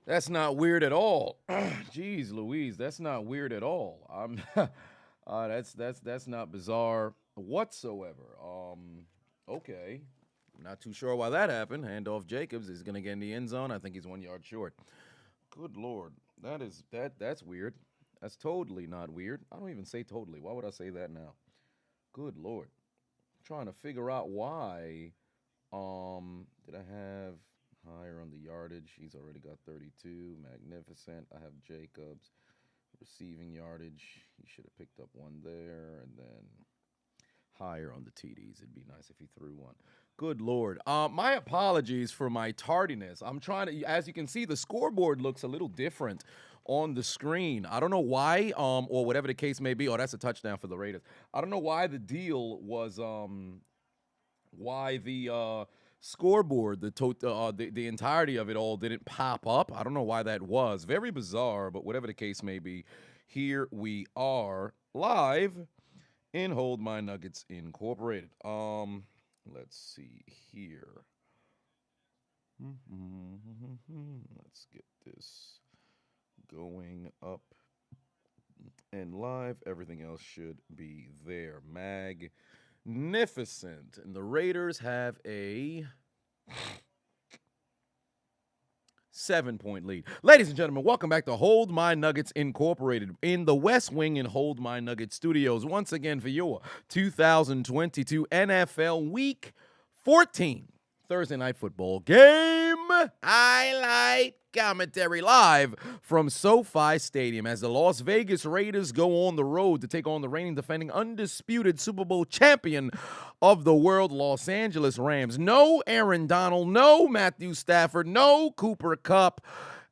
That's not weird at all. Jeez, Louise, that's not weird at all. That's not bizarre whatsoever. Okay, not too sure why that happened. Handoff Jacobs is gonna get in the end zone. I think he's 1 yard short. Good lord, that's weird. That's totally not weird. I don't even say totally. Why would I say that now? Good lord, trying to figure out why. Did I have higher on the yardage? He's already got 32. Magnificent. I have Jacobs receiving yardage. He should have picked up one there, and then higher on the TDs. It'd be nice if he threw one. Good lord. My apologies for my tardiness. I'm trying to, as you can see, the scoreboard looks a little different on the screen. I don't know why, or whatever the case may be. Oh, that's a touchdown for the Raiders. I don't know why the deal was, why the scoreboard, the entirety of it all didn't pop up. I don't know why that was. Very bizarre, but whatever the case may be, here we are live in Hold My Nuggets Incorporated. Let's see here. Let's get this going up and live. Everything else should be there. Magnificent. And the Raiders have a 7-point lead. Ladies and gentlemen, welcome back to Hold My Nuggets Incorporated in the West Wing and Hold My Nuggets studios once again for your 2022 NFL Week 14 Thursday Night Football game highlight commentary live from SoFi Stadium as the Las Vegas Raiders go on the road to take on the reigning defending undisputed Super Bowl champion of the world, Los Angeles Rams. No Aaron Donald, no Matthew Stafford, no Cooper Kupp.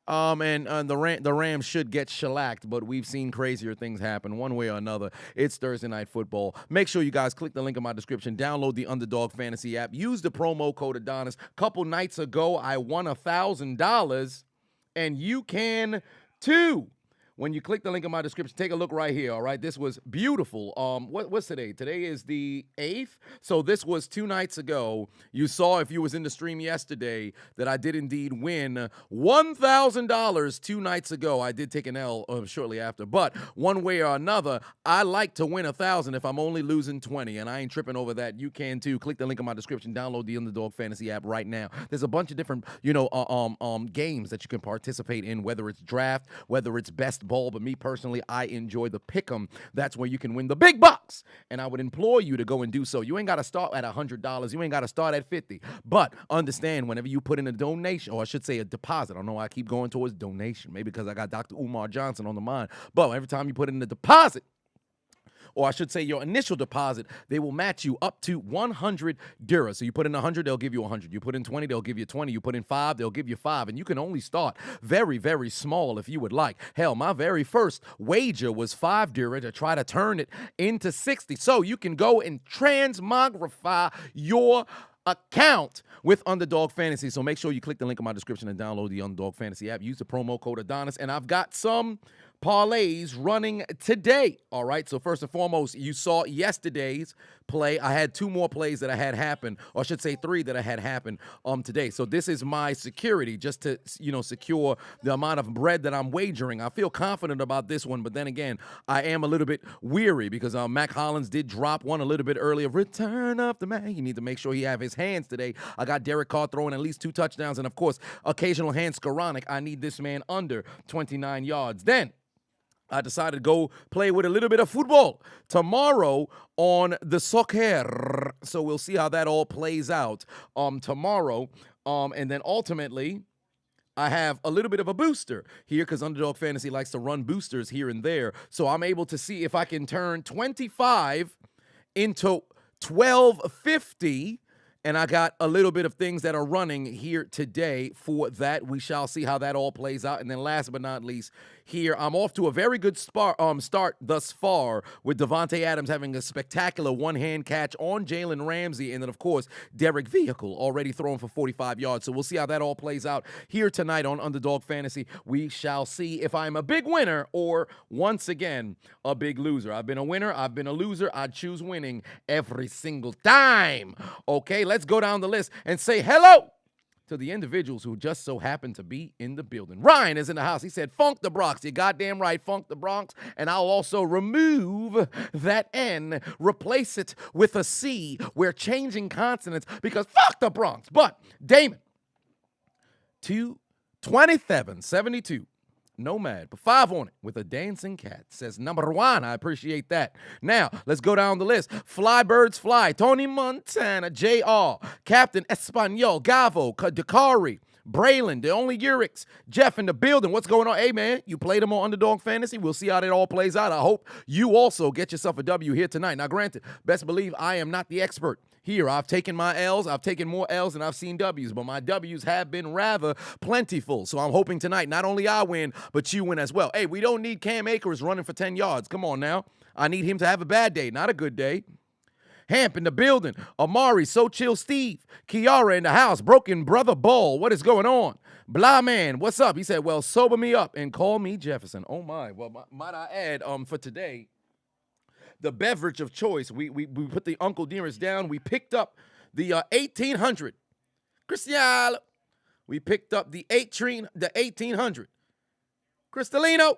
And the Rams should get shellacked, but we've seen crazier things happen one way or another. It's Thursday Night Football. Make sure you guys click the link in my description, download the Underdog Fantasy app, use the promo code Adonis. A couple nights ago, I won $1,000, and you can too. When you click the link in my description, take a look right here, all right? This was beautiful. What's today? Today is the 8th. So this was 2 nights ago. You saw, if you was in the stream yesterday, that I did indeed win $1,000 2 nights ago. I did take an L shortly after. But one way or another, I like to win 1,000 if I'm only losing 20, and I ain't tripping over that. You can too. Click the link in my description. Download the Underdog Fantasy app right now. There's a bunch of different, games that you can participate in, whether it's draft, whether it's best ball, but me personally, I enjoy the pick'em. That's where you can win the big bucks, and I would implore you to go and do so. You ain't got to start at $100. You ain't got to start at 50. But understand, whenever you put in a donation, or I should say a deposit, I don't know why I keep going towards donation, maybe because I got Dr. Umar Johnson on the mind, but every time you put in a deposit, or I should say your initial deposit, they will match you up to 100 dirhams. So you put in 100, they'll give you 100. You put in 20, they'll give you 20. You put in 5, they'll give you 5. And you can only start very, very small if you would like. Hell, my very first wager was 5 dirhams to try to turn it into 60. So you can go and transmogrify your account with Underdog Fantasy. So make sure you click the link in my description and download the Underdog Fantasy app. Use the promo code Adonis. And I've got some parlays running today. All right. So first and foremost, you saw yesterday's play. I had 2 more plays that I had happen, or I should say 3 that I had happen today. So this is my security, just to secure the amount of bread that I'm wagering. I feel confident about this one, but then again, I am a little bit weary because Mac Hollins did drop one a little bit earlier. Return of the Mac. You need to make sure he have his hands today. I got Derek Carr throwing at least 2 touchdowns, and of course, occasional hand Skoranek. I need this man under 29 yards. Then I decided to go play with a little bit of football tomorrow on the soccer. So we'll see how that all plays out tomorrow. And then ultimately, I have a little bit of a booster here because Underdog Fantasy likes to run boosters here and there. So I'm able to see if I can turn 25 into 1250. And I got a little bit of things that are running here today for that. We shall see how that all plays out. And then last but not least, here, I'm off to a very good start thus far with Devontae Adams having a spectacular one-hand catch on Jalen Ramsey. And then, of course, Derek Vehicle already throwing for 45 yards. So we'll see how that all plays out here tonight on Underdog Fantasy. We shall see if I'm a big winner or, once again, a big loser. I've been a winner. I've been a loser. I choose winning every single time. Okay, let's go down the list and say hello to the individuals who just so happen to be in the building. Ryan is in the house. He said, funk the Bronx. You're goddamn right, funk the Bronx. And I'll also remove that N, replace it with a C. We're changing consonants because fuck the Bronx. But Damon, 22772. Nomad, but 5 on it with a dancing cat. Says number 1. I appreciate that. Now, let's go down the list. Fly Birds Fly, Tony Montana, JR, Captain Espanol, Gavo, Dakari, Braylon, the only Urix, Jeff in the building. What's going on? Hey, man, you played him on Underdog Fantasy. We'll see how that all plays out. I hope you also get yourself a W here tonight. Now, granted, best believe I am not the expert here. I've taken my L's. I've taken more L's than I've seen W's, but my W's have been rather plentiful. So I'm hoping tonight not only I win, but you win as well. Hey, we don't need Cam Akers running for 10 yards. Come on now. I need him to have a bad day, not a good day. Hamp in the building. Amari, So Chill Steve. Kiara in the house. Broken Brother Bull. What is going on? Blah Man, what's up? He said, well, sober me up and call me Jefferson. Oh, my. Well, might I add, for today, the beverage of choice. We put the Uncle Dearest down. We picked up the 1800. Cristiano. We picked up the 1800. Cristalino.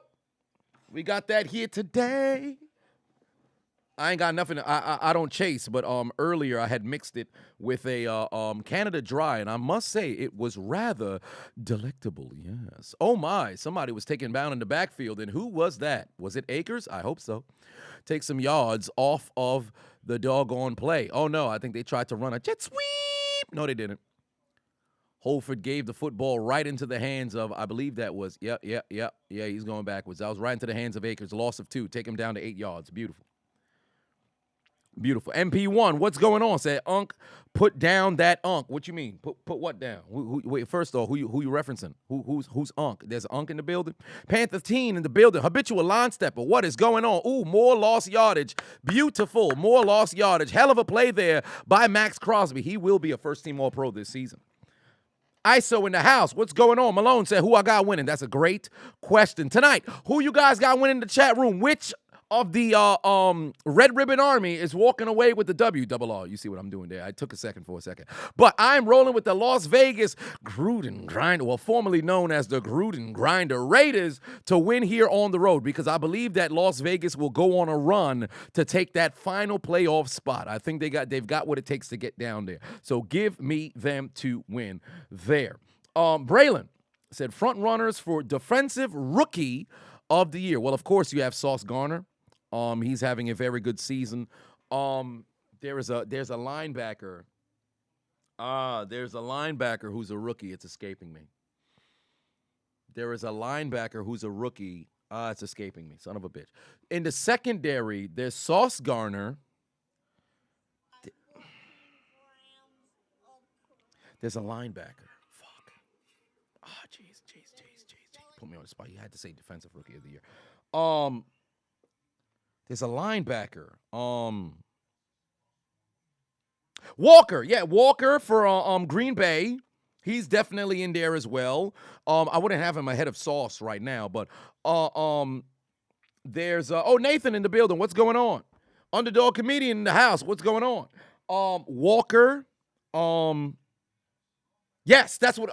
We got that here today. I ain't got nothing. I don't chase, but earlier I had mixed it with a Canada Dry, and I must say it was rather delectable. Yes. Oh my! Somebody was taken down in the backfield, and who was that? Was it Akers? I hope so. Take some yards off of the doggone play. Oh no! I think they tried to run a jet sweep. No, they didn't. Holford gave the football right into the hands of, I believe that was, yeah, he's going backwards. That was right into the hands of Akers. Loss of 2. Take him down to 8 yards. Beautiful. Beautiful. MP1, what's going on? Said Unc, put down that Unc. What you mean? Put what down? Wait, first off, who you referencing? Who's Unc? There's Unc in the building. Panther Teen in the building. Habitual line stepper. What is going on? Ooh, more lost yardage. Beautiful. More lost yardage. Hell of a play there by Max Crosby. He will be a first-team All-Pro this season. ISO in the house. What's going on? Malone said, who I got winning? That's a great question. Tonight, who you guys got winning in the chat room? Which of the Red Ribbon Army is walking away with the W? Double R. You see what I'm doing there. I took a second for a second. But I'm rolling with the Las Vegas Gruden Grinder, well, formerly known as the Gruden Grinder Raiders, to win here on the road because I believe that Las Vegas will go on a run to take that final playoff spot. I think they've got what it takes to get down there. So give me them to win there. Braylon said front runners for defensive rookie of the year. Well, of course, you have Sauce Gardner. He's having a very good season. There's a linebacker. There's a linebacker who's a rookie. It's escaping me. There is a linebacker who's a rookie. It's escaping me. Son of a bitch. In the secondary, there's Sauce Gardner. There's a linebacker. Fuck. Jeez. Put me on the spot. You had to say defensive rookie of the year. There's a linebacker. Walker. Yeah, Walker for Green Bay. He's definitely in there as well. I wouldn't have him ahead of Sauce right now, but there's Nathan in the building. What's going on? Underdog comedian in the house. What's going on? Walker. Yes, that's what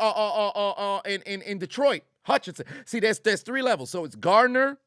in Detroit. Hutchinson. See, there's 3 levels. So it's Gardner,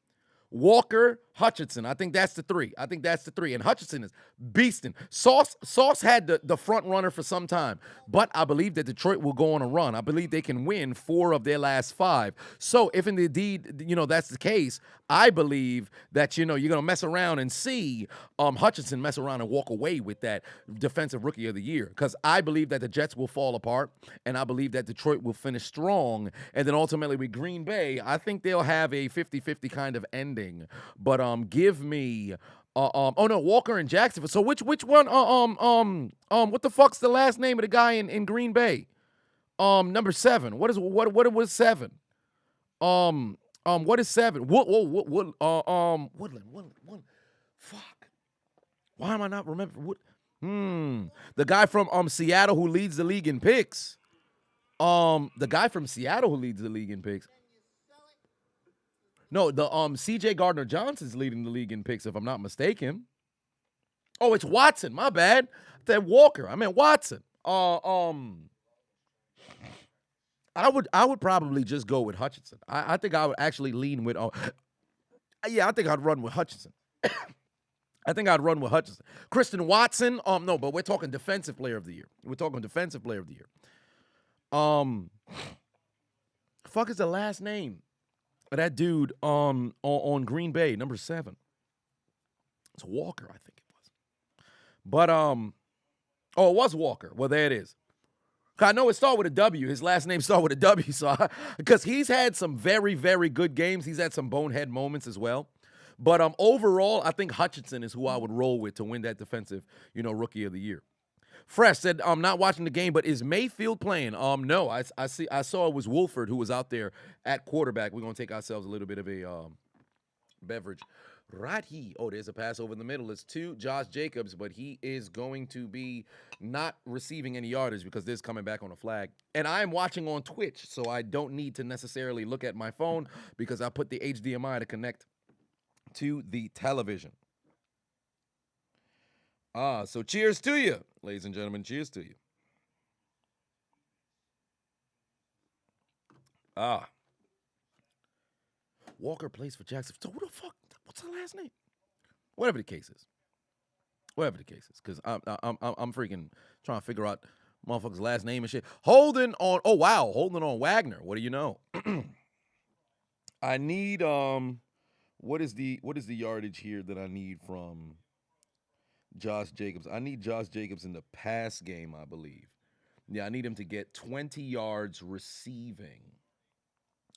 Walker, Hutchinson. I think that's the 3. And Hutchinson is beasting. Sauce had the front runner for some time, but I believe that Detroit will go on a run. I believe they can win 4 of their last 5. So if indeed, that's the case, I believe that, you're going to mess around and see Hutchinson mess around and walk away with that defensive rookie of the year. Because I believe that the Jets will fall apart, and I believe that Detroit will finish strong. And then ultimately with Green Bay, I think they'll have a 50-50 kind of ending. But give me Walker and Jacksonville. So which one what the fuck's the last name of the guy in Green Bay? Number 7. What was 7? What is 7? Woodland. Fuck. Why am I not remembering? The guy from Seattle who leads the league in picks. The guy from Seattle who leads the league in picks. No, the C.J. Gardner-Johnson's leading the league in picks, if I'm not mistaken. Oh, it's Watson. My bad. I said Walker. I meant Watson. I would probably just go with Hutchinson. I think I would actually lean with. Yeah, I think I'd run with Hutchinson. I think I'd run with Hutchinson. Christian Watson. No, but we're talking defensive player of the year. We're talking defensive player of the year. Fuck is the last name of that dude on Green Bay, number 7. It's Walker, I think it was. But oh, it was Walker. Well, there it is. I know it started with a W. His last name started with a W, so because he's had some very, very good games. He's had some bonehead moments as well. But overall, I think Hutchinson is who I would roll with to win that defensive, rookie of the year. Fresh said, I'm not watching the game, but is Mayfield playing? No, I saw it was Wolford who was out there at quarterback. We're gonna take ourselves a little bit of a beverage. Right here. Oh, there's a pass over the middle. It's to Josh Jacobs, but he is going to be not receiving any yardage because this is coming back on a flag. And I am watching on Twitch, so I don't need to necessarily look at my phone because I put the HDMI to connect to the television. So cheers to you, ladies and gentlemen. Cheers to you. Walker plays for Jackson. So who the fuck? What's the last name? Whatever the case is. Because I'm freaking trying to figure out motherfucker's last name and shit. Holding on Wagner. What do you know? I need what is the yardage here that I need from Josh Jacobs? I need Josh Jacobs in the pass game, I believe. Yeah, I need him to get 20 yards receiving.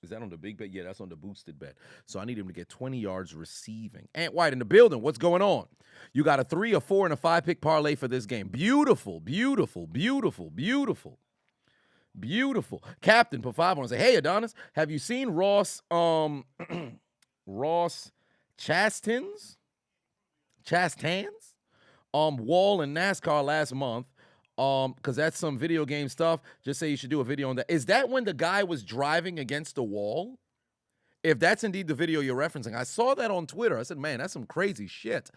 Is that on the big bet? Yeah, that's on the boosted bet. So I need him to get 20 yards receiving. Ant White in the building. What's going on? You got a 3, a 4, and a 5-pick parlay for this game. Beautiful, beautiful, beautiful, beautiful. Beautiful. Captain put 5 on and say, hey, Adonis, have you seen Ross Ross Chastan's wall in NASCAR last month? Because that's some video game stuff. Just say you should do a video on that. Is that when the guy was driving against the wall? If that's indeed the video you're referencing, I saw that on Twitter. I said, man, that's some crazy shit.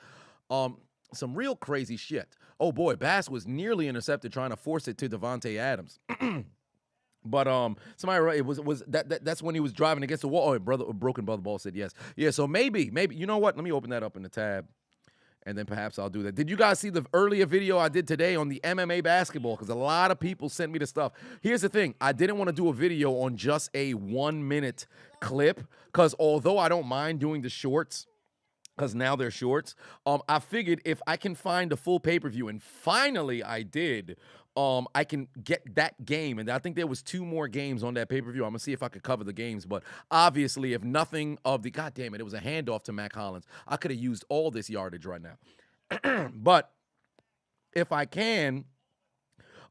Some real crazy shit. Oh boy, Bass was nearly intercepted trying to force it to Devontae Adams. But somebody, it was that's when he was driving against the wall. Oh, Broken Brother Ball said yes. Yeah, so maybe, you know what? Let me open that up in the tab. And then perhaps I'll do that. Did you guys see the earlier video I did today on the MMA basketball? Because a lot of people sent me the stuff. Here's the thing. I didn't want to do a video on just a 1-minute clip. Because although I don't mind doing the shorts, because now they're shorts, I figured if I can find a full pay-per-view, and finally I did, I can get that game. And I think there was 2 more games on that pay-per-view. I'm going to see if I could cover the games. But obviously, if nothing of the, God damn it, it was a handoff to Mac Hollins. I could have used all this yardage right now. But if I can,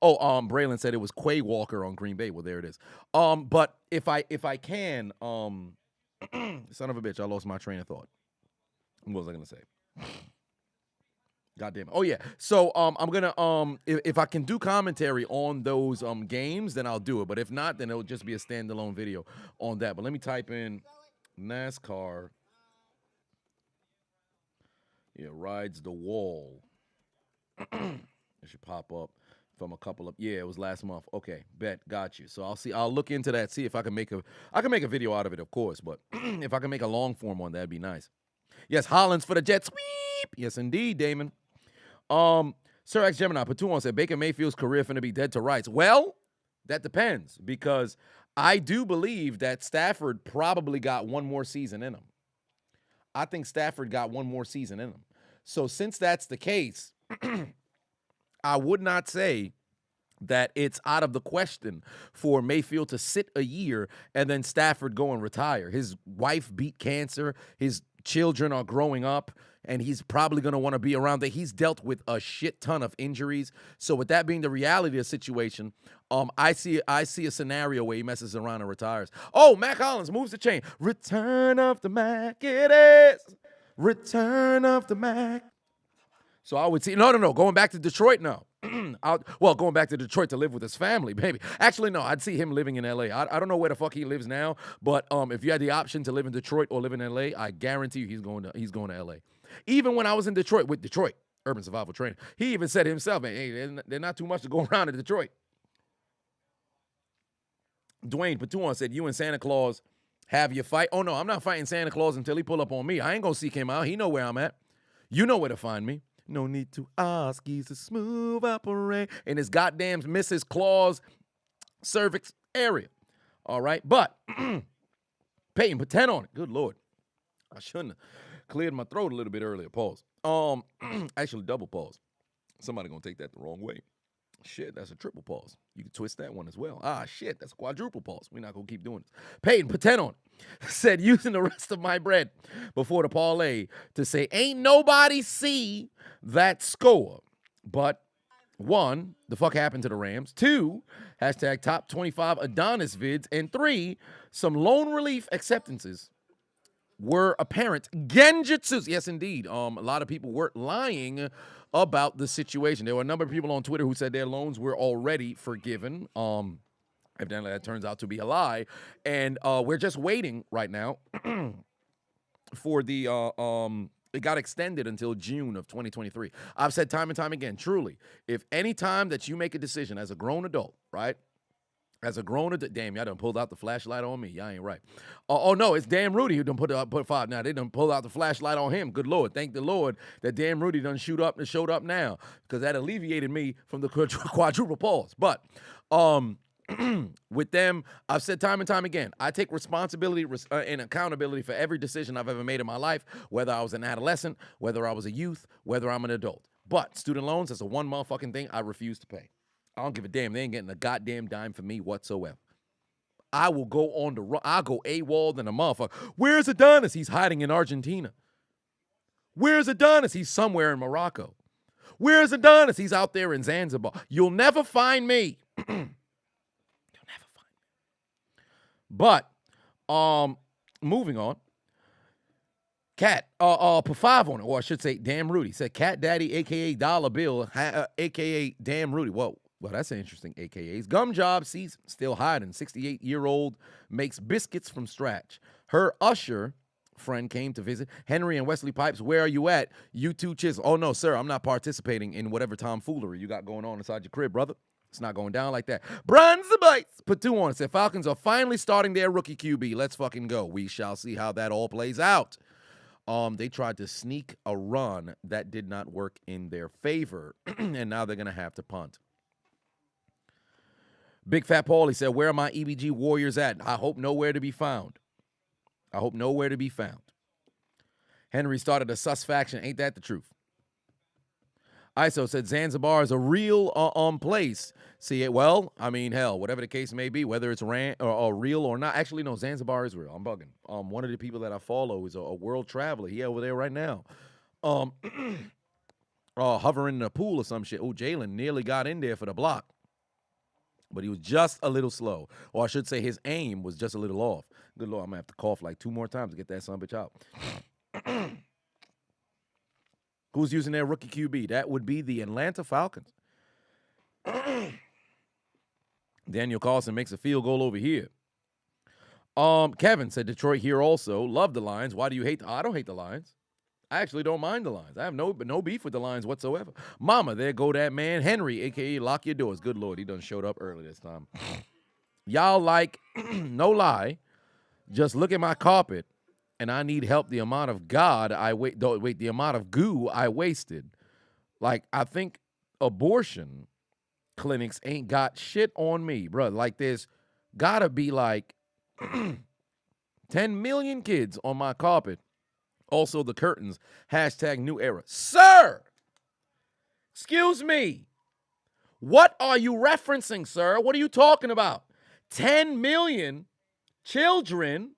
Braylon said it was Quay Walker on Green Bay. Well, there it is. But if I can, son of a bitch, I lost my train of thought. What was I going to say? God damn it. Oh, yeah. So I'm going to, if I can do commentary on those games, then I'll do it. But if not, then it'll just be a standalone video on that. But let me type in NASCAR. Yeah, rides the wall. It should pop up from a couple of, yeah, it was last month. Okay, bet, got you. So I'll look into that, see if I can make a video out of it, of course. But if I can make a long form one, that'd be nice. Yes, Hollins for the Jets. Sweep. Yes, indeed, Damon. Sir X Gemini put 2 on, said Baker Mayfield's career finna be dead to rights. Well, that depends, because I do believe that Stafford probably got one more season in him. I think Stafford got one more season in him. So since that's the case, I would not say that it's out of the question for Mayfield to sit a year and then Stafford go and retire. His wife beat cancer. His children are growing up, and he's probably going to want to be around there. He's dealt with a shit ton of injuries. So with that being the reality of the situation, I see a scenario where he messes around and retires. Oh, Mac Hollins moves the chain. Return of the Mac, it is. Return of the Mac. So I would see, no, going back to Detroit now. Going back to Detroit to live with his family, baby. Actually, no, I'd see him living in L.A. I don't know where the fuck he lives now, but if you had the option to live in Detroit or live in L.A., I guarantee you he's going to L.A. Even when I was in Detroit with Detroit Urban Survival Training, he even said himself, hey, they're not too much to go around in Detroit. Dwayne Patuan said, you and Santa Claus have your fight. Oh, no, I'm not fighting Santa Claus until he pull up on me. I ain't going to seek him out. He know where I'm at. You know where to find me. No need to ask. He's a smooth operator in his goddamn Mrs. Claus cervix area. All right? But, Peyton, put 10 on it. Good Lord. I shouldn't have cleared my throat a little bit earlier. Pause. Actually, double pause. Somebody going to take that the wrong way. Shit, that's a triple pause. You can twist that one as well. Ah, shit, that's a quadruple pause. We're not going to keep doing this. Peyton, put 10 on it. Said, using the rest of my bread before the parlay to say, ain't nobody see that score. But, 1, the fuck happened to the Rams? 2, hashtag top 25 Adonis vids. And 3, some loan relief acceptances were apparent. Genjutsus. Yes, indeed. A lot of people were lying about the situation. There were a number of people on Twitter who said their loans were already forgiven. Evidently, that turns out to be a lie. And we're just waiting right now for the it got extended until June of 2023. I've said time and time again, truly, if any time that you make a decision as a grown adult, right? As a grown adult, damn, y'all done pulled out the flashlight on me. Y'all ain't right. Oh, no, it's damn Rudy who done put 5. Now, they done pulled out the flashlight on him. Good Lord. Thank the Lord that damn Rudy done showed up now, because that alleviated me from the quadruple pause. But with them, I've said time and time again, I take responsibility and accountability for every decision I've ever made in my life, whether I was an adolescent, whether I was a youth, whether I'm an adult. But student loans, that's a one motherfucking thing I refuse to pay. I don't give a damn. They ain't getting a goddamn dime from me whatsoever. I will go on the run. I'll go AWOL than a motherfucker. Where's Adonis? He's hiding in Argentina. Where's Adonis? He's somewhere in Morocco. Where's Adonis? He's out there in Zanzibar. You'll never find me. You'll never find me. But, moving on. Cat, put 5 on it, or I should say, Damn Rudy. Said Cat Daddy, a.k.a. Dollar Bill, a.k.a. Damn Rudy. Whoa. Well, that's an interesting AKAs. Gum job season, still hiding. 68-year-old makes biscuits from scratch. Her usher friend came to visit. Henry and Wesley Pipes, where are you at? You two Chiseled. Oh, no, sir, I'm not participating in whatever tomfoolery you got going on inside your crib, brother. It's not going down like that. Bronze Bites, put 2 on it. Said Falcons are finally starting their rookie QB. Let's fucking go. We shall see how that all plays out. They tried to sneak a run that did not work in their favor, and now they're going to have to punt. Big Fat Paulie said, where are my EBG Warriors at? I hope nowhere to be found. I hope nowhere to be found. Henry started a sus faction. Ain't that the truth? ISO said Zanzibar is a real place. See it? Well, I mean, hell, whatever the case may be, whether it's real or not. Actually, no, Zanzibar is real. I'm bugging. One of the people that I follow is a world traveler. He over there right now. Hovering in a pool or some shit. Oh, Jalen nearly got in there for the block. But he was just a little slow. Or I should say his aim was just a little off. Good Lord, I'm going to have to cough like 2 more times to get that son of a bitch out. Who's using their rookie QB? That would be the Atlanta Falcons. Daniel Carlson makes a field goal over here. Kevin said Detroit here also. Love the Lions. Why do you hate I don't hate the Lions. I actually don't mind the Lions. I have no beef with the Lions whatsoever. Mama, there go that man. Henry, a.k.a. Lock Your Doors. Good Lord, he done showed up early this time. Y'all like, no lie, just look at my carpet, and I need help the amount of the amount of goo I wasted. Like, I think abortion clinics ain't got shit on me, bro. Like, there's gotta be like 10 million kids on my carpet. Also, the curtains, hashtag new era. Sir, excuse me. What are you referencing, sir? What are you talking about? 10 million children?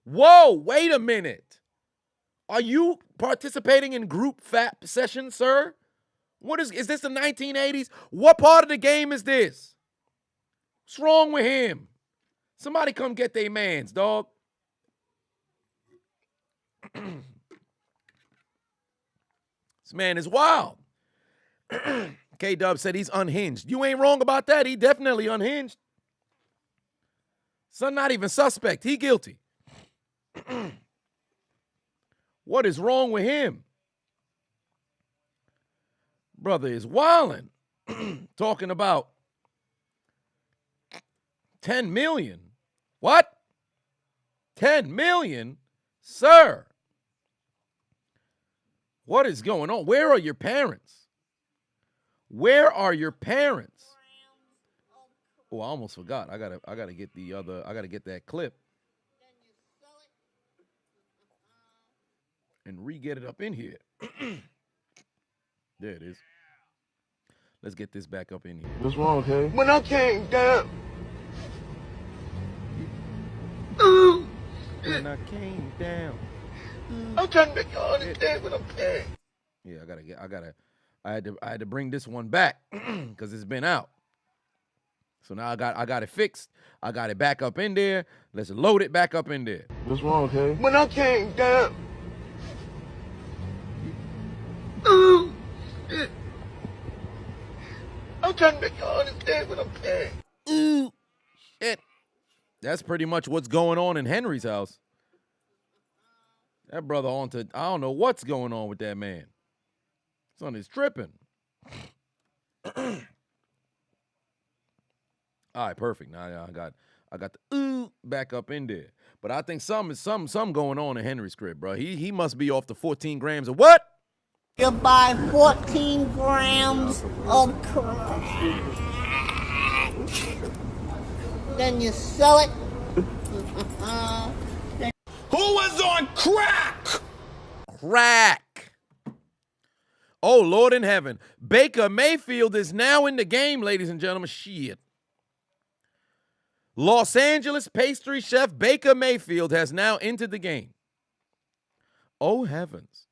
Whoa, wait a minute. Are you participating in group fat sessions, sir? Is this the 1980s? What part of the game is this? What's wrong with him? Somebody come get their mans, dog. This man is wild. K-Dub said he's unhinged. You ain't wrong about that. He definitely unhinged. Son not even suspect. He guilty. What is wrong with him? Brother is wildin'. Talking about $10 million? What? $10 million? Sir. What is going on? Where are your parents? Where are your parents? Oh, I almost forgot. I gotta get the other. I gotta get that clip and re-get it up in here. There it is. Let's get this back up in here. What's wrong, okay? When I came down. When I came down. I'm trying to make you understand what I'm saying. Yeah, I had to bring this one back because it's been out. So now I got it fixed. I got it back up in there. Let's load it back up in there. What's wrong, okay? When I came down. I'm trying to make you understand what I'm saying. Ooh, shit. That's pretty much what's going on in Henry's house. That brother I don't know what's going on with that man. Son is tripping. All right, perfect. Now I got the back up in there. But I think something going on in Henry's crib, bro. He must be off the 14 grams of what? You buy 14 grams of crack. Then you sell it. Who was on crack? Crack. Oh, Lord in heaven. Baker Mayfield is now in the game, ladies and gentlemen. Shit. Los Angeles pastry chef Baker Mayfield has now entered the game. Oh, heavens.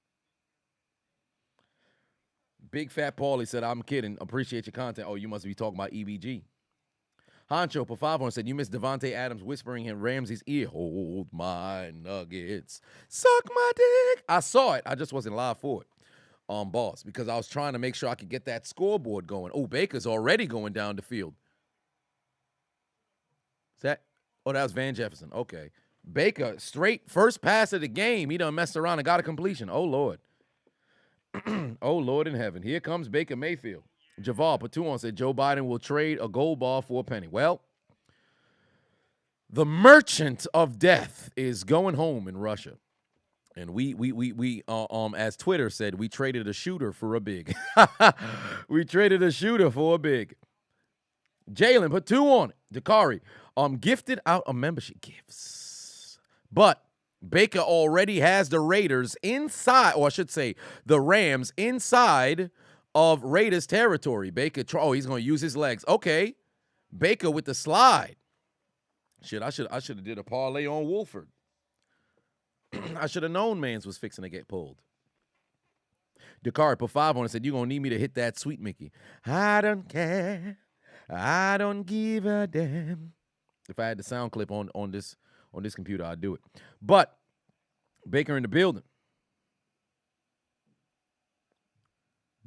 Big Fat Paulie said, I'm kidding. Appreciate your content. Oh, you must be talking about EBG. Honcho Pafavon said, you missed Devontae Adams whispering in Ramsey's ear, hold my nuggets, suck my dick. I saw it. I just wasn't live for it on Boss because I was trying to make sure I could get that scoreboard going. Oh, Baker's already going down the field. Is that? Oh, that was Van Jefferson. Okay. Baker, straight first pass of the game. He done messed around and got a completion. Oh, Lord. Oh, Lord in heaven. Here comes Baker Mayfield. Javal Patuan said Joe Biden will trade a gold ball for a penny. Well, the merchant of death is going home in Russia. And we as Twitter said, we traded a shooter for a big. We traded a shooter for a big. Jalen put 2 on it. Dakari gifted out a membership gifts. But Baker already has the Raiders inside, or I should say the Rams inside of Raiders territory. Baker, he's going to use his legs. Okay. Baker with the slide. Shit, I should have did a parlay on Wolford. I should have known Mans was fixing to get pulled. Dakari put 5 on and said, you're going to need me to hit that sweet Mickey. I don't care. I don't give a damn. If I had the sound clip on this computer, I'd do it. But Baker in the building.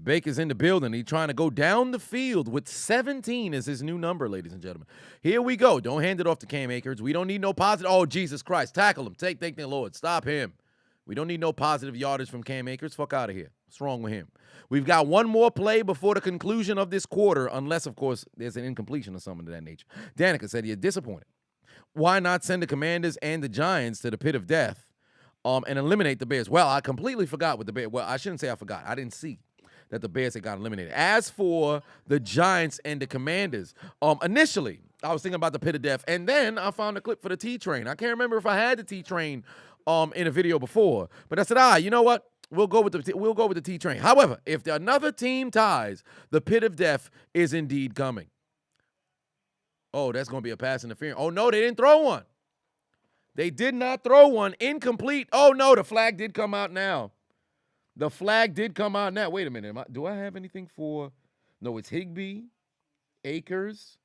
Baker's in the building. He's trying to go down the field with 17 as his new number, ladies and gentlemen. Here we go. Don't hand it off to Cam Akers. We don't need no positive. Oh, Jesus Christ. Tackle him. Thank the Lord. Stop him. We don't need no positive yardage from Cam Akers. Fuck out of here. What's wrong with him? We've got one more play before the conclusion of this quarter, unless, of course, there's an incompletion or something of that nature. Danica said you're disappointed. Why not send the Commanders and the Giants to the pit of death and eliminate the Bears? Well, I completely forgot what the Bears. Well, I shouldn't say I forgot. I didn't see that the Bears had got eliminated. As for the Giants and the Commanders, initially, I was thinking about the pit of death, and then I found a clip for the T-Train. I can't remember if I had the T-Train in a video before, but I said, you know what? We'll go with the T-Train. However, if another team ties, the pit of death is indeed coming. Oh, that's going to be a pass interference. Oh, no, they didn't throw one. They did not throw one. Incomplete. Oh, no, the flag did come out now. The flag did come out now. Wait a minute. Do I have anything for? No, it's Higbee, Akers.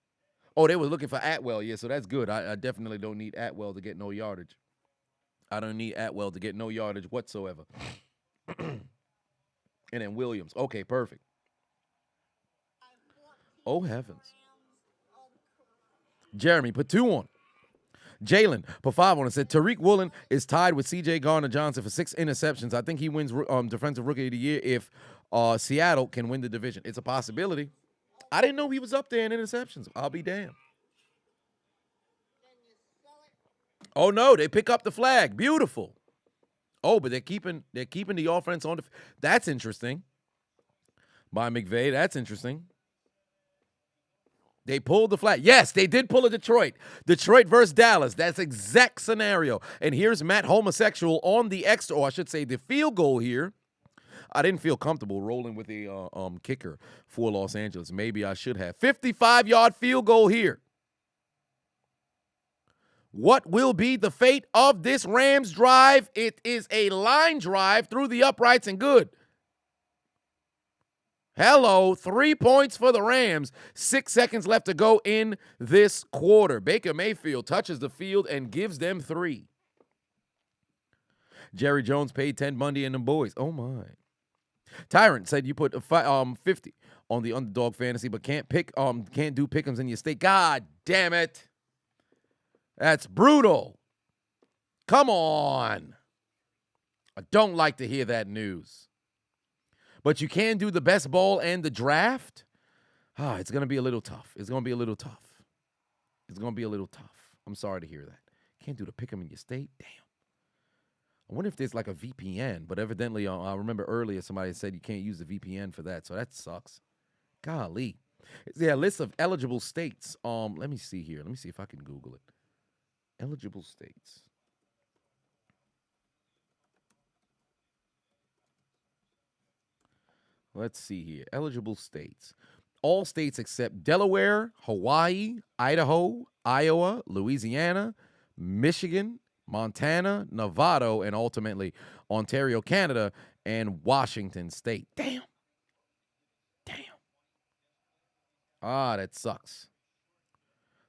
Oh, they were looking for Atwell. Yeah, so that's good. I definitely don't need Atwell to get no yardage. I don't need Atwell to get no yardage whatsoever. And then Williams. Okay, perfect. Oh, heavens. Jeremy, put 2 on. Jalen put 5 on and said Tariq Woolen is tied with C.J. Gardner-Johnson for 6 interceptions. I think he wins Defensive Rookie of the Year if Seattle can win the division. It's a possibility. I didn't know he was up there in interceptions. I'll be damned. Oh no, they pick up the flag. Beautiful. Oh, but they're keeping the offense on the. That's interesting. By McVay, that's interesting. They pulled the flag. Yes, they did pull a Detroit. Detroit versus Dallas. That's exact scenario. And here's Matt Homosexual on the extra, or I should say the field goal here. I didn't feel comfortable rolling with the kicker for Los Angeles. Maybe I should have. 55-yard field goal here. What will be the fate of this Rams drive? It is a line drive through the uprights and good. Hello, 3 points for the Rams. 6 seconds left to go in this quarter. Baker Mayfield touches the field and gives them 3. Jerry Jones paid Ted Bundy and the boys. Oh, my. Tyrant said you put 50 on the Underdog fantasy, but can't do pick'ems in your state. God damn it. That's brutal. Come on. I don't like to hear that news. But you can do the best ball and the draft? It's going to be a little tough. It's going to be a little tough. It's going to be a little tough. I'm sorry to hear that. Can't do the pick 'em in your state? Damn. I wonder if there's like a VPN, but evidently I remember earlier somebody said you can't use the VPN for that, so that sucks. Golly. Yeah, list of eligible states. Let me see here. Let me see if I can Google it. Eligible states. Let's see here. Eligible states. All states except Delaware, Hawaii, Idaho, Iowa, Louisiana, Michigan, Montana, Nevada, and ultimately Ontario, Canada, and Washington State. Damn. That sucks.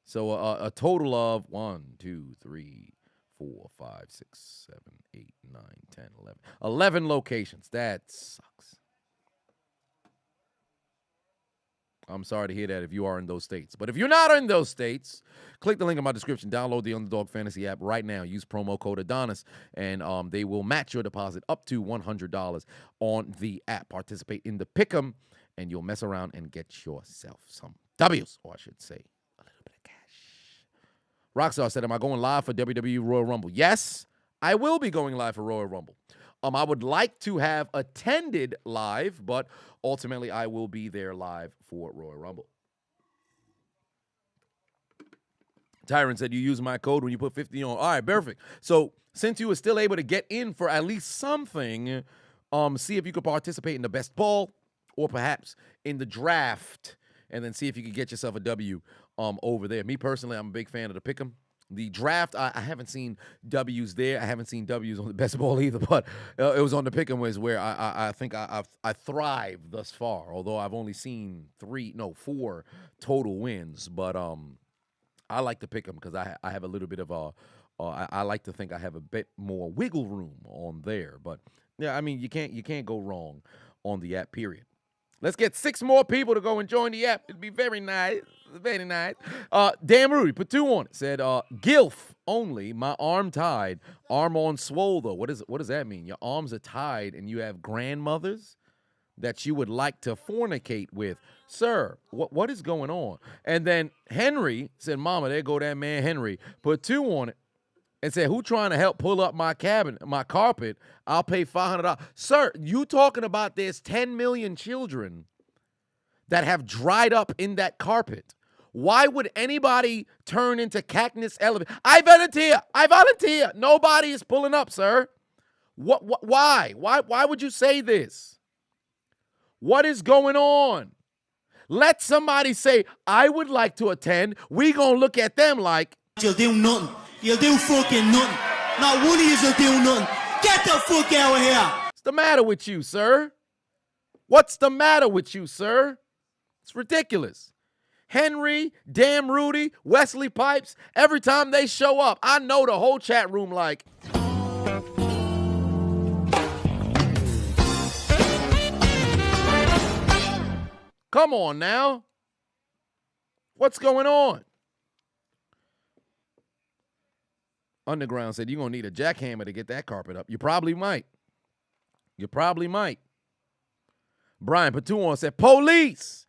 So a total of 1, 2, 3, 4, 5, 6, 7, 8, 9, 10, 11. 11 locations. That sucks. I'm sorry to hear that if you are in those states. But if you're not in those states, click the link in my description. Download the Underdog Fantasy app right now. Use promo code Adonis, and they will match your deposit up to $100 on the app. Participate in the Pick'em, and you'll mess around and get yourself some W's, or I should say a little bit of cash. Rockstar said, am I going live for WWE Royal Rumble? Yes, I will be going live for Royal Rumble. I would like to have attended live, but ultimately I will be there live for Royal Rumble. Tyron said you use my code when you put 50 on. All right, perfect. So since you were still able to get in for at least something, see if you could participate in the best ball or perhaps in the draft, and then see if you could get yourself a W over there. Me personally, I'm a big fan of the Pick'em. The draft, I haven't seen W's there. I haven't seen W's on the best ball either, but it was on the Pick'em was where I think I thrived thus far, although I've only seen 4 total wins. But I like to pick them because I have a little bit of I like to think I have a bit more wiggle room on there. But yeah, I mean you can't go wrong on the app, period. Let's get 6 more people to go and join the app. It'd be very nice. Very nice. Damn Rudy, put 2 on it. Said, Gilf only, my arm tied, arm on swole though. What does that mean? Your arms are tied and you have grandmothers that you would like to fornicate with. Sir, what is going on? And then Henry said, Mama, there go that man Henry. Put 2 on it and said, who trying to help pull up my carpet? I'll pay $500. Sir, you talking about there's 10 million children that have dried up in that carpet. Why would anybody turn into Cactus Elevator? I volunteer. Nobody is pulling up, sir. Why? Why would you say this? What is going on? Let somebody say, I would like to attend. We gonna look at them like, you'll do nothing. You'll do fucking nothing. Not one of you will do nothing. Get the fuck out of here. What's the matter with you, sir? What's the matter with you, sir? It's ridiculous. Henry, Damn Rudy, Wesley Pipes, every time they show up, I know the whole chat room like, come on now. What's going on? Underground said, you're going to need a jackhammer to get that carpet up. You probably might. Brian Patuon said, police.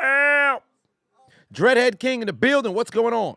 Help. Dreadhead King in the building. What's going on?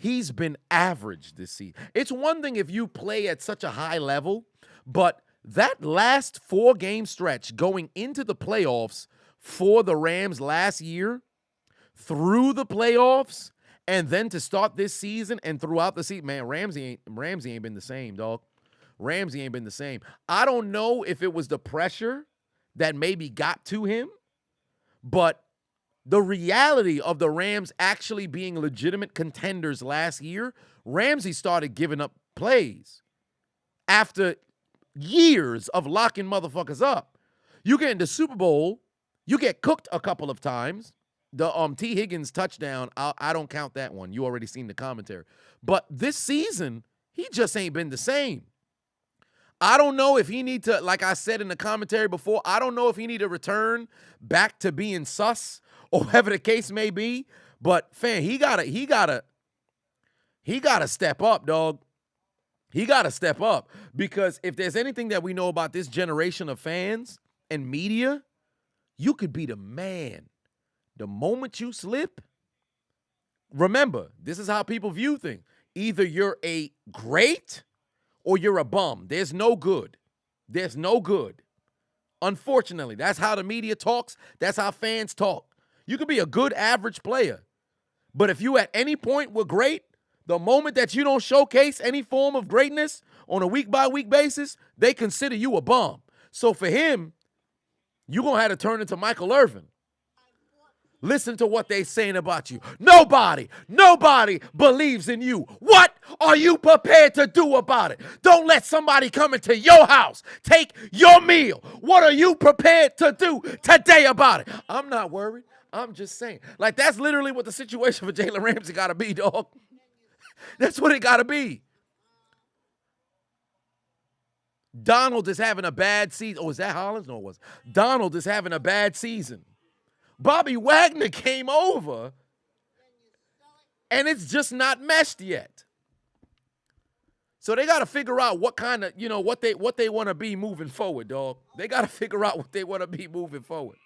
he's been average this season. It's one thing if you play at such a high level, but that last 4-game stretch going into the playoffs for the Rams last year, through the playoffs, and then to start this season and throughout the season, man, Ramsey ain't been the same, dog. Ramsey ain't been the same. I don't know if it was the pressure that maybe got to him, but the reality of the Rams actually being legitimate contenders last year, Ramsey started giving up plays after years of locking motherfuckers up. You get in the Super Bowl, you get cooked a couple of times. The T. Higgins touchdown, I don't count that one. You already seen the commentary. But this season, he just ain't been the same. I don't know if he need to, like I said in the commentary before, I don't know if he need to return back to being sus or whatever the case may be. But fam, he gotta step up, dog. He gotta step up, because if there's anything that we know about this generation of fans and media, you could be the man. The moment you slip, remember, this is how people view things. Either you're a great or you're a bum. There's no good. There's no good. Unfortunately, that's how the media talks. That's how fans talk. You could be a good average player, but if you at any point were great, the moment that you don't showcase any form of greatness on a week-by-week basis, they consider you a bum. So for him, you're going to have to turn into Michael Irvin. Listen to what they saying about you. Nobody believes in you. What are you prepared to do about it? Don't let somebody come into your house, take your meal. What are you prepared to do today about it? I'm not worried. I'm just saying. Like, that's literally what the situation for Jalen Ramsey got to be, dog. That's what it got to be. Donald is having a bad season. Oh, is that Hollins? No, it was. Donald is having a bad season. Bobby Wagner came over, and it's just not meshed yet. So they got to figure out what kind of, what they want to be moving forward, dog. They got to figure out what they want to be moving forward.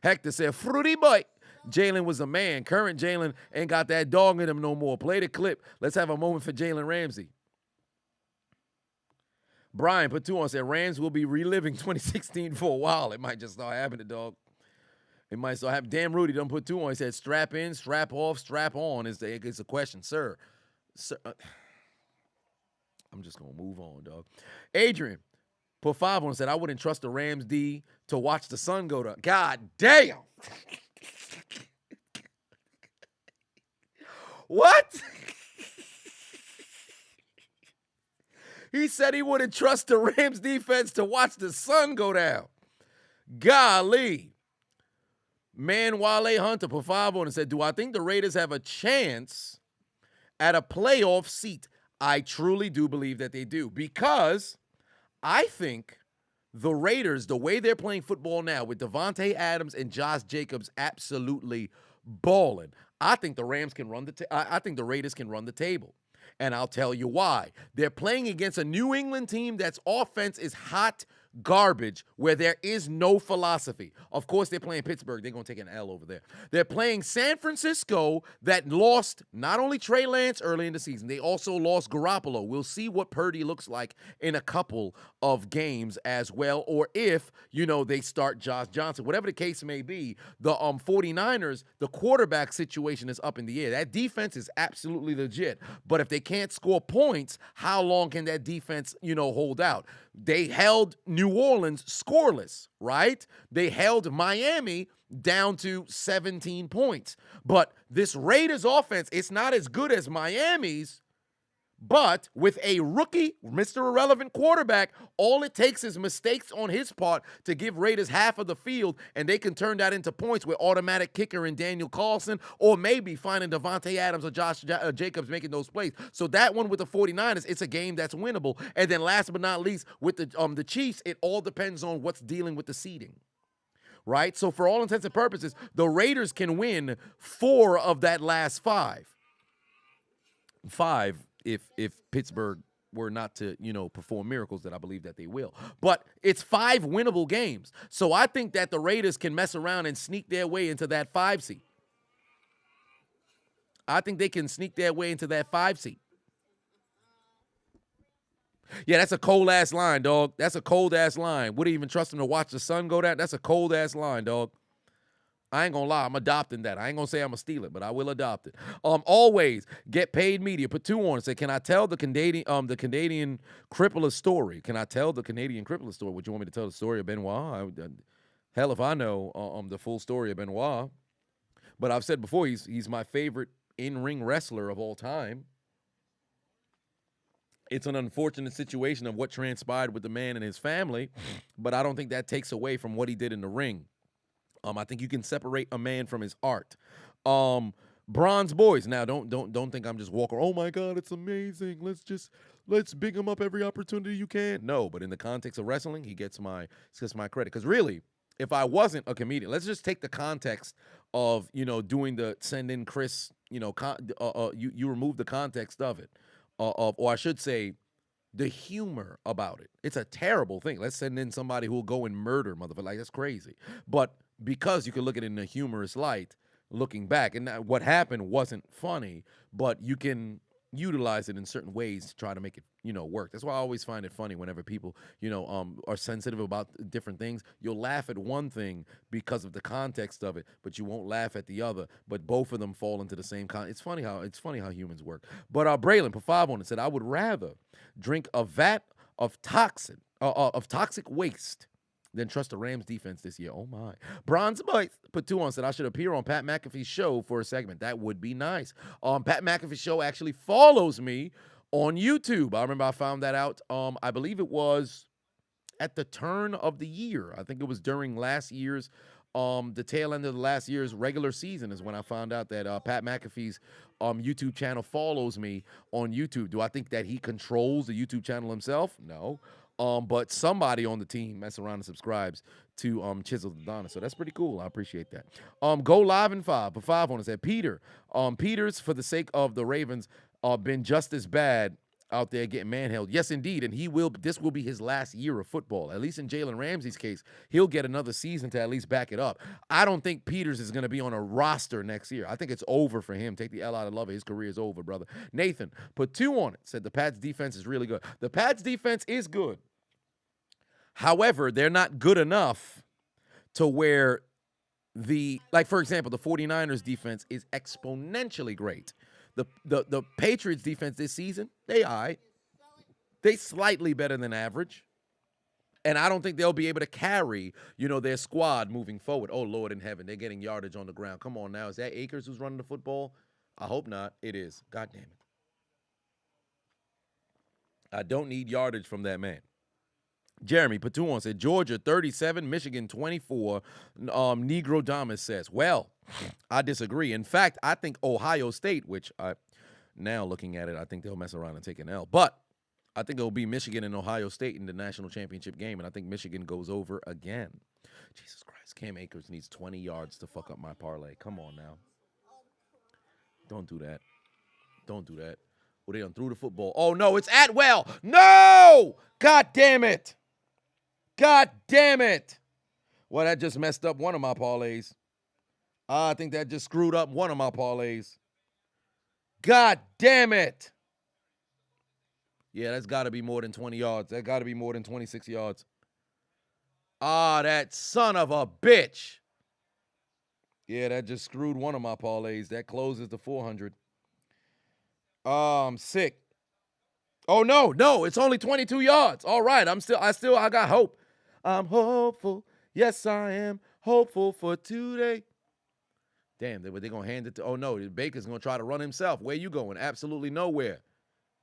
Hector said, fruity boy. Jalen was a man. Current Jalen ain't got that dog in him no more. Play the clip. Let's have a moment for Jalen Ramsey. Brian put 2 on, said, Rams will be reliving 2016 for a while. It might just start happening, dog. It might still have. Damn, Rudy done put 2 on. He said, strap in, strap off, strap on is the question, sir. I'm just going to move on, dog. Adrian put 5 on and said, I wouldn't trust the Rams D to watch the sun go down. God damn. What? He said he wouldn't trust the Rams defense to watch the sun go down. Golly. Man, Wale Hunter put 5 on and said, do I think the Raiders have a chance at a playoff seat? I truly do believe that they do, because I think the Raiders, the way they're playing football now with Devontae Adams and Josh Jacobs absolutely balling, I think the Rams can run I think the Raiders can run the table. And I'll tell you why. They're playing against a New England team that's offense is hot garbage, where there is no philosophy. Of course, they're playing Pittsburgh. They're going to take an L over there. They're playing San Francisco, that lost not only Trey Lance early in the season, they also lost Garoppolo. We'll see what Purdy looks like in a couple of games as well, or if, they start Josh Johnson. Whatever the case may be, the 49ers, the quarterback situation is up in the air. That defense is absolutely legit, but if they can't score points, how long can that defense, hold out? They held New Orleans scoreless, right? They held Miami down to 17 points. But this Raiders offense, it's not as good as Miami's, but with a rookie, Mr. Irrelevant quarterback, all it takes is mistakes on his part to give Raiders half of the field, and they can turn that into points with automatic kicker and Daniel Carlson, or maybe finding Devontae Adams or Josh Jacobs making those plays. So that one with the 49ers, it's a game that's winnable. And then last but not least, with the Chiefs, it all depends on what's dealing with the seeding. Right? So for all intents and purposes, the Raiders can win 4 of that last 5. 5 if Pittsburgh were not to, perform miracles, that I believe that they will. But it's 5 winnable games. So I think that the Raiders can mess around and sneak their way into that 5 seed. I think they can sneak their way into that 5 seed. Yeah, that's a cold-ass line, dog. That's a cold-ass line. Wouldn't even trust him to watch the sun go down. That's a cold-ass line, dog. I ain't gonna lie, I'm adopting that. I ain't gonna say I'm gonna steal it, but I will adopt it. Always get paid media. Put 2 on. Say, can I tell the Canadian crippler story? Can I tell the Canadian crippler story? Would you want me to tell the story of Benoit? Hell, if I know the full story of Benoit. But I've said before, he's my favorite in-ring wrestler of all time. It's an unfortunate situation of what transpired with the man and his family, but I don't think that takes away from what he did in the ring. I think you can separate a man from his art. Bronze Boys. Now, don't think I'm just walking. Oh my God, it's amazing. Let's big him up every opportunity you can. No, but in the context of wrestling, he gets my credit. Because really, if I wasn't a comedian, let's just take the context of doing the send in Chris. You remove the context of it. Or I should say, the humor about it. It's a terrible thing. Let's send in somebody who will go and murder, motherfucker. Like, that's crazy. But because you can look at it in a humorous light, looking back, and what happened wasn't funny, but you can utilize it in certain ways to try to make it, work. That's why I always find it funny whenever people, are sensitive about different things. You'll laugh at one thing because of the context of it, but you won't laugh at the other. But both of them fall into the same It's funny how humans work. But Braylon put 5 on it. Said, I would rather drink a vat of toxic waste than trust the Rams defense this year. Oh my. Bronze Boys put 2 on. Said I should appear on Pat McAfee's show for a segment. That would be nice. Pat McAfee's show actually follows me on YouTube. I remember I found that out. I believe it was at the turn of the year. I think it was during last year's, the tail end of the last year's regular season is when I found out that Pat McAfee's YouTube channel follows me on YouTube. Do I think that he controls the YouTube channel himself? No. But somebody on the team mess around and subscribes to Chiseled Adonis. So that's pretty cool. I appreciate that. Go live in 5. Put 5 on it. Said Peters, for the sake of the Ravens, been just as bad out there getting manhandled. Yes, indeed. And this will be his last year of football. At least in Jalen Ramsey's case, he'll get another season to at least back it up. I don't think Peters is going to be on a roster next year. I think it's over for him. Take the L out of love it. His career is over, brother. Nathan put 2 on it. Said the Pats defense is really good. The Pats defense is good. However, they're not good enough to where for example, the 49ers defense is exponentially great. The Patriots defense this season, they slightly better than average. And I don't think they'll be able to carry, their squad moving forward. Oh, Lord in heaven, they're getting yardage on the ground. Come on now. Is that Akers who's running the football? I hope not. It is. God damn it. I don't need yardage from that man. Jeremy Patuon said, Georgia 37, Michigan 24. Negro Damas says, well, I disagree. In fact, I think Ohio State, which now looking at it, I think they'll mess around and take an L. But I think it'll be Michigan and Ohio State in the national championship game, and I think Michigan goes over again. Jesus Christ, Cam Akers needs 20 yards to fuck up my parlay. Come on now. Don't do that. Don't do that. Well, they done threw the football. Oh, no, it's Atwell. No! God damn it. God damn it. Well, that just messed up one of my parlays. I think that just screwed up one of my parlays. God damn it. Yeah, that's got to be more than 20 yards. That got to be more than 26 yards. That son of a bitch. Yeah, that just screwed one of my parlays. That closes the 400. I'm sick. Oh, no, it's only 22 yards. All right, I got hope. I'm hopeful. Yes, I am hopeful for today. Damn, they're going to hand it to, oh, no, Baker's going to try to run himself. Where you going? Absolutely nowhere.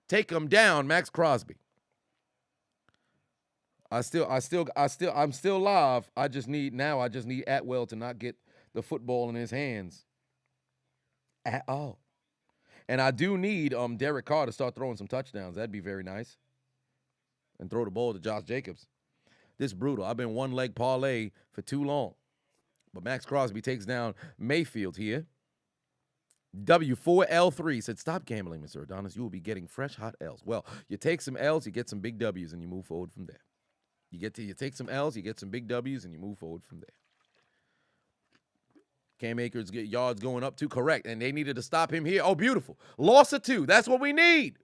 Take him down, Max Crosby. I'm still live. I just need Atwell to not get the football in his hands at all. And I do need Derek Carr to start throwing some touchdowns. That'd be very nice. And throw the ball to Josh Jacobs. This is brutal. I've been one-leg parlay for too long. But Max Crosby takes down Mayfield here. W4L3 said, stop gambling, Mr. Adonis. You will be getting fresh, hot L's. Well, you take some L's, you get some big W's, and you move forward from there. You take some L's, you get some big W's, and you move forward from there. Cam Akers get yards going up too. Correct. And they needed to stop him here. Oh, beautiful. Loss of 2. That's what we need.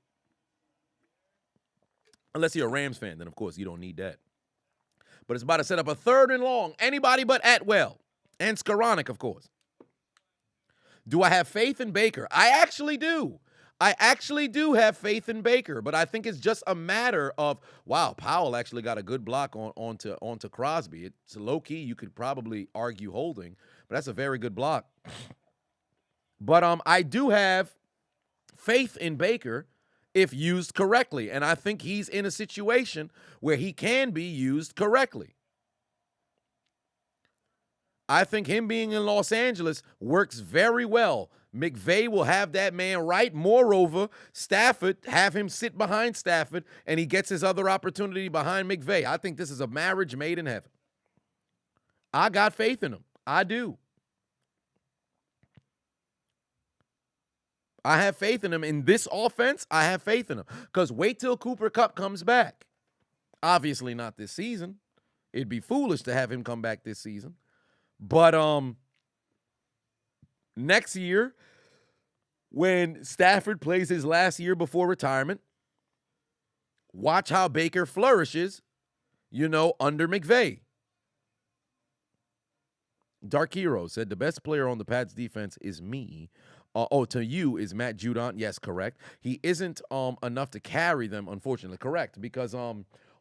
Unless you're a Rams fan, then, of course, you don't need that. But it's about to set up a 3rd and long. Anybody but Atwell. And Skoranek, of course. Do I have faith in Baker? I actually do. I actually do have faith in Baker, but I think it's just a matter of, wow, Powell actually got a good block onto Crosby. It's low-key. You could probably argue holding, but that's a very good block. But I do have faith in Baker if used correctly, and I think he's in a situation where he can be used correctly. I think him being in Los Angeles works very well. McVay will have that man right. Moreover, Stafford, have him sit behind Stafford, and he gets his other opportunity behind McVay. I think this is a marriage made in heaven. I got faith in him. I do. I have faith in him. In this offense, I have faith in him. Because wait till Cooper Kupp comes back. Obviously not this season. It'd be foolish to have him come back this season. But next year, when Stafford plays his last year before retirement, watch how Baker flourishes, under McVay. Dark Hero said the best player on the Pats defense is me. To you is Matt Judon. Yes, correct. He isn't enough to carry them, unfortunately. Correct, because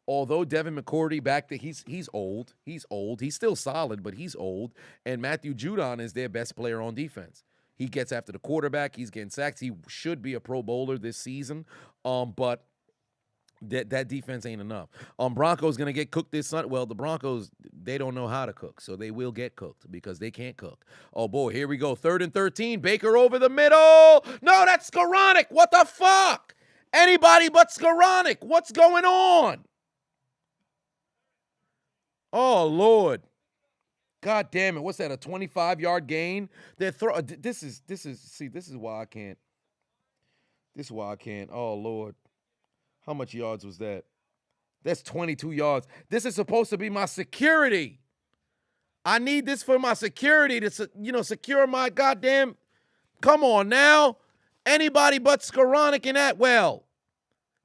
although Devin McCourty he's old. He's old. He's still solid, but he's old. And Matthew Judon is their best player on defense. He gets after the quarterback. He's getting sacks. He should be a Pro Bowler this season. But that defense ain't enough. Broncos going to get cooked this Sunday. Well, the Broncos, they don't know how to cook, so they will get cooked because they can't cook. Oh, boy, here we go. 3rd and 13. Baker over the middle. No, that's Skoranek. What the fuck? Anybody but Skoranek. What's going on? Oh, Lord. God damn it. What's that, a 25-yard gain? This is why I can't. This is why I can't. Oh, Lord. How much yards was that? That's 22 yards. This is supposed to be my security. I need this for my security to, secure my goddamn. Come on now. Anybody but Skoranek and Atwell.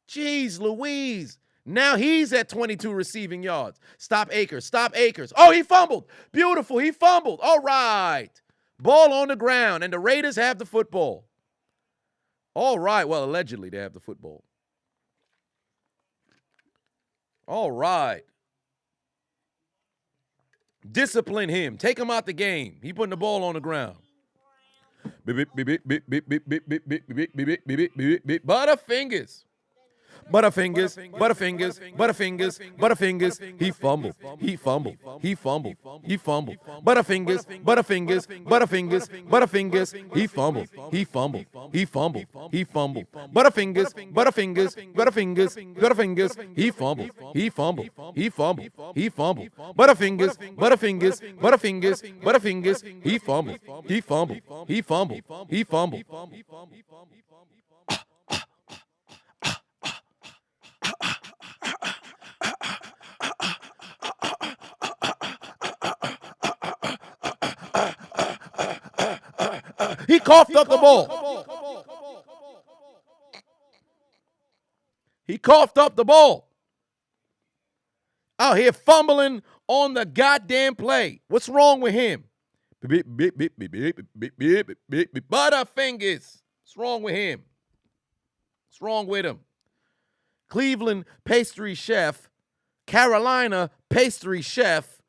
Jeez Louise. Now he's at 22 receiving yards. Stop Akers. Stop Akers. Oh, he fumbled. Beautiful. He fumbled. All right. Ball on the ground, and the Raiders have the football. All right. Well, allegedly they have the football. All right. Discipline him. Take him out the game. He putting the ball on the ground. Butterfingers. Butterfingers, Butterfingers, Butterfingers, Butterfingers. He fumbled. He fumbled. He fumbled. He fumbled. Butterfingers, Butterfingers, Butterfingers, Butterfingers. He fumbled. He fumbled. He fumbled. He fumbled. Butterfingers, Butterfingers, Butterfingers, Butterfingers. He fumbled. He fumbled. He fumbled. He fumbled. Butterfingers, Butterfingers, Butterfingers, Butterfingers. He fumbled. He fumbled. He fumbled. He fumbled. He coughed up the ball. He coughed up the ball. Out here fumbling on the goddamn play. What's wrong with him? Butterfingers. What's wrong with him? What's wrong with him? Cleveland pastry chef, Carolina pastry chef,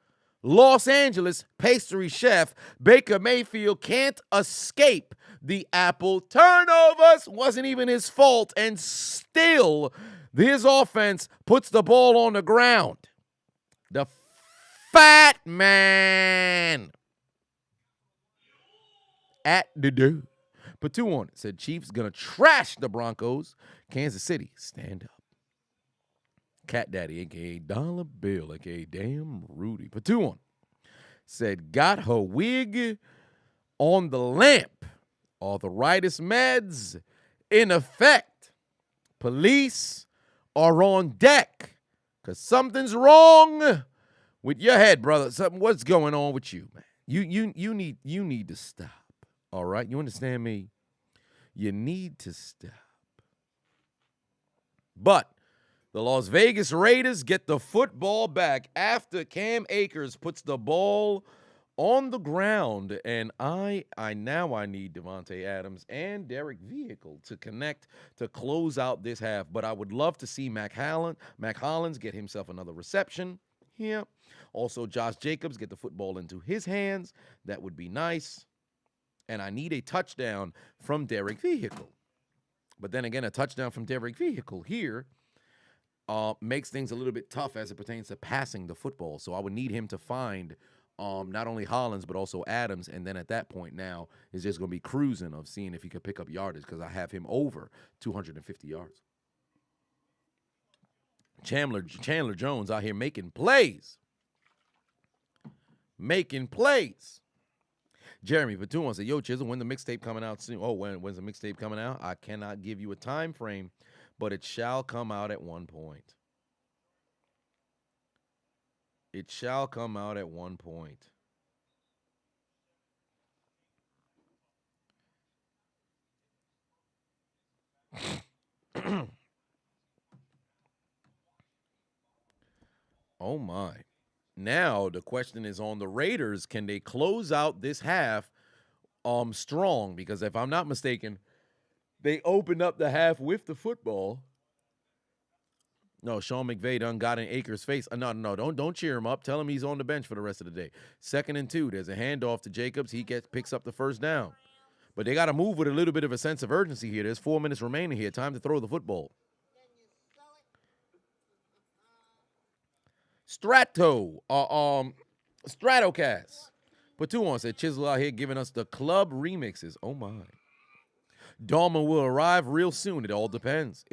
Los Angeles pastry chef Baker Mayfield can't escape the Apple turnovers. Wasn't even his fault, and still his offense puts the ball on the ground. The fat man at the dude. Put 2 on it. Said Chiefs gonna trash the Broncos. Kansas City, stand up. Cat Daddy, a.k.a. Dollar Bill, a.k.a. Damn Rudy. Put 2 on. Said, got her wig on the lamp. Arthritis meds in effect. Police are on deck. Because something's wrong with your head, brother. What's going on with you, man? You need to stop. All right? You understand me? You need to stop. But the Las Vegas Raiders get the football back after Cam Akers puts the ball on the ground, and I need Devontae Adams and Derek Vehicle to connect to close out this half. But I would love to see Mac Hollins get himself another reception here. Also, Josh Jacobs get the football into his hands. That would be nice. And I need a touchdown from Derek Vehicle. But then again, a touchdown from Derek Vehicle here makes things a little bit tough as it pertains to passing the football. So I would need him to find not only Hollins, but also Adams. And then at that point now, it's just going to be cruising of seeing if he could pick up yardage because I have him over 250 yards. Chandler Jones out here making plays. Jeremy Batum said, yo, Chisel, when the mixtape coming out soon? Oh, when's the mixtape coming out? I cannot give you a time frame, but it shall come out at one point. It shall come out at one point. Oh, my. Now the question is on the Raiders. Can they close out this half strong? Because if I'm not mistaken, they opened up the half with the football. No, Sean McVay done got in Akers' face. No, don't cheer him up. Tell him he's on the bench for the rest of the day. 2nd and 2. There's a handoff to Jacobs. He picks up the first down. But they got to move with a little bit of a sense of urgency here. There's 4 minutes remaining here. Time to throw the football. Stratocast. Patuan said, Chisel out here giving us the club remixes. Oh, my. Dalman will arrive real soon. It all depends.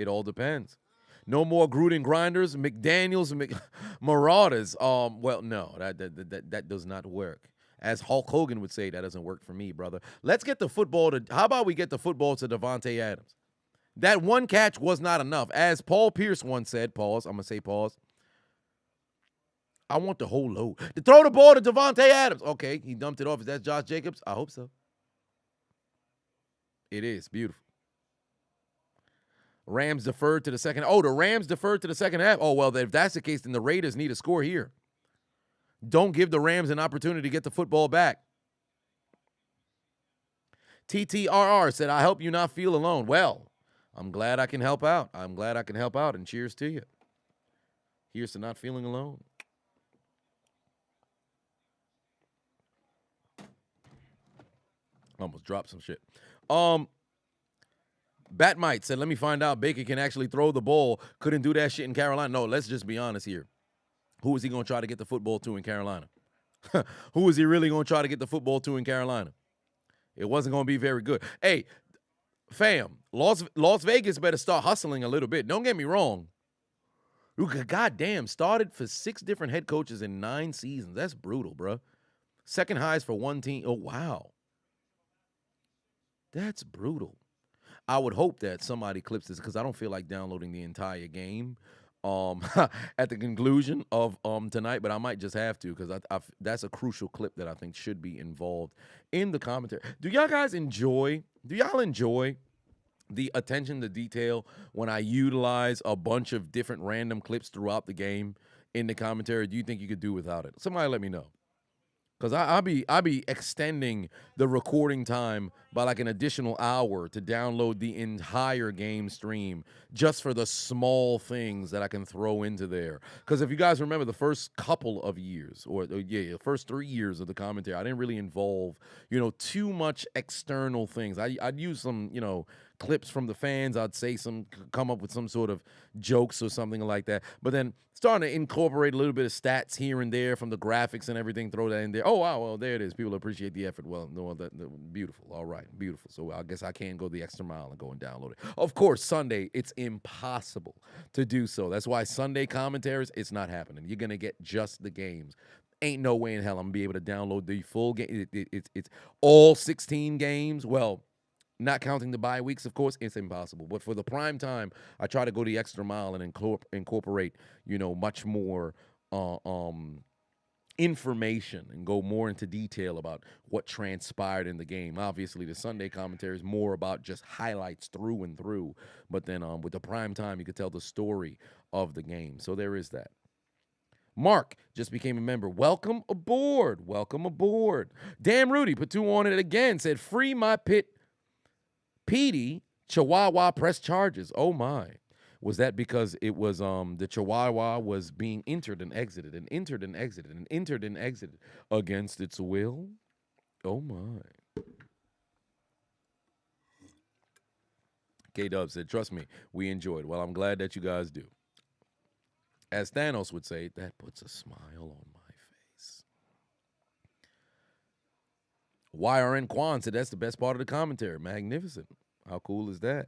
No more Gruden grinders, McDaniels, Marauders. Well, no, that does not work. As Hulk Hogan would say, that doesn't work for me, brother. Let's get the football to, how about we get the football to Devontae Adams? That one catch was not enough. As Paul Pierce once said, pause, I'm going to say pause. I want the whole load. To throw the ball to Devontae Adams. Okay, he dumped it off. Is that Josh Jacobs? I hope so. It is. Beautiful. Rams deferred to the second. Oh, the Rams deferred to the second half. Oh, well, if that's the case, then the Raiders need a score here. Don't give the Rams an opportunity to get the football back. TTRR said, I help you not feel alone. Well, I'm glad I can help out. And cheers to you. Here's to not feeling alone. Almost dropped some shit. Batmite said, let me find out Baker can actually throw the ball. Couldn't do that shit in Carolina. No, let's just be honest here. Who is he going to try to get the football to in Carolina? Who is he really going to try to get the football to in Carolina? It wasn't going to be very good. Hey, fam, Las Vegas better start hustling a little bit. Don't get me wrong. Goddamn, started for 6 different head coaches in 9 seasons. That's brutal, bro. Second highest for one team. Oh, wow. That's brutal. I would hope that somebody clips this because I don't feel like downloading the entire game at the conclusion of tonight, but I might just have to because that's a crucial clip that I think should be involved in the commentary. Do y'all enjoy the attention to detail when I utilize a bunch of different random clips throughout the game in the commentary? Do you think you could do without it? Somebody let me know. Because I'll be extending the recording time by like an additional hour to download the entire game stream just for the small things that I can throw into there. Because if you guys remember the first couple of years, the first 3 years of the commentary, I didn't really involve, too much external things. I'd use some, clips from the fans. I'd say come up with some sort of jokes or something like that. But then starting to incorporate a little bit of stats here and there from the graphics and everything, throw that in there. Oh, wow, well, there it is. People appreciate the effort. Well, no, beautiful. All right, beautiful. So I guess I can go the extra mile and go and download it. Of course, Sunday, it's impossible to do so. That's why Sunday commentaries, it's not happening. You're going to get just the games. Ain't no way in hell I'm going to be able to download the full game. It's all 16 games. Well, not counting the bye weeks, of course, it's impossible. But for the prime time, I try to go the extra mile and incorporate, much more information and go more into detail about what transpired in the game. Obviously, the Sunday commentary is more about just highlights through and through. But then with the prime time, you could tell the story of the game. So there is that. Mark just became a member. Welcome aboard. Welcome aboard. Damn Rudy put 2 on it again. Said, free my pit. Petey, Chihuahua press charges. Oh, my. Was that because it was the Chihuahua was being entered and exited and entered and exited and entered and exited against its will? Oh, my. K-Dub said, trust me, we enjoyed. Well, I'm glad that you guys do. As Thanos would say, that puts a smile on my face. YRN Quan said, that's the best part of the commentary. Magnificent. How cool is that?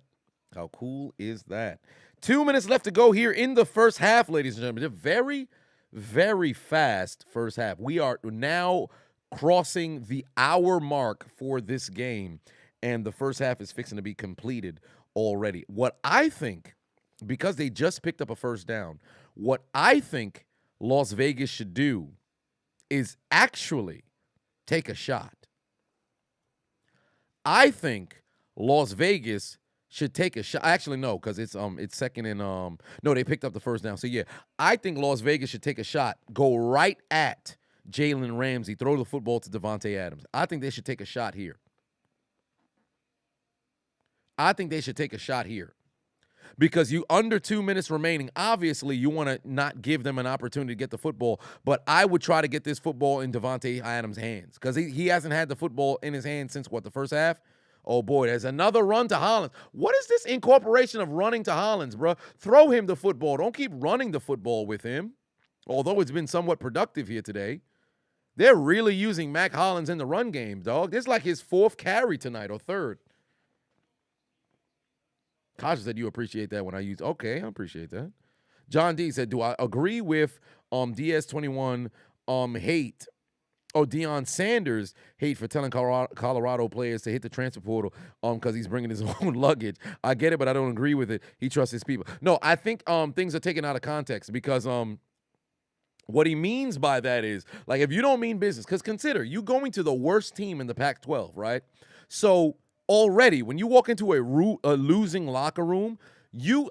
How cool is that? 2 minutes left to go here in the first half, ladies and gentlemen. A very, very fast first half. We are now crossing the hour mark for this game, and the first half is fixing to be completed already. What I think, because they just picked up a first down, what I think Las Vegas should do is actually take a shot. I think Las Vegas should take a shot. Actually, no, because it's second and no, they picked up the first down. So yeah, I think Las Vegas should take a shot, go right at Jalen Ramsey, throw the football to Davante Adams. I think they should take a shot here. I think they should take a shot here. Because you under 2 minutes remaining, obviously you want to not give them an opportunity to get the football, but I would try to get this football in Davante Adams' hands because he hasn't had the football in his hands since, what, the first half? Oh, boy, there's another run to Hollins. What is this incorporation of running to Hollins, bro? Throw him the football. Don't keep running the football with him, although it's been somewhat productive here today. They're really using Mac Hollins in the run game, dog. This is like his 4th carry tonight or 3rd. Kasha said you appreciate that when I use. Okay, I appreciate that. John D said, do I agree with DS21 hate? Oh, Deion Sanders hate for telling Colorado players to hit the transfer portal because he's bringing his own luggage. I get it, but I don't agree with it. He trusts his people. No, I think things are taken out of context because what he means by that is, like, if you don't mean business, because consider, you going to the worst team in the Pac-12, right? So already, when you walk into a losing locker room,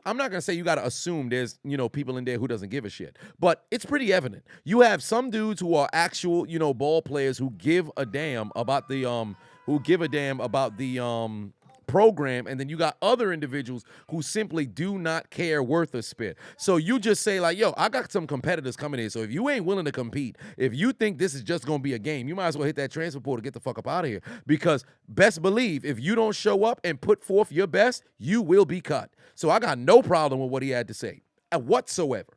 I'm not going to say you got to assume there's, people in there who doesn't give a shit. But it's pretty evident. You have some dudes who are actual, ball players who give a damn about the program, and then you got other individuals who simply do not care worth a spit. So you just say, like, yo, I got some competitors coming in, so if you ain't willing to compete, if you think this is just going to be a game, you might as well hit that transfer portal to get the fuck up out of here, because best believe if you don't show up and put forth your best, you will be cut. So I got no problem with what he had to say whatsoever.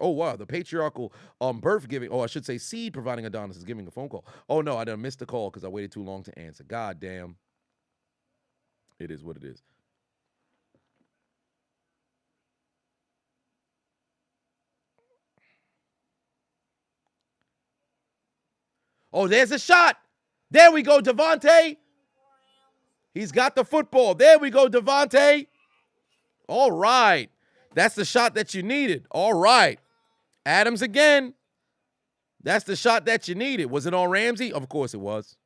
Oh, wow, the patriarchal birth giving, I should say seed providing Adonis is giving a phone call. Oh, no, I done missed the call because I waited too long to answer. God damn. It is what it is. Oh, there's a shot. There we go, Davante. He's got the football. There we go, Davante. All right. That's the shot that you needed. All right. Adams again. That's the shot that you needed. Was it on Ramsey? Of course it was.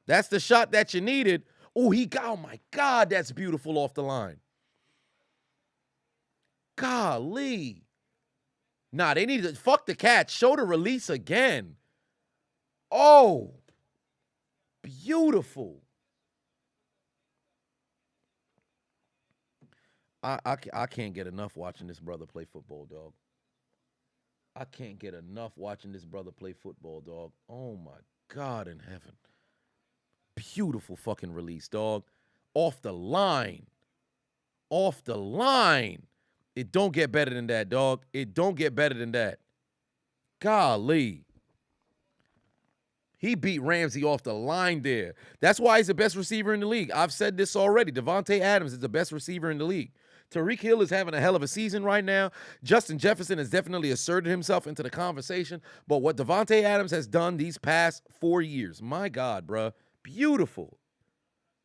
That's the shot that you needed. Oh, oh my God, that's beautiful off the line. Golly. Nah, they need to fuck the catch. Show the release again. Oh, beautiful. I can't get enough watching this brother play football, dog. I can't get enough watching this brother play football, dog. Oh, my God in heaven. Beautiful fucking release, dog. Off the line. Off the line. It don't get better than that, dog. It don't get better than that. Golly. He beat Ramsey off the line there. That's why he's the best receiver in the league. I've said this already. Davante Adams is the best receiver in the league. Tyreek Hill is having a hell of a season right now. Justin Jefferson has definitely asserted himself into the conversation. But what Davante Adams has done these past 4 years, my God, bruh. Beautiful.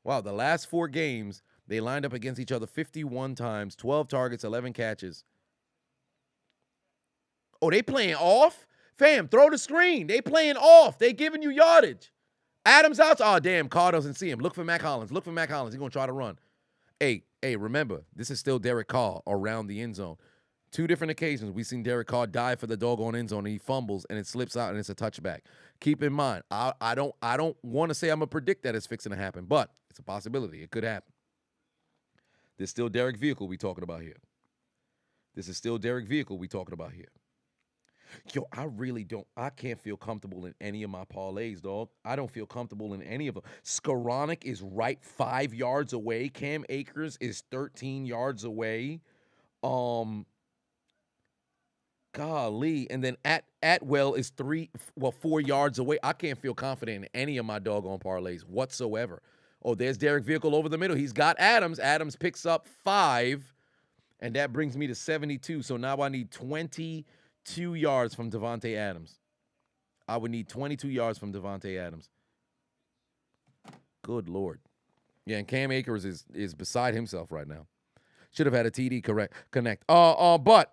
Wow, the last 4 games, they lined up against each other 51 times, 12 targets, 11 catches. Oh, they playing off? Fam, throw the screen. They playing off. They giving you yardage. Adams out. Oh, damn. Carr doesn't see him. Look for Mac Hollins. Look for Mac Hollins. He's going to try to run. Hey, remember, this is still Derek Carr around the end zone. 2 different occasions, we've seen Derek Carr dive for the doggone end zone, and he fumbles, and it slips out, and it's a touchback. Keep in mind, I don't want to say I'm going to predict that it's fixing to happen, but it's a possibility. It could happen. There's still Derek Vehicle we talking about here. This is still Derek Vehicle we talking about here. Yo, I can't feel comfortable in any of my parlays, dog. I don't feel comfortable in any of them. Skoranek is right 5 yards away. Cam Akers is 13 yards away. Golly. And then Atwell is 4 yards away. I can't feel confident in any of my doggone parlays whatsoever. Oh, there's Derek Vehicle over the middle. He's got Adams. Adams picks up 5, and that brings me to 72. So now I need 22 yards from Devontae Adams. I would need 22 yards from Devontae Adams. Good Lord. Yeah, and Cam Akers is beside himself right now. Should have had a TD connect. But,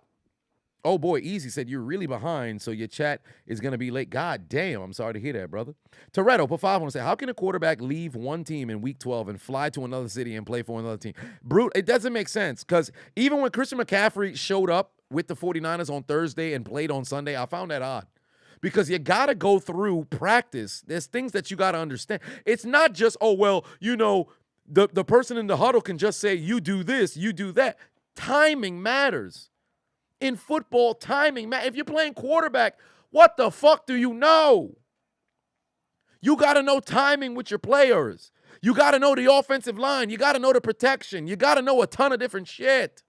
oh boy, Easy said you're really behind, so your chat is going to be late. God damn, I'm sorry to hear that, brother. Toretto, put 5 on and say, how can a quarterback leave one team in week 12 and fly to another city and play for another team? Brute, it doesn't make sense, because even when Christian McCaffrey showed up with the 49ers on Thursday and played on Sunday, I found that odd. Because you got to go through practice. There's things that you got to understand. It's not just, oh, well, the person in the huddle can just say, you do this, you do that. Timing matters. In football, timing matters. If you're playing quarterback, what the fuck do you know? You got to know timing with your players. You got to know the offensive line. You got to know the protection. You got to know a ton of different shit.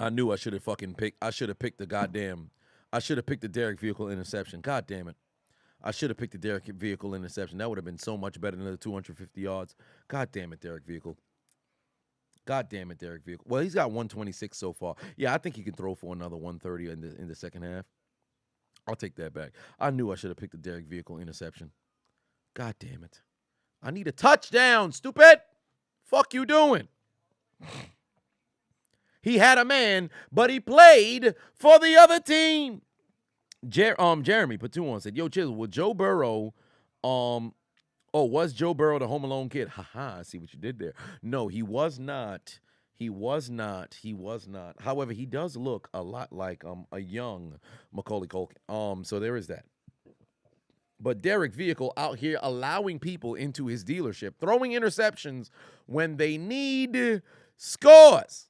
I knew I should have picked the Derek Vehicle interception. God damn it. I should have picked the Derek Vehicle interception. That would have been so much better than the 250 yards. God damn it, Derek Vehicle. God damn it, Derek Vehicle. Well, he's got 126 so far. Yeah, I think he can throw for another 130 in the second half. I'll take that back. I knew I should have picked the Derek Vehicle interception. God damn it. I need a touchdown, stupid. Fuck you doing? He had a man, but he played for the other team. Jeremy put 2 on, said, yo, Chiseled, will Joe Burrow, was Joe Burrow the Home Alone kid? Haha, I see what you did there. No, he was not. He was not. However, he does look a lot like a young Macaulay Culkin. So there is that. But Derek Vehicle out here allowing people into his dealership, throwing interceptions when they need scores.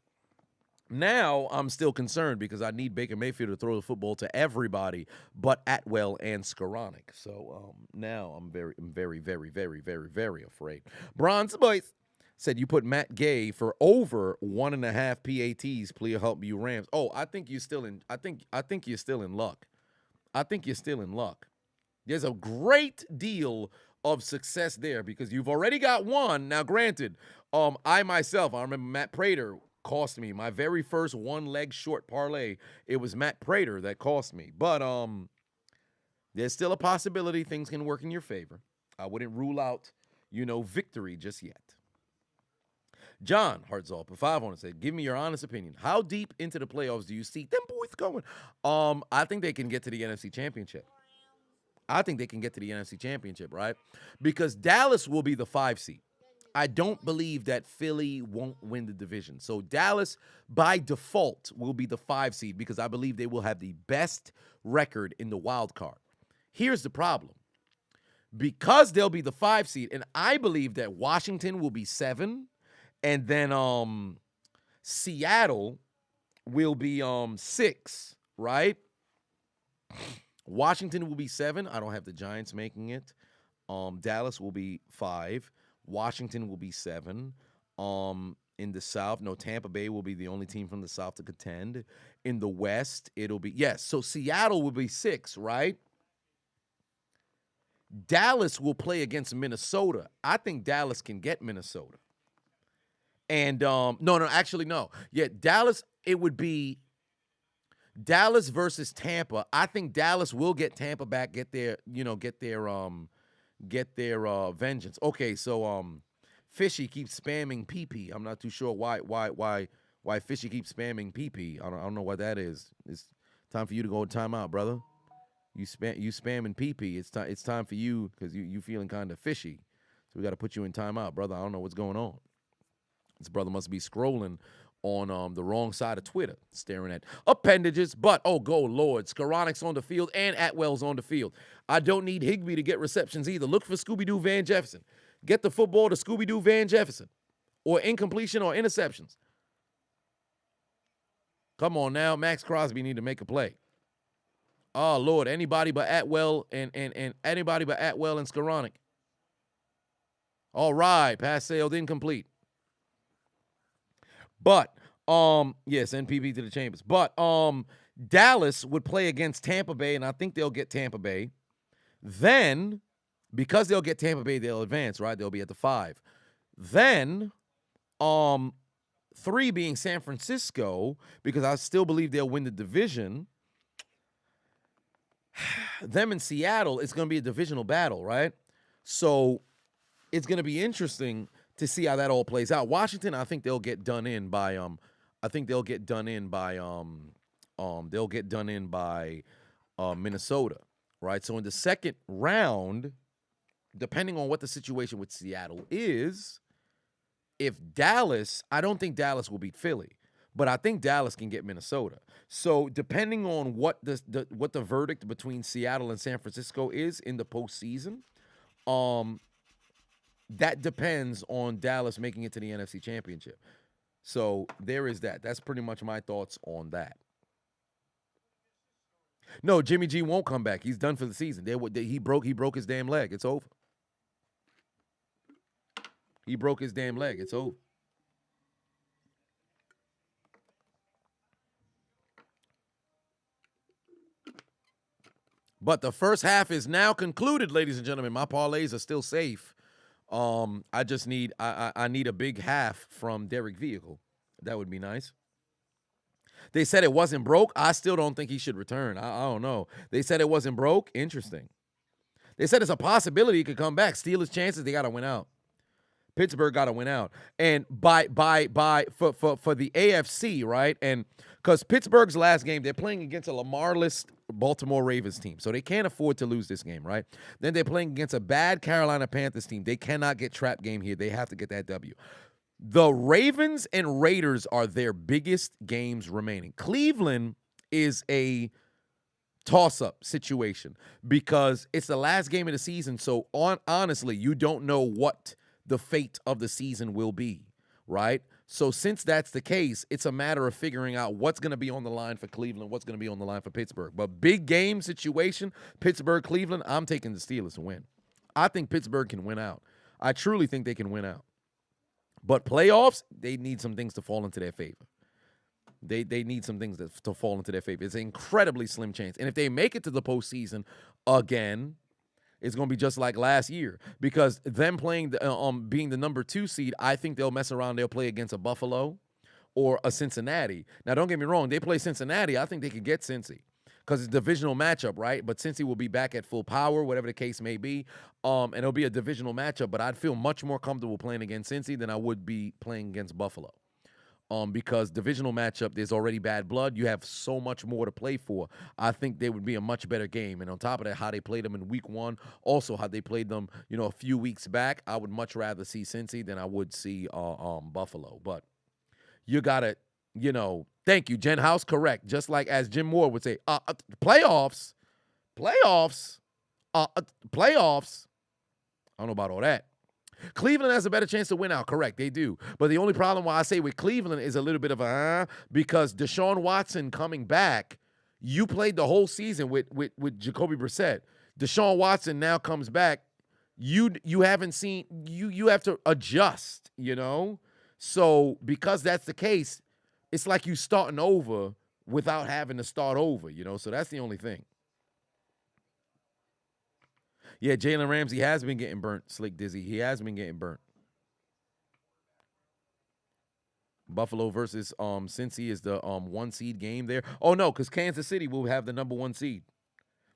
Now I'm still concerned because I need Baker Mayfield to throw the football to everybody but Atwell and Skoranek. So now I'm very, very, very, very, very, very afraid. Bronze Boys said you put Matt Gay for over 1.5 PATs. Please help you, Rams. Oh, I think you're still in. I think you're still in luck. I think you're still in luck. There's a great deal of success there because you've already got one. Now, granted, I remember Matt Prater cost me my very first one-leg short parlay. It was Matt Prater that cost me. But there's still a possibility things can work in your favor. I wouldn't rule out, victory just yet. John Hartzall, put 5 on it, said, give me your honest opinion. How deep into the playoffs do you see them boys going? I think they can get to the NFC Championship. Right? Because Dallas will be the 5 seed. I don't believe that Philly won't win the division. So Dallas, by default, will be the 5 seed because I believe they will have the best record in the wild card. Here's the problem. Because they'll be the 5 seed, and I believe that Washington will be 7, and then Seattle will be 6, right? Washington will be 7. I don't have the Giants making it. Dallas will be 5. Washington will be 7. In the South, Tampa Bay will be the only team from the South to contend. In the West, it'll be, so Seattle will be 6, right? Dallas will play against Minnesota. I think Dallas can get Minnesota. And, no. Yeah, Dallas, it would be Dallas versus Tampa. I think Dallas will get Tampa back, get their vengeance. Okay, so Fishy keeps spamming PP. I'm not too sure why why Fishy keeps spamming PP. I don't know what that is. It's time for you to go timeout, brother. You spamming PP. It's time for you because you feeling kind of fishy. So we got to put you in timeout, brother. I don't know what's going on. This brother must be scrolling on the wrong side of Twitter, staring at appendages. But, oh, go Lord, Skoronix on the field and Atwell's on the field. I don't need Higbee to get receptions either. Look for Scooby-Doo Van Jefferson. Get the football to Scooby-Doo Van Jefferson. Or incompletion or interceptions. Come on now, Max Crosby need to make a play. Oh, Lord, anybody but Atwell and anybody but Atwell and Skoronix. All right, pass sailed, incomplete. But, yes, NPB to the Chambers. But Dallas would play against Tampa Bay, and I think they'll get Tampa Bay. Then, because they'll get Tampa Bay, they'll advance, right? They'll be at the 5. Then, 3 being San Francisco, because I still believe they'll win the division. Them in Seattle, it's going to be a divisional battle, right? So it's going to be interesting to see how that all plays out. Washington, I think they'll get done in by Minnesota, right? So in the second round, depending on what the situation with Seattle is, if Dallas, I don't think Dallas will beat Philly, but I think Dallas can get Minnesota. So depending on what the verdict between Seattle and San Francisco is in the postseason, that depends on Dallas making it to the NFC Championship. So there is that. That's pretty much my thoughts on that. No, Jimmy G won't come back. He's done for the season. He broke his damn leg. It's over. He broke his damn leg. It's over. But the first half is now concluded, ladies and gentlemen. My parlays are still safe. I just need I need a big half from Derek Vehicle. That would be nice. They said it wasn't broke. I still don't think he should return. I don't know. They said it wasn't broke. Interesting. They said it's a possibility he could come back. Steelers' chances, they got to win out. Pittsburgh got to win out. And for the AFC, right? And because Pittsburgh's last game, they're playing against a Lamar-less Baltimore Ravens team. So they can't afford to lose this game, right? Then they're playing against a bad Carolina Panthers team. They cannot get trap game here. They have to get that W. The Ravens and Raiders are their biggest games remaining. Cleveland is a toss-up situation because it's the last game of the season. So honestly, you don't know what the fate of the season will be, right? So since that's the case, it's a matter of figuring out what's going to be on the line for Cleveland, what's going to be on the line for Pittsburgh. But big game situation, Pittsburgh, Cleveland, I'm taking the Steelers to win. I think Pittsburgh can win out. I truly think they can win out. But playoffs, they need some things to fall into their favor. They need some things to fall into their favor. It's an incredibly slim chance. And if they make it to the postseason again, it's going to be just like last year because them playing being the number 2 seed, I think they'll mess around. They'll play against a Buffalo or a Cincinnati. Now, don't get me wrong. They play Cincinnati. I think they could get Cincy because it's a divisional matchup, right? But Cincy will be back at full power, whatever the case may be, and it'll be a divisional matchup. But I'd feel much more comfortable playing against Cincy than I would be playing against Buffalo. Because divisional matchup, there's already bad blood. You have so much more to play for. I think they would be a much better game. And on top of that, how they played them in week 1, also how they played them, a few weeks back, I would much rather see Cincy than I would see Buffalo. But you got to, thank you, Jen House, correct. Just like as Jim Moore would say, playoffs. I don't know about all that. Cleveland has a better chance to win out. Correct, they do. But the only problem why I say with Cleveland is a little bit of because Deshaun Watson coming back, you played the whole season with Jacoby Brissett. Deshaun Watson now comes back. You haven't seen you have to adjust, So because that's the case, it's like you starting over without having to start over, So that's the only thing. Yeah, Jalen Ramsey has been getting burnt, Slick Dizzy. He has been getting burnt. Buffalo versus Cincy is the 1 seed game there. Oh, no, because Kansas City will have the number 1 seed.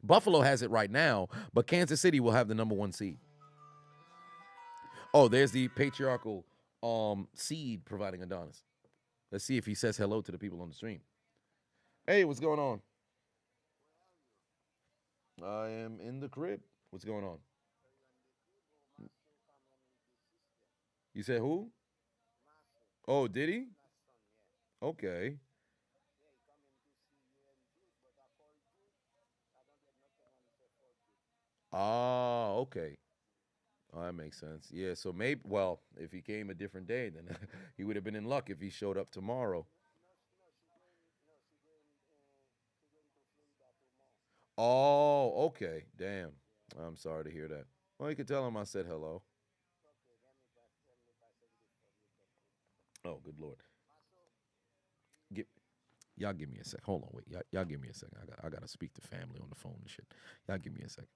Buffalo has it right now, but Kansas City will have the number 1 seed. Oh, there's the patriarchal seed providing Adonis. Let's see if he says hello to the people on the stream. Hey, what's going on? I am in the crib. What's going on? You said who? Oh, did he? Okay. Ah, okay. Oh, that makes sense. Yeah, so maybe, well, if he came a different day, then he would have been in luck if he showed up tomorrow. Oh, okay. Damn. I'm sorry to hear that. Well, you could tell him I said hello. Oh, good Lord. Y'all give me a sec. Hold on, wait. Y'all give me a second. I gotta speak to family on the phone and shit. Y'all give me a second.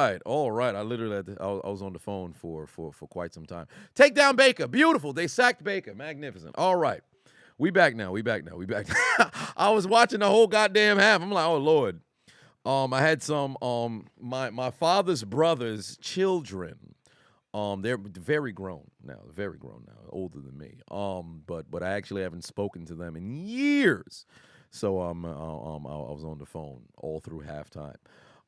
right. I literally I was on the phone for quite some time. Take down Baker. Beautiful. They sacked Baker. Magnificent. All right. We back now. I was watching the whole goddamn half. I'm like, oh Lord. I had some my father's brother's children. They're very grown now, older than me. But I actually haven't spoken to them in years. So I was on the phone all through halftime.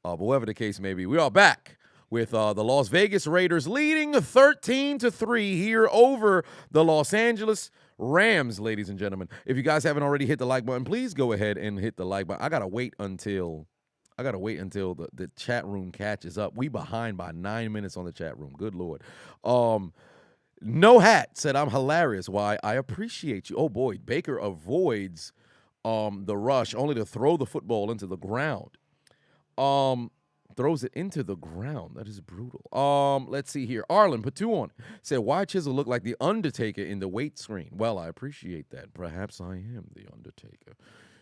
But whatever the case may be, we are back with the Las Vegas Raiders leading 13-3 here over the Los Angeles Rams, ladies and gentlemen. If you guys haven't already hit the like button, please go ahead and hit the like button. I gotta wait until the chat room catches up. We behind by 9 minutes on the chat room. Good Lord. No Hat said, I'm hilarious. Why? I appreciate you. Oh, boy. Baker avoids the rush only to throw the football into the ground. Throws it into the ground. That is brutal. Let's see here. Arlen, put two on. Said, why Chiseled look like the Undertaker in the weight screen? Well, I appreciate that. Perhaps I am the Undertaker.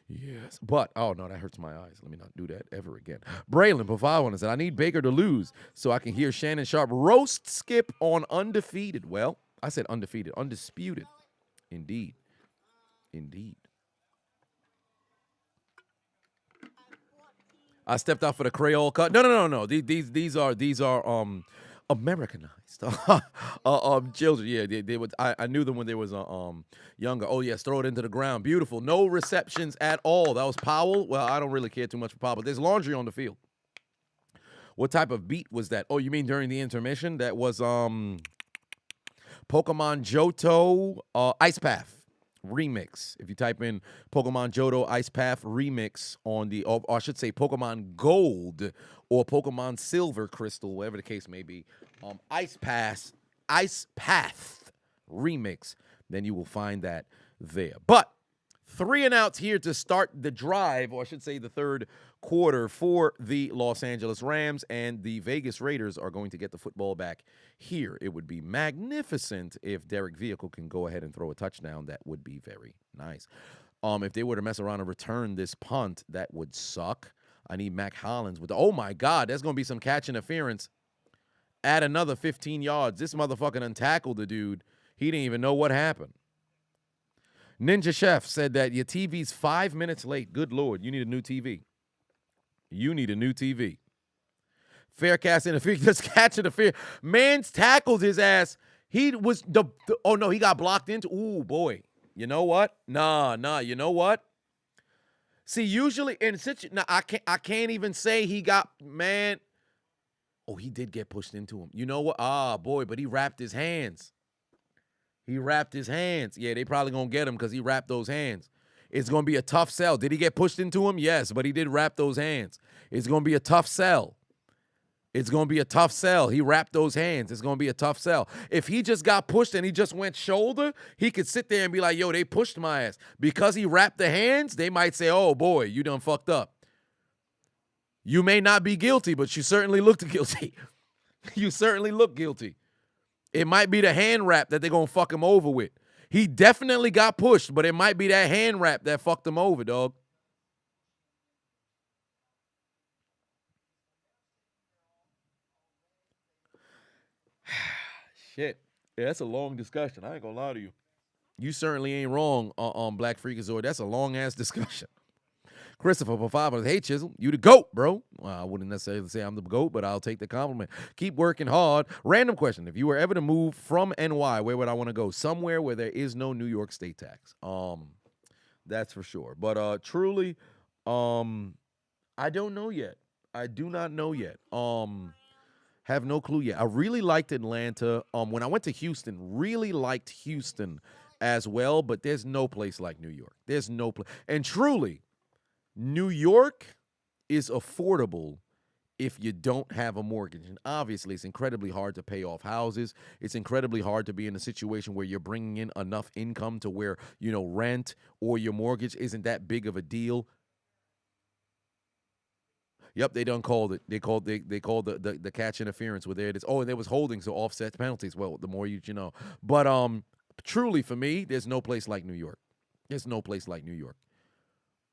Yes, but, oh, no, that hurts my eyes. Let me not do that ever again. Braylon, put 5 on and said, I need Baker to lose so I can hear Shannon Sharp roast Skip on undefeated. Well, I said undefeated, undisputed. Indeed. I stepped out for the Creole cut. No. These are Americanized children. Yeah, they would. I knew them when they was younger. Oh yes, throw it into the ground. Beautiful. No receptions at all. That was Powell. Well, I don't really care too much for Powell, but there's laundry on the field. What type of beat was that? Oh, you mean during the intermission? That was Pokemon Johto Ice Path remix. If you type in Pokemon Johto Ice Path remix on the, or I should say Pokemon Gold or Pokemon Silver Crystal, whatever the case may be, Ice Path remix, then you will find that there. But 3 and outs here to start the drive, or I should say the third quarter for the Los Angeles Rams, and the Vegas Raiders are going to get the football back here. It would be magnificent if Derek Vehicle can go ahead and throw a touchdown. That would be very nice. If they were to mess around and return this punt, that would suck. I need Mac Hollins with the, oh my God, there's going to be some catch interference. Add another 15 yards. This motherfucker untackled the dude. He didn't even know what happened. Ninja Chef said that your TV's 5 minutes late. Good Lord, you need a new TV. You need a new TV. Fair cast interference, just catch interference. Man's tackled his ass. He was oh no, he got blocked into. Ooh, boy. You know what? Nah, you know what? See, usually in situ, now I can't even say he got, man. Oh, he did get pushed into him. You know what? Ah, boy, but he wrapped his hands. Yeah, they probably going to get him because he wrapped those hands. It's going to be a tough sell. Did he get pushed into him? Yes, but he did wrap those hands. It's going to be a tough sell. He wrapped those hands. It's going to be a tough sell. If he just got pushed and he just went shoulder, he could sit there and be like, yo, they pushed my ass. Because he wrapped the hands, they might say, oh, boy, you done fucked up. You may not be guilty, but you certainly looked guilty. You certainly look guilty. It might be the hand wrap that they're going to fuck him over with. He definitely got pushed, but it might be that hand wrap that fucked him over, dog. Shit. Yeah, that's a long discussion. I ain't going to lie to you. You certainly ain't wrong on Black Freakazoid. That's a long-ass discussion. Christopher Pafava, hey, Chisel, you the GOAT, bro. Well, I wouldn't necessarily say I'm the GOAT, but I'll take the compliment. Keep working hard. Random question. If you were ever to move from NY, where would I want to go? Somewhere where there is no New York state tax. That's for sure. But truly, I don't know yet. I do not know yet. Have no clue yet. I really liked Atlanta. When I went to Houston, really liked Houston as well, but there's no place like New York. There's no place. And truly, New York is affordable if you don't have a mortgage. And obviously, it's incredibly hard to pay off houses. It's incredibly hard to be in a situation where you're bringing in enough income to where, you know, rent or your mortgage isn't that big of a deal. Yep, they done called it. They called the catch interference with there it is. Oh, and there was holding, so offset penalties. Well, the more you know. But truly for me, there's no place like New York. There's no place like New York.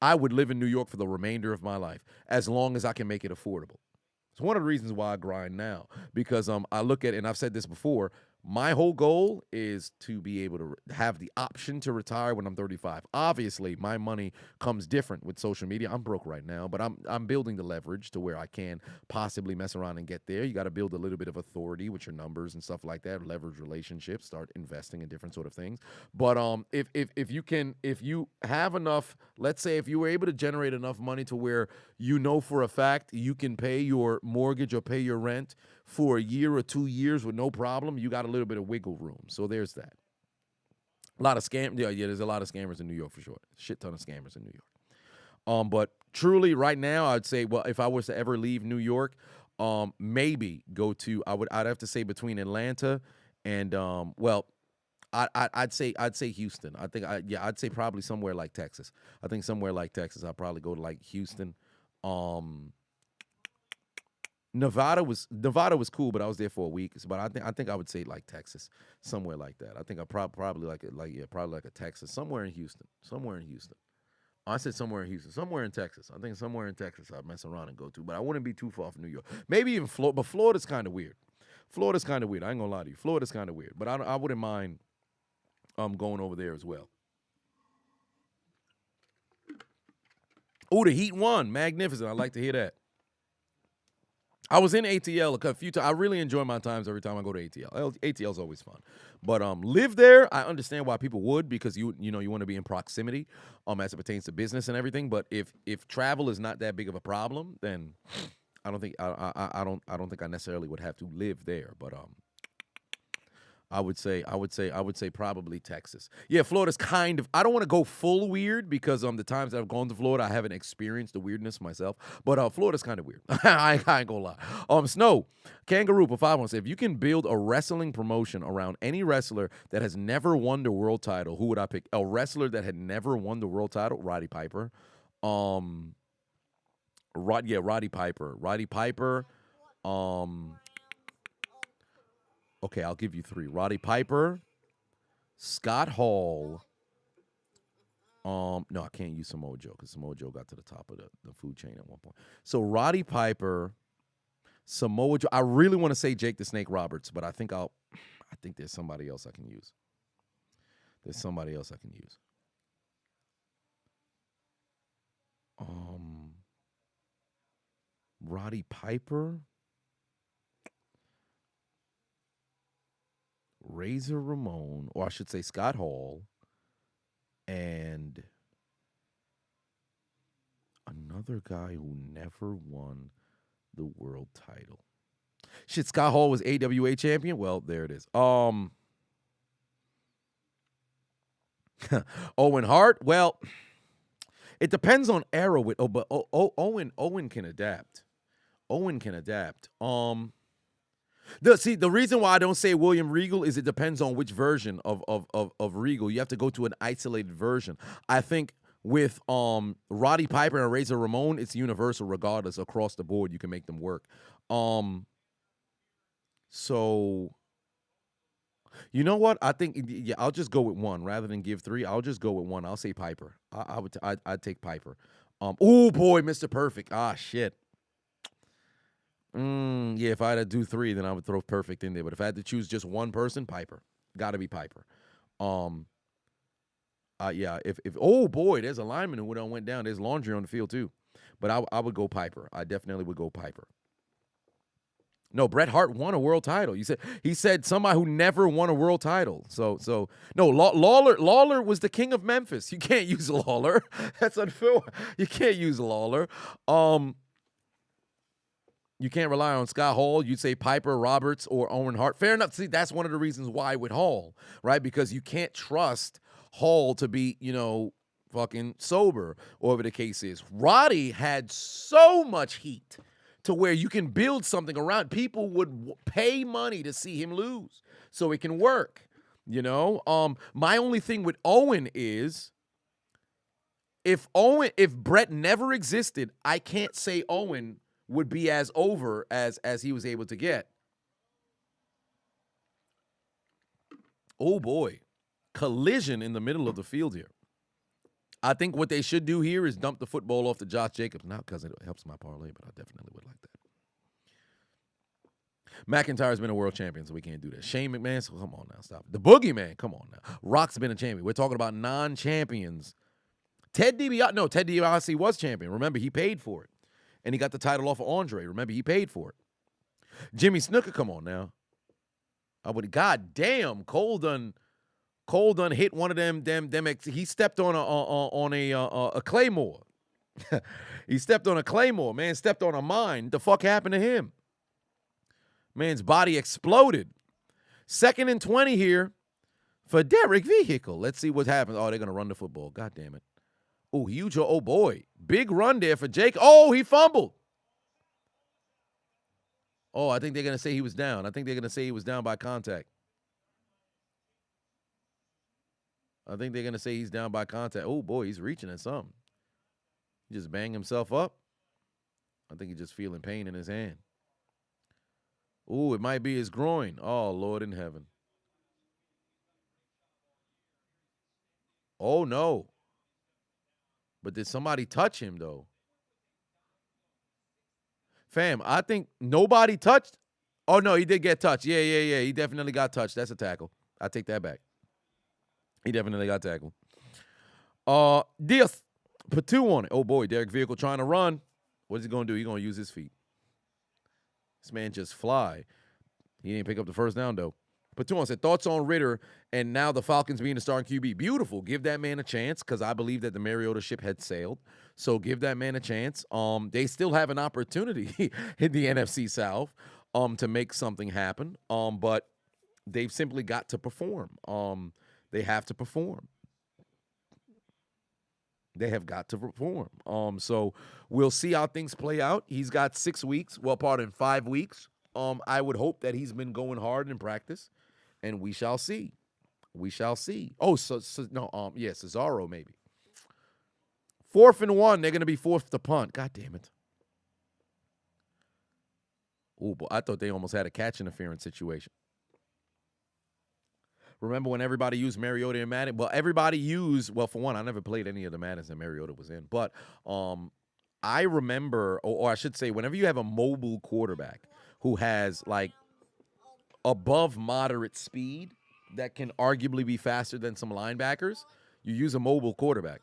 I would live in New York for the remainder of my life as long as I can make it affordable. It's one of the reasons why I grind now, because I look at it, and I've said this before. My whole goal is to be able to have the option to retire when I'm 35. Obviously, my money comes different with social media. I'm broke right now, but I'm building the leverage to where I can possibly mess around and get there. You got to build a little bit of authority with your numbers and stuff like that. Leverage relationships, start investing in different sort of things. But if you have enough, let's say if you were able to generate enough money to where you know for a fact you can pay your mortgage or pay your rent for a year or 2 years with no problem, you got a little bit of wiggle room. So there's that. A lot of there's a lot of scammers in New York for sure. Shit ton of scammers in New York. But truly right now, I'd say, well, if I was to ever leave New York, maybe go to, I'd have to say between Atlanta and I'd say Houston. I'd say probably somewhere like Texas. I think somewhere like Texas, I'd probably go to like Houston. Nevada was cool, but I was there for a week. But I think I would say like Texas, somewhere like that. I think I probably like a Texas, somewhere in Houston. I said somewhere in Houston, somewhere in Texas. I think somewhere in Texas I'd mess around and go to, but I wouldn't be too far from New York. Maybe even Florida, but Florida's kind of weird. I ain't gonna lie to you. Florida's kind of weird, but I wouldn't mind going over there as well. Oh, the Heat won. Magnificent. I like to hear that. I was in ATL a few times. I really enjoy my times every time I go to ATL. ATL's always fun. But live there, I understand why people would, because you want to be in proximity as it pertains to business and everything. But if travel is not that big of a problem, then I don't think I necessarily would have to live there. But I would say probably Texas. Yeah, Florida's kind of, I don't want to go full weird because the times that I've gone to Florida, I haven't experienced the weirdness myself. But Florida's kind of weird. I ain't gonna lie. Snow, Kangaroo for 5 months. If you can build a wrestling promotion around any wrestler that has never won the world title, who would I pick? A wrestler that had never won the world title, Roddy Piper. Roddy Piper. Roddy Piper. Okay, I'll give you 3. Roddy Piper, Scott Hall. No, I can't use Samoa Joe because Samoa Joe got to the top of the food chain at one point. So Roddy Piper, Samoa Joe. I really want to say Jake the Snake Roberts, but I think there's somebody else I can use. Roddy Piper. Razor Ramon, or I should say Scott Hall, and another guy who never won the world title. Shit, Scott Hall was AWA champion? Well, there it is. Owen Hart? Well, it depends on era with but Owen can adapt. The reason why I don't say William Regal is it depends on which version of Regal. You have to go to an isolated version. I think with Roddy Piper and Razor Ramon, it's universal regardless. Across the board, you can make them work. So you know what? I think I'll just go with one rather than give 3. I'll just go with one. I'll say Piper. I'd take Piper. Oh boy, Mr. Perfect. Ah shit. Yeah, if I had to do 3, then I would throw Perfect in there. But if I had to choose just one person, Piper. Got to be Piper. Yeah, if oh boy, there's a lineman who went down. There's laundry on the field too. But I would go Piper. I definitely would go Piper. No, Bret Hart won a world title. He said somebody who never won a world title. So no, Lawler was the king of Memphis. You can't use Lawler. That's unfair. You can't use Lawler. You can't rely on Scott Hall. You'd say Piper, Roberts, or Owen Hart. Fair enough. See, that's one of the reasons why with Hall, right? Because you can't trust Hall to be, fucking sober, or whatever the case is. Roddy had so much heat to where you can build something around. People would pay money to see him lose so it can work, My only thing with Owen is if Bret never existed, I can't say Owen would be as over as he was able to get. Oh boy, collision in the middle of the field here. I think what they should do here is dump the football off to Josh Jacobs. Not because it helps my parlay, but I definitely would like that. McIntyre's been a world champion, so we can't do that. Shane McMahon, so come on now, stop. The Boogeyman, come on now. Rock's been a champion. We're talking about non-champions. Ted DiBiase was champion. Remember, he paid for it. And he got the title off of Andre. Remember, he paid for it. Jimmy Snuka, come on now. God damn, Cole done hit one of them. He stepped on a claymore. He stepped on a claymore. Man stepped on a mine. The fuck happened to him? Man's body exploded. 2nd and 20 here for Derek Vehicle. Let's see what happens. Oh, they're going to run the football. God damn it. Oh, huge. Oh, boy. Big run there for Jake. Oh, he fumbled. Oh, I think they're going to say he was down. I think they're going to say he was down by contact. I think they're going to say he's down by contact. Oh, boy, he's reaching at something. He just banged himself up. I think he's just feeling pain in his hand. Ooh, it might be his groin. Oh, Lord in heaven. Oh, no. But did somebody touch him, though? Fam, I think nobody touched. Oh, no, he did get touched. Yeah. He definitely got touched. That's a tackle. I take that back. He definitely got tackled. Diaz put 2 on it. Oh, boy, Derek Vehicle trying to run. What is he going to do? He's going to use his feet. This man just fly. He didn't pick up the first down, though. But 2 on said, thoughts on Ritter and now the Falcons being the starting QB. Beautiful. Give that man a chance because I believe that the Mariota ship had sailed. So give that man a chance. They still have an opportunity in the NFC South to make something happen. But they've simply got to perform. They have to perform. They have got to perform. So we'll see how things play out. He's got 6 weeks. 5 weeks. I would hope that he's been going hard in practice, and we shall see. We shall see. Oh, Cesaro maybe. 4th and 1. They're going to be forced to punt. God damn it. Oh, boy, I thought they almost had a catch interference situation. Remember when everybody used Mariota and Madden? Well, for one, I never played any of the Maddens that Mariota was in. But I remember, or I should say, whenever you have a mobile quarterback who has, like, above moderate speed that can arguably be faster than some linebackers, you use a mobile quarterback.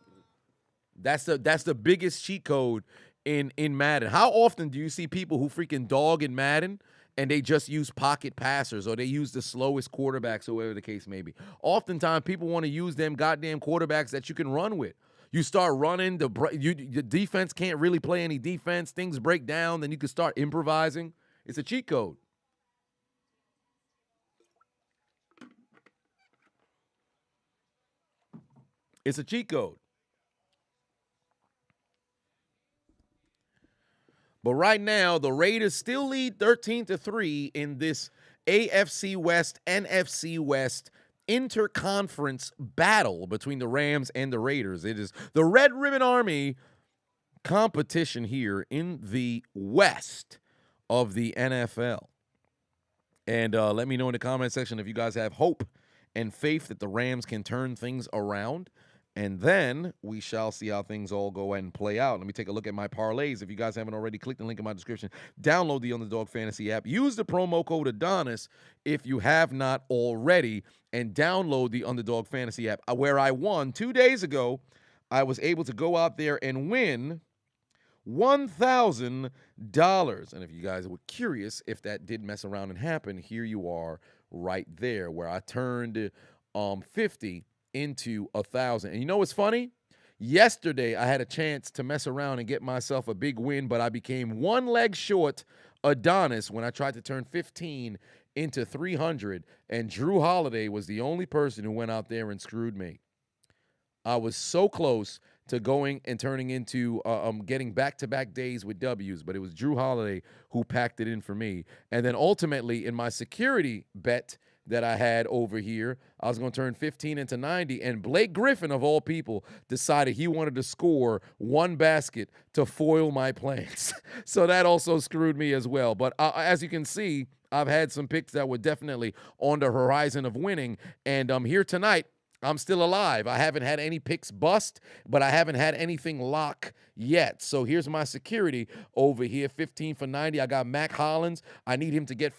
That's the biggest cheat code in Madden. How often do you see people who freaking dog in Madden and they just use pocket passers or they use the slowest quarterbacks or whatever the case may be? Oftentimes, people want to use them goddamn quarterbacks that you can run with. You start running, the defense can't really play any defense. Things break down, then you can start improvising. It's a cheat code. It's a cheat code. But right now, the Raiders still lead 13-3 in this AFC West, NFC West interconference battle between the Rams and the Raiders. It is the Red Ribbon Army competition here in the West of the NFL. And let me know in the comment section if you guys have hope and faith that the Rams can turn things around. And then we shall see how things all go and play out. Let me take a look at my parlays. If you guys haven't already, click the link in my description. Download the Underdog Fantasy app. Use the promo code Adonis if you have not already. And download the Underdog Fantasy app. Where I won 2 days ago, I was able to go out there and win $1,000. And if you guys were curious if that did mess around and happen, here you are right there where I turned 50 into 1,000. And you know what's funny? Yesterday, I had a chance to mess around and get myself a big win, but I became one leg short Adonis when I tried to turn 15 into 300, and Drew Holiday was the only person who went out there and screwed me. I was so close to going and turning into getting back-to-back days with W's, but it was Drew Holiday who packed it in for me. And then ultimately, in my security bet that I had over here, I was going to turn 15 into 90, and Blake Griffin, of all people, decided he wanted to score one basket to foil my plans. So that also screwed me as well. But as you can see, I've had some picks that were definitely on the horizon of winning, and here tonight, I'm still alive. I haven't had any picks bust, but I haven't had anything lock yet. So here's my security over here, 15 for 90. I got Mac Hollins. I need him to get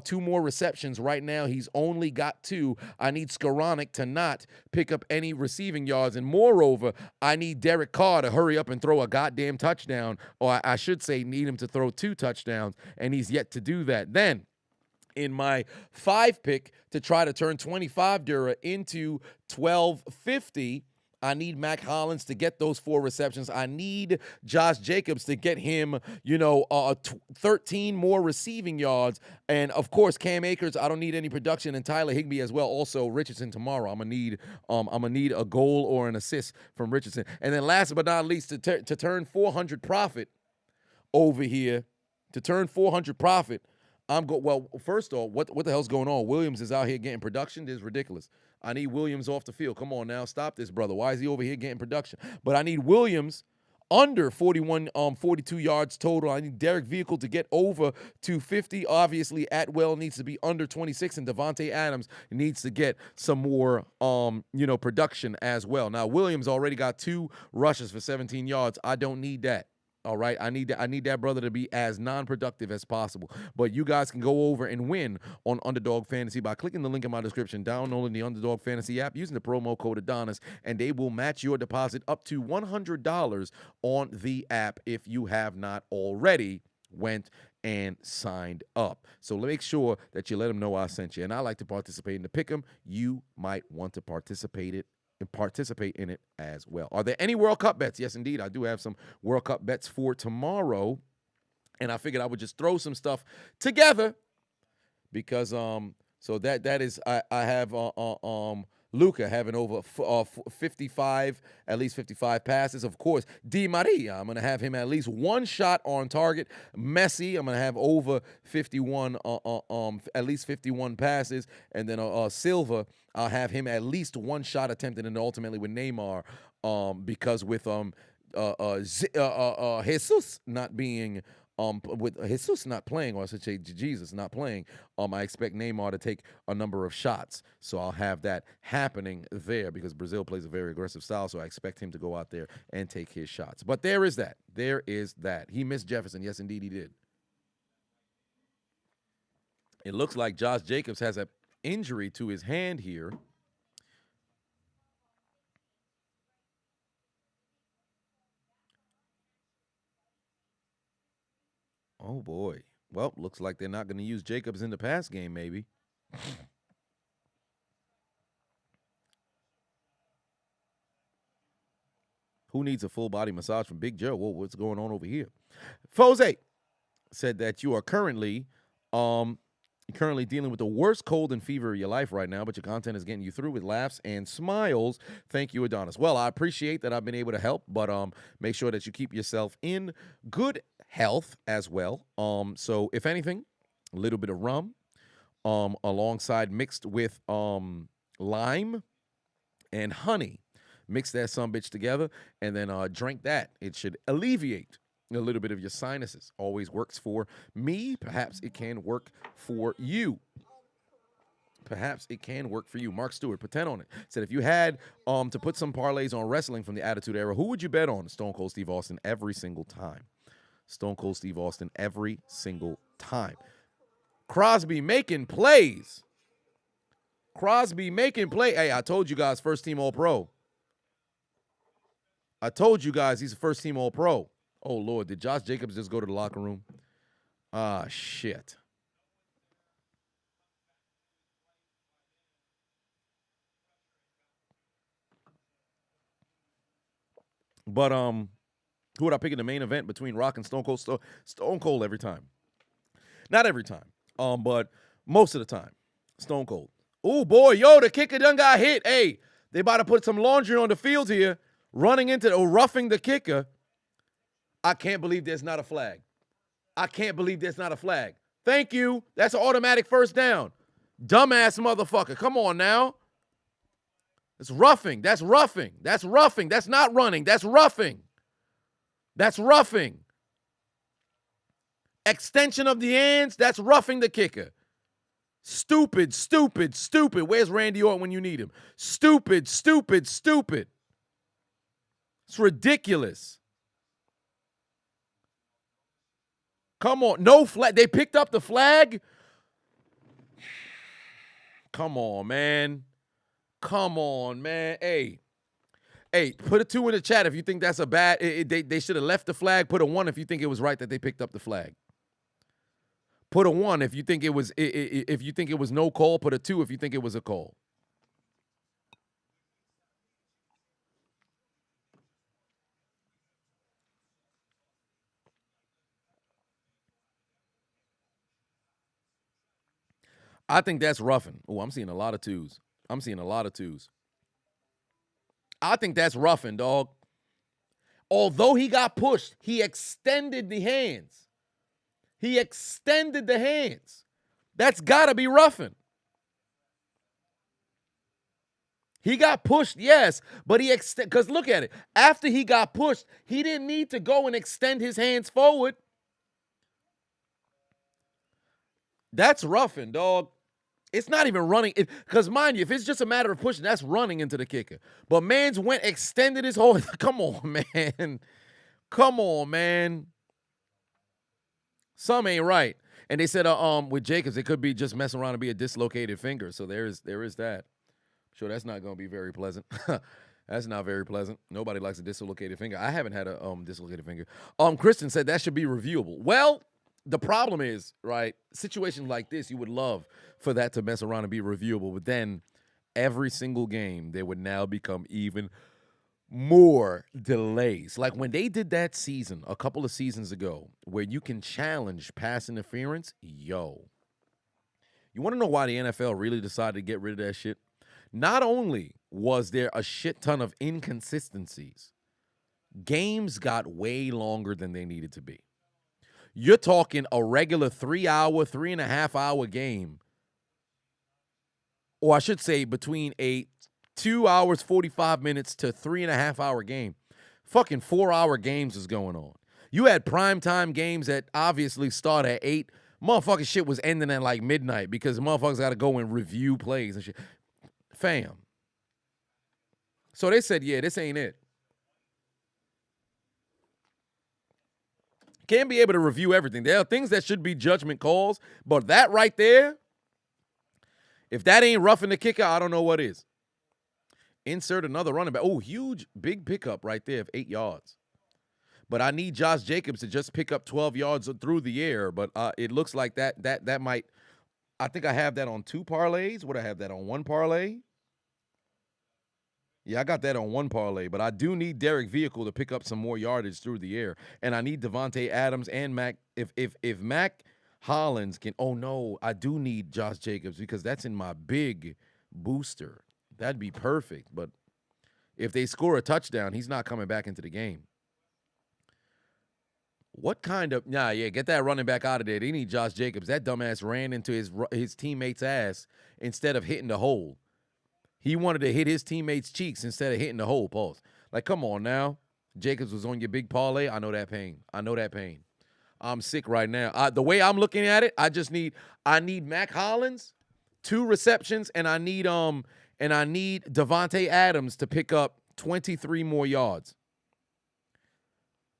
two more receptions. Right now, he's only got 2. I need Skoranek to not pick up any receiving yards. And moreover, I need Derek Carr to hurry up and throw a goddamn touchdown. Or I should say need him to throw 2 touchdowns, and he's yet to do that. Then, in my 5 pick to try to turn 25 Dura into 1250, I need Mac Hollins to get those 4 receptions. I need Josh Jacobs to get him, 13 more receiving yards. And, of course, Cam Akers, I don't need any production, and Tyler Higbee as well. Also, Richardson tomorrow. I'm gonna need a goal or an assist from Richardson. And then last but not least, to turn 400 profit over here, to turn 400 profit, well, first off, what the hell's going on? Williams is out here getting production. This is ridiculous. I need Williams off the field. Come on now, stop this, brother. Why is he over here getting production? But I need Williams under 42 yards total. I need Derek Vehicle to get over 250. Obviously, Atwell needs to be under 26, and Devontae Adams needs to get some more, production as well. Now, Williams already got 2 rushes for 17 yards. I don't need that. All right, I need that brother to be as non-productive as possible. But you guys can go over and win on Underdog Fantasy by clicking the link in my description, downloading the Underdog Fantasy app, using the promo code Adonis, and they will match your deposit up to $100 on the app if you have not already went and signed up. So make sure that you let them know I sent you. And I like to participate in the pick'em. You might want to participate in it as well. Are there any World Cup bets? Yes, indeed. I do have some World Cup bets for tomorrow, and I figured I would just throw some stuff together because so that is I have Luka having over 55, at least 55 passes. Of course, Di Maria, I'm going to have him at least 1 shot on target. Messi, I'm going to have over 51, at least 51 passes. And then Silva, I'll have him at least 1 shot attempted, and ultimately with Neymar, because with Jesus not being with Jesus not playing, or I should say Jesus not playing, I expect Neymar to take a number of shots. So I'll have that happening there because Brazil plays a very aggressive style, so I expect him to go out there and take his shots. But there is that. There is that. He missed Jefferson. Yes, indeed, he did. It looks like Josh Jacobs has an injury to his hand here. Oh, boy. Well, looks like they're not going to use Jacobs in the pass game, maybe. Who needs a full-body massage from Big Joe? Whoa, what's going on over here? Fose said that you are currently dealing with the worst cold and fever of your life right now, but your content is getting you through with laughs and smiles. Thank you, Adonis. Well, I appreciate that I've been able to help, but make sure that you keep yourself in good health as well. So if anything, a little bit of rum alongside mixed with lime and honey. Mix that sumbitch together and then drink that. It should alleviate a little bit of your sinuses. Always works for me. Perhaps it can work for you. Perhaps it can work for you. Mark Stewart, put 10 on it. Said if you had to put some parlays on wrestling from the Attitude Era, who would you bet on? Stone Cold Steve Austin every single time. Stone Cold Steve Austin every single time. Crosby making plays. Crosby making play. Hey, I told you guys, first team All-Pro. I told you guys he's a first team All-Pro. Oh, Lord, did Josh Jacobs just go to the locker room? Ah, shit. But who would I pick in the main event between Rock and Stone Cold? Stone Cold every time. Not every time, but most of the time. Stone Cold. Oh, boy, yo, the kicker done got hit. Hey, they about to put some laundry on the field here. Running into or roughing the kicker. I can't believe there's not a flag. I can't believe there's not a flag. Thank you. That's an automatic first down. Dumbass motherfucker. Come on now. It's roughing. That's roughing. That's roughing. That's not running. That's roughing. That's roughing. Extension of the hands. That's roughing the kicker. Stupid, stupid, stupid. Where's Randy Orton when you need him? Stupid, stupid, stupid. It's ridiculous. Come on. No flag. They picked up the flag? Come on, man. Come on, man. Hey, put a 2 in the chat if you think that's a bad. They should have left the flag. Put a 1 if you think it was right that they picked up the flag. Put a 1 if you think it was no call. Put a 2 if you think it was a call. I think that's roughing. Oh, I'm seeing a lot of 2s. I think that's roughing, dog. Although he got pushed, he extended the hands. That's got to be roughing. He got pushed, yes, but because look at it. After he got pushed, he didn't need to go and extend his hands forward. That's roughing, dog. It's not even running. Because mind you, if it's just a matter of pushing, that's running into the kicker. But man's went, extended his whole. Come on, man. Some ain't right. And they said with Jacobs, it could be just messing around and be a dislocated finger. So there is that. Sure, that's not going to be very pleasant. That's not very pleasant. Nobody likes a dislocated finger. I haven't had a dislocated finger. Kristen said that should be reviewable. Well, the problem is, right, situations like this, you would love for that to mess around and be reviewable. But then every single game, there would now become even more delays. Like when they did that season a couple of seasons ago where you can challenge pass interference, yo. You want to know why the NFL really decided to get rid of that shit? Not only was there a shit ton of inconsistencies, games got way longer than they needed to be. You're talking a regular 3.5 hour game, or I should say between a 2 hours, 45 minutes to 3.5 hour game. Fucking 4 hour games is going on. You had primetime games that obviously start at 8. Motherfucking shit was ending at like midnight because motherfuckers got to go and review plays and shit. Fam. So they said, yeah, this ain't it. Can't be able to review everything. There are things that should be judgment calls, but that right there, if that ain't roughing the kicker, I don't know what is. Insert another running back. Oh, huge, big pickup right there of 8 yards. But I need Josh Jacobs to just pick up 12 yards through the air. But it looks like that might. I think I have that on 2 parlays. Would I have that on 1 parlay? Yeah, I got that on 1 parlay, but I do need Derek Vehicle to pick up some more yardage through the air, and I need Devontae Adams and Mac. If Mac Hollins can, oh no, I do need Josh Jacobs because that's in my big booster. That'd be perfect, but if they score a touchdown, he's not coming back into the game. What kind of get that running back out of there. They need Josh Jacobs. That dumbass ran into his teammate's ass instead of hitting the hole. He wanted to hit his teammate's cheeks instead of hitting the hole, pause. Like, come on now. Jacobs was on your big parlay. I know that pain. I'm sick right now. The way I'm looking at it, I need Mac Hollins, 2 receptions, and I need Devontae Adams to pick up 23 more yards.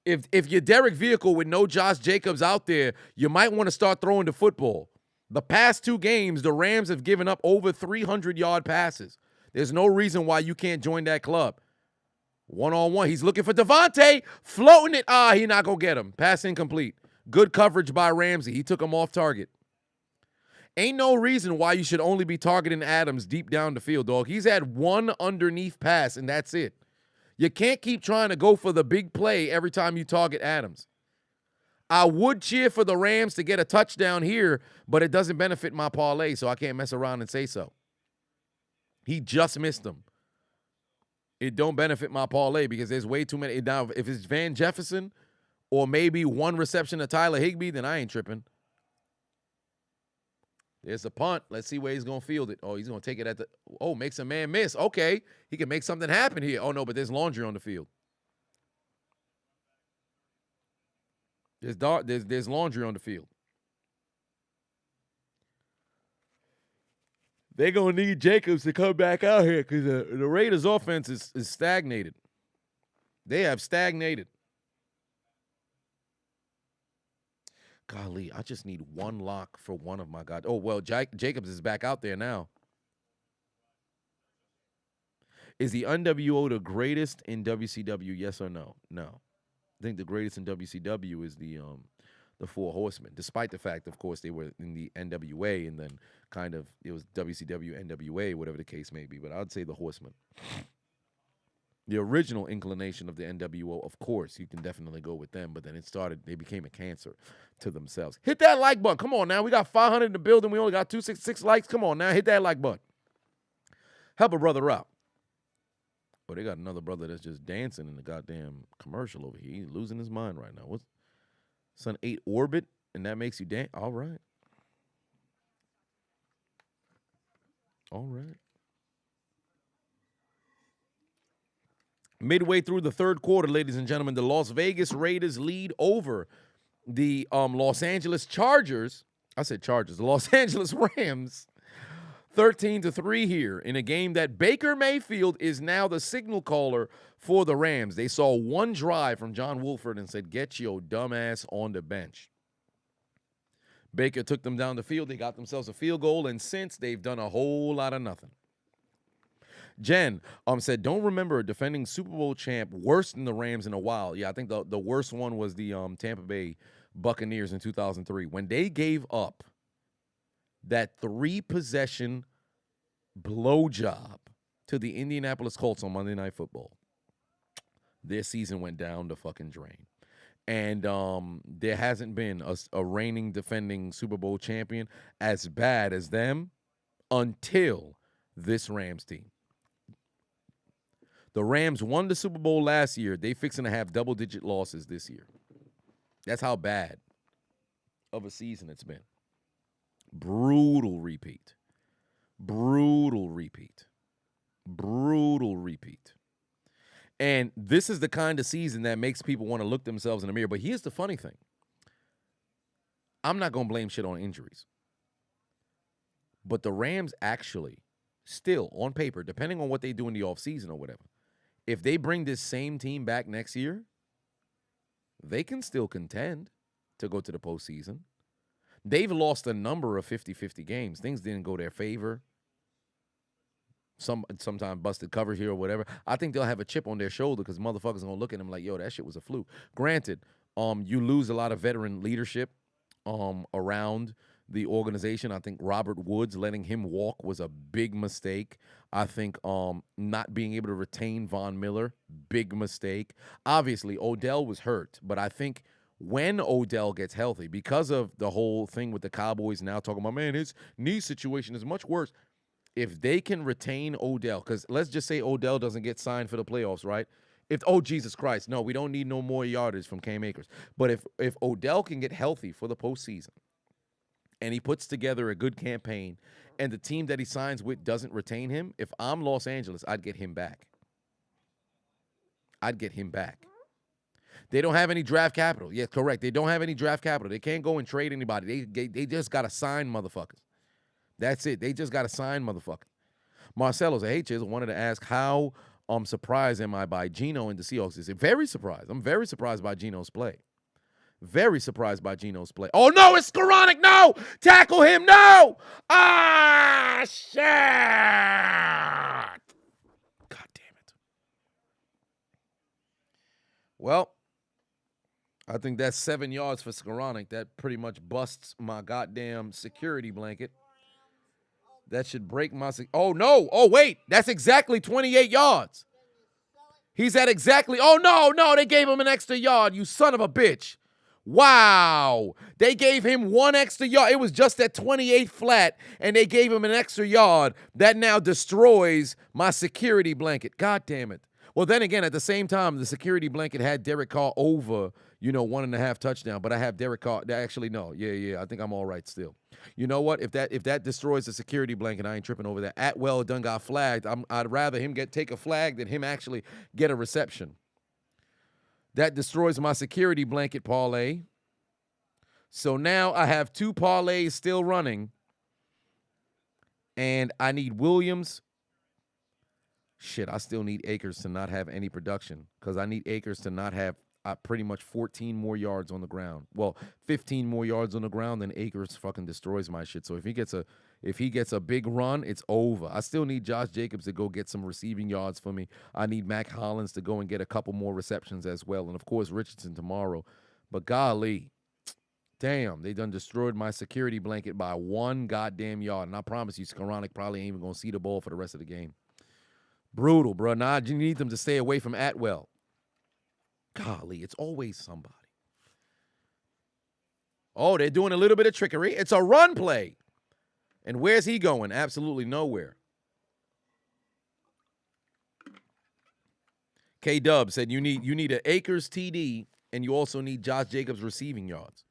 If you're Derek Vehicle with no Josh Jacobs out there, you might want to start throwing the football. The past 2 games, the Rams have given up over 300-yard passes. There's no reason why you can't join that club. One-on-one, he's looking for Devontae, floating it. He not going to get him. Pass incomplete. Good coverage by Ramsey. He took him off target. Ain't no reason why you should only be targeting Adams deep down the field, dog. He's had 1 underneath pass, and that's it. You can't keep trying to go for the big play every time you target Adams. I would cheer for the Rams to get a touchdown here, but it doesn't benefit my parlay, so I can't mess around and say so. He just missed them. It don't benefit my parlay because there's way too many. Now, if it's Van Jefferson or maybe 1 reception to Tyler Higbee, then I ain't tripping. There's a punt. Let's see where he's going to field it. Oh, he's going to take it makes a man miss. Okay, he can make something happen here. Oh, no, but there's laundry on the field. There's laundry on the field. They're going to need Jacobs to come back out here because the Raiders' offense is stagnated. They have stagnated. Golly, I just need one lock for one of my guys. Oh, well, Jacobs is back out there now. Is the NWO the greatest in WCW, yes or no? No. I think the greatest in WCW is the Four Horsemen, despite the fact, of course, they were in the NWA and then kind of it was WCW, NWA, whatever the case may be. But I would say the Horsemen. The original inclination of the NWO, of course, you can definitely go with them, but then they became a cancer to themselves. Hit that like button. Come on now. We got 500 in the building. We only got 266 likes. Come on now. Hit that like button. Help a brother out. Oh, they got another brother that's just dancing in the goddamn commercial over here. He's losing his mind right now. What's Son 8 Orbit, and that makes you dance? All right. All right. Midway through the third quarter, ladies and gentlemen, the Las Vegas Raiders lead over the Los Angeles Chargers. I said Chargers. The Los Angeles Rams, 13-3 here in a game that Baker Mayfield is now the signal caller for the Rams. They saw one drive from John Wolford and said, "Get your dumb ass on the bench." Baker took them down the field. They got themselves a field goal, and since they've done a whole lot of nothing. Jen said, "Don't remember a defending Super Bowl champ worse than the Rams in a while." Yeah, I think the worst one was the Tampa Bay Buccaneers in 2003 when they gave up that 3-possession blowjob to the Indianapolis Colts on Monday Night Football. Their season went down the fucking drain. And there hasn't been a reigning defending Super Bowl champion as bad as them until this Rams team. The Rams won the Super Bowl last year. They fixing to have double-digit losses this year. That's how bad of a season it's been. Brutal repeat. Brutal repeat. Brutal repeat. And this is the kind of season that makes people want to look themselves in the mirror. But here's the funny thing. I'm not going to blame shit on injuries. But the Rams actually, still, on paper, depending on what they do in the offseason or whatever, if they bring this same team back next year, they can still contend to go to the postseason. They've lost a number of 50-50 games. Things didn't go their favor. Sometimes busted coverage here or whatever. I think they'll have a chip on their shoulder because motherfuckers are going to look at them like, yo, that shit was a fluke. Granted, you lose a lot of veteran leadership around the organization. I think Robert Woods letting him walk was a big mistake. I think not being able to retain Von Miller, big mistake. Obviously, Odell was hurt, but I think when Odell gets healthy, because of the whole thing with the Cowboys now talking about, man, his knee situation is much worse. If they can retain Odell, because let's just say Odell doesn't get signed for the playoffs, right? Oh, Jesus Christ, no, we don't need no more yardage from Cam Akers. But if Odell can get healthy for the postseason, and he puts together a good campaign, and the team that he signs with doesn't retain him, if I'm Los Angeles, I'd get him back. I'd get him back. They don't have any draft capital. Yeah, correct. They don't have any draft capital. They can't go and trade anybody. They just got to sign motherfuckers. That's it. They just got to sign motherfuckers. Marcelo's, hey, Chiseled, wanted to ask how surprised am I by Geno and the Seahawks? Is very surprised. I'm very surprised by Geno's play. Very surprised by Geno's play. Oh, no, it's Skoranek. No! Tackle him. No! Ah, shit! God damn it. Well, I think that's 7 yards for Skoranek. That pretty much busts my goddamn security blanket. That should break my... Oh, no. Oh, wait. That's exactly 28 yards. He's at exactly... Oh, no. They gave him an extra yard, you son of a bitch. Wow. They gave him one extra yard. It was just at 28 flat, and they gave him an extra yard. That now destroys my security blanket. God damn it. Well, then again, at the same time, the security blanket had Derek Carr over, 1.5 touchdown. But I have Derek Carr. Actually, no. Yeah. I think I'm all right still. You know what? If that destroys the security blanket, I ain't tripping over that. Atwell done got flagged. I'd rather him take a flag than him actually get a reception. That destroys my security blanket parlay. So now I have 2 parlays still running. And I need Williams. Shit, I still need Akers to not have any production because I need Akers to not have pretty much 14 more yards on the ground. Well, 15 more yards on the ground, then Akers fucking destroys my shit. So if he gets a big run, it's over. I still need Josh Jacobs to go get some receiving yards for me. I need Mac Hollins to go and get a couple more receptions as well. And, of course, Richardson tomorrow. But golly, damn, they done destroyed my security blanket by 1 goddamn yard. And I promise you, Skoranek probably ain't even going to see the ball for the rest of the game. Brutal, bro. Nah, you need them to stay away from Atwell. Golly, it's always somebody. Oh, they're doing a little bit of trickery. It's a run play. And where's he going? Absolutely nowhere. K-Dub said you need an Akers TD, and you also need Josh Jacobs receiving yards.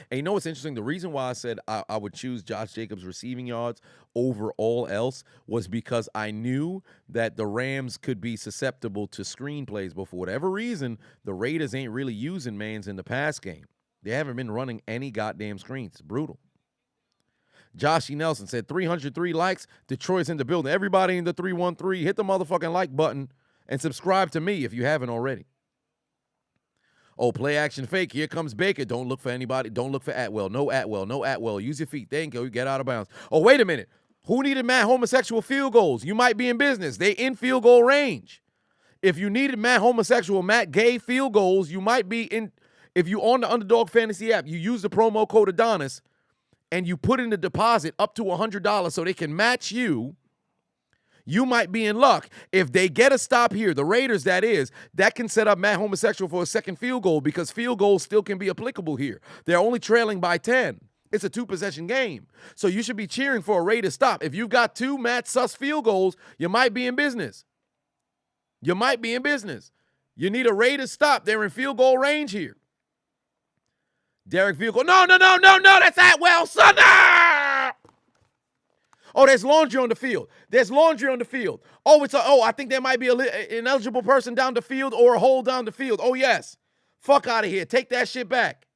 And you know what's interesting? The reason why I said I would choose Josh Jacobs receiving yards over all else was because I knew that the Rams could be susceptible to screenplays, but for whatever reason, the Raiders ain't really using mans in the pass game. They haven't been running any goddamn screens. It's brutal. Joshy Nelson said 303 likes. Detroit's in the building. Everybody in the 313, hit the motherfucking like button and subscribe to me if you haven't already. Oh, play action fake. Here comes Baker. Don't look for anybody. Don't look for Atwell. No Atwell. No Atwell. Use your feet. There you go. You get out of bounds. Oh, wait a minute. Who needed Matt Homosexual field goals? You might be in business. They in field goal range. If you needed Matt Homosexual, Matt Gay field goals, you might be in. If you on the Underdog Fantasy app, you use the promo code Adonis, and you put in the deposit up to $100 so they can match you. You might be in luck. If they get a stop here, the Raiders, that can set up Matt Homosexual for a second field goal because field goals still can be applicable here. They're only trailing by 10. It's a 2-possession game. So you should be cheering for a Raiders stop. If you've got 2 Matt Suss field goals, you might be in business. You might be in business. You need a Raiders stop. They're in field goal range here. Derek field goal. No. That's Atwell, son. Oh, there's laundry on the field. Oh, I think there might be an ineligible person down the field or a hold down the field. Oh, yes. Fuck out of here. Take that shit back.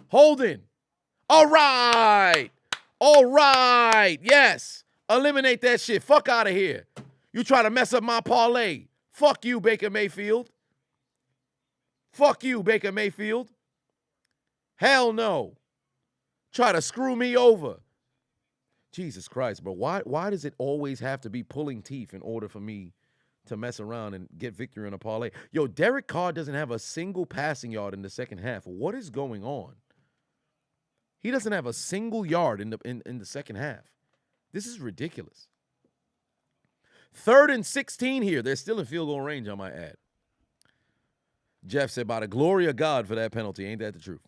Holding. All right. Yes. Eliminate that shit. Fuck out of here. You try to mess up my parlay. Fuck you, Baker Mayfield. Hell no. Try to screw me over. Jesus Christ, bro. Why does it always have to be pulling teeth in order for me to mess around and get victory on a parlay? Yo, Derek Carr doesn't have a single passing yard in the second half. What is going on? He doesn't have a single yard in the second half. This is ridiculous. 3rd and 16 here. They're still in field goal range, I might add. Jeff said, by the glory of God for that penalty. Ain't that the truth?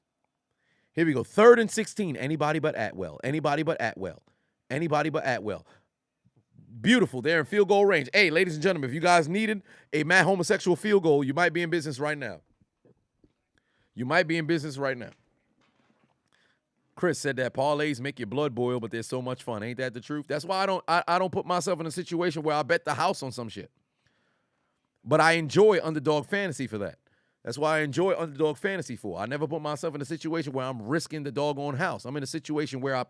Here we go. 3rd and 16. Anybody but Atwell. Beautiful. They're in field goal range. Hey, ladies and gentlemen, if you guys needed a Matt Homosexual field goal, you might be in business right now. Chris said that parlays make your blood boil, but they're so much fun. Ain't that the truth? That's why I don't put myself in a situation where I bet the house on some shit. But I enjoy Underdog Fantasy for that. That's why I enjoy Underdog Fantasy for. I never put myself in a situation where I'm risking the doggone house. I'm in a situation where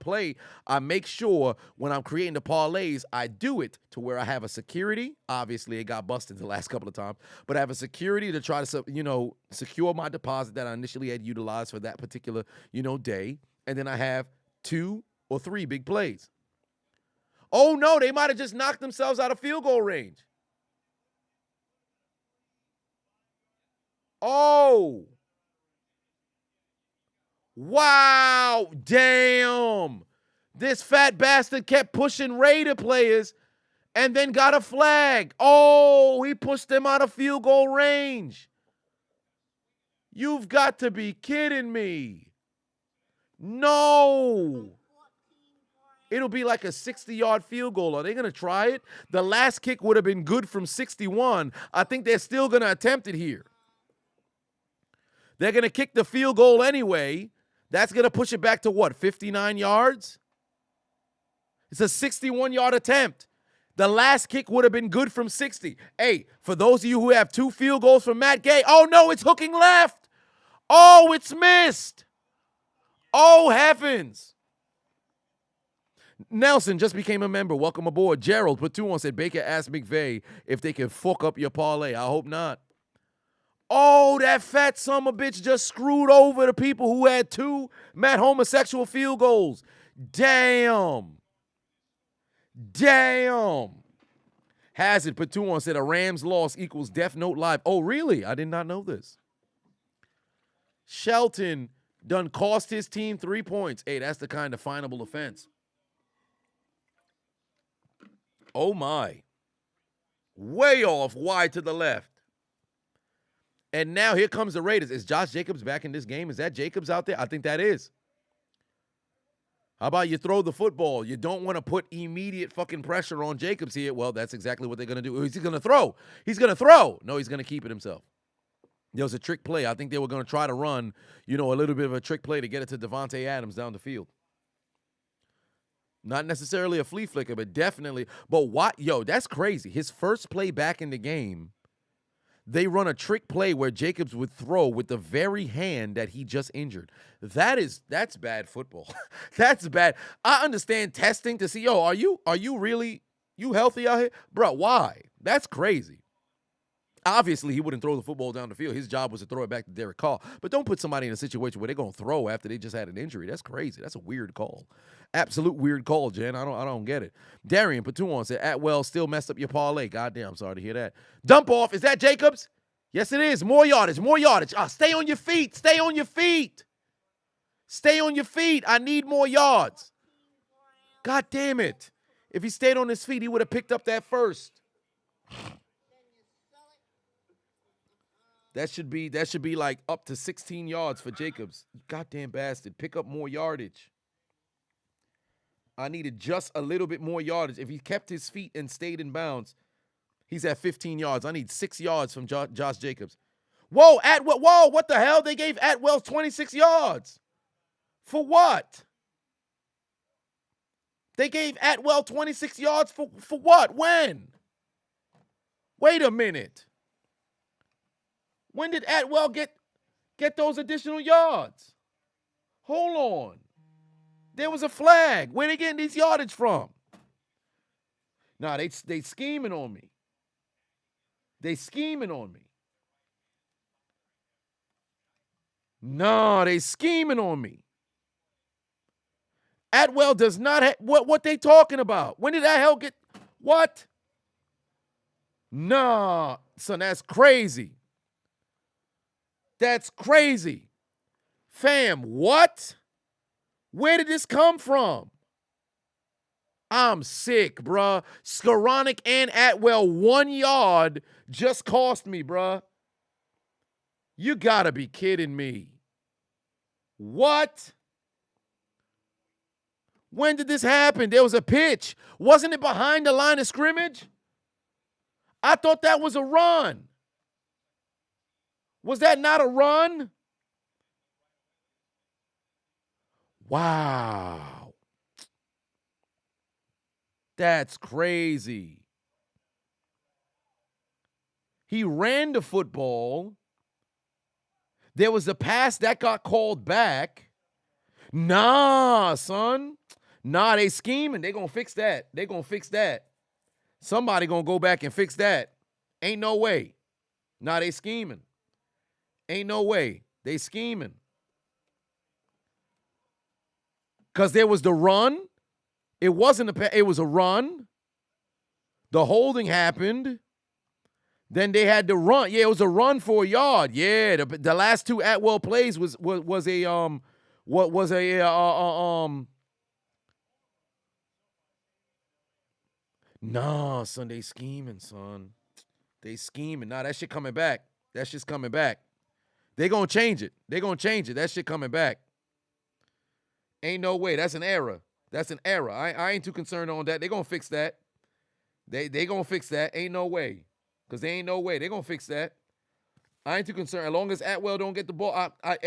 I make sure when I'm creating the parlays, I do it to where I have a security. Obviously, it got busted the last couple of times. But I have a security to try to, secure my deposit that I initially had utilized for that particular, day. And then I have 2 or 3 big plays. Oh, no, they might have just knocked themselves out of field goal range. Oh. Wow. Damn. This fat bastard kept pushing Raider players and then got a flag. Oh, he pushed them out of field goal range. You've got to be kidding me. No. It'll be like a 60-yard field goal. Are they going to try it? The last kick would have been good from 61. I think they're still going to attempt it here. They're going to kick the field goal anyway. That's going to push it back to what, 59 yards? It's a 61-yard attempt. The last kick would have been good from 60. Hey, for those of you who have 2 field goals from Matt Gay, oh, no, it's hooking left. Oh, it's missed. Oh, heavens. Nelson just became a member. Welcome aboard. Gerald put 2 on, said Baker asked McVay if they can fuck up your parlay. I hope not. Oh, that fat son of a bitch just screwed over the people who had 2 Matt homosexual field goals. Damn. Hazard put 2 on, said a Rams loss equals Death Note Live. Oh, really? I did not know this. Shelton done cost his team 3 points. Hey, that's the kind of finable offense. Oh, my. Way off, wide to the left. And now here comes the Raiders. Is Josh Jacobs back in this game? Is that Jacobs out there? I think that is. How about you throw the football? You don't want to put immediate fucking pressure on Jacobs here. Well, that's exactly what they're going to do. Is he going to throw? He's going to throw. No, he's going to keep it himself. There was a trick play. I think they were going to try to run, a little bit of a trick play to get it to Devontae Adams down the field. Not necessarily a flea flicker, but definitely. But what? Yo, that's crazy. His first play back in the game, they run a trick play where Jacobs would throw with the very hand that he just injured. That's bad football. That's bad. I understand testing to see, are you really healthy out here? Bro, why? That's crazy. Obviously, he wouldn't throw the football down the field. His job was to throw it back to Derek Carr. But don't put somebody in a situation where they're going to throw after they just had an injury. That's crazy. That's a weird call. Absolute weird call, Jen. I don't get it. Darian put 2 on, said Atwell still messed up your parlay. Goddamn, I'm sorry to hear that. Dump off. Is that Jacobs? Yes, it is. More yardage. Stay on your feet. Stay on your feet. I need more yards. God damn it. If he stayed on his feet, he would have picked up that first. That should be like up to 16 yards for Jacobs. Goddamn bastard. Pick up more yardage. I needed just a little bit more yardage. If he kept his feet and stayed in bounds, he's at 15 yards. I need 6 yards from Josh Jacobs. Whoa, Atwell. Whoa, what the hell? They gave Atwell 26 yards. For what? They gave Atwell 26 yards for what? When? Wait a minute. When did Atwell get those additional yards? Hold on. There was a flag. Where they getting these yardage from? Nah, they scheming on me. No, they scheming on me. Atwell does not have what they talking about. When did that hell get what? Nah, son, that's crazy. That's crazy. Fam, what? Where did this come from? I'm sick, bruh. Skoranek and Atwell 1 yard just cost me, bruh. You gotta be kidding me. What? When did this happen? There was a pitch. Wasn't it behind the line of scrimmage? I thought that was a run. Was that not a run? Wow. That's crazy. He ran the football. There was a pass that got called back. Nah, son. Nah, they scheming. They gonna fix that. Somebody gonna go back and fix that. Ain't no way. Nah, they scheming. Ain't no way. They scheming. Because there was the run. It wasn't it was a run. The holding happened. Then they had to run. Yeah, it was a run for a yard. Yeah, the last 2 Atwell plays was Nah, son, they scheming, son. They scheming. Nah, that shit coming back. That shit's coming back. They gonna change it. That shit coming back. Ain't no way. That's an error. I ain't too concerned on that. They gonna fix that. They gonna fix that. Ain't no way. Because they ain't no way. They gonna fix that. I ain't too concerned. As long as Atwell don't get the ball, I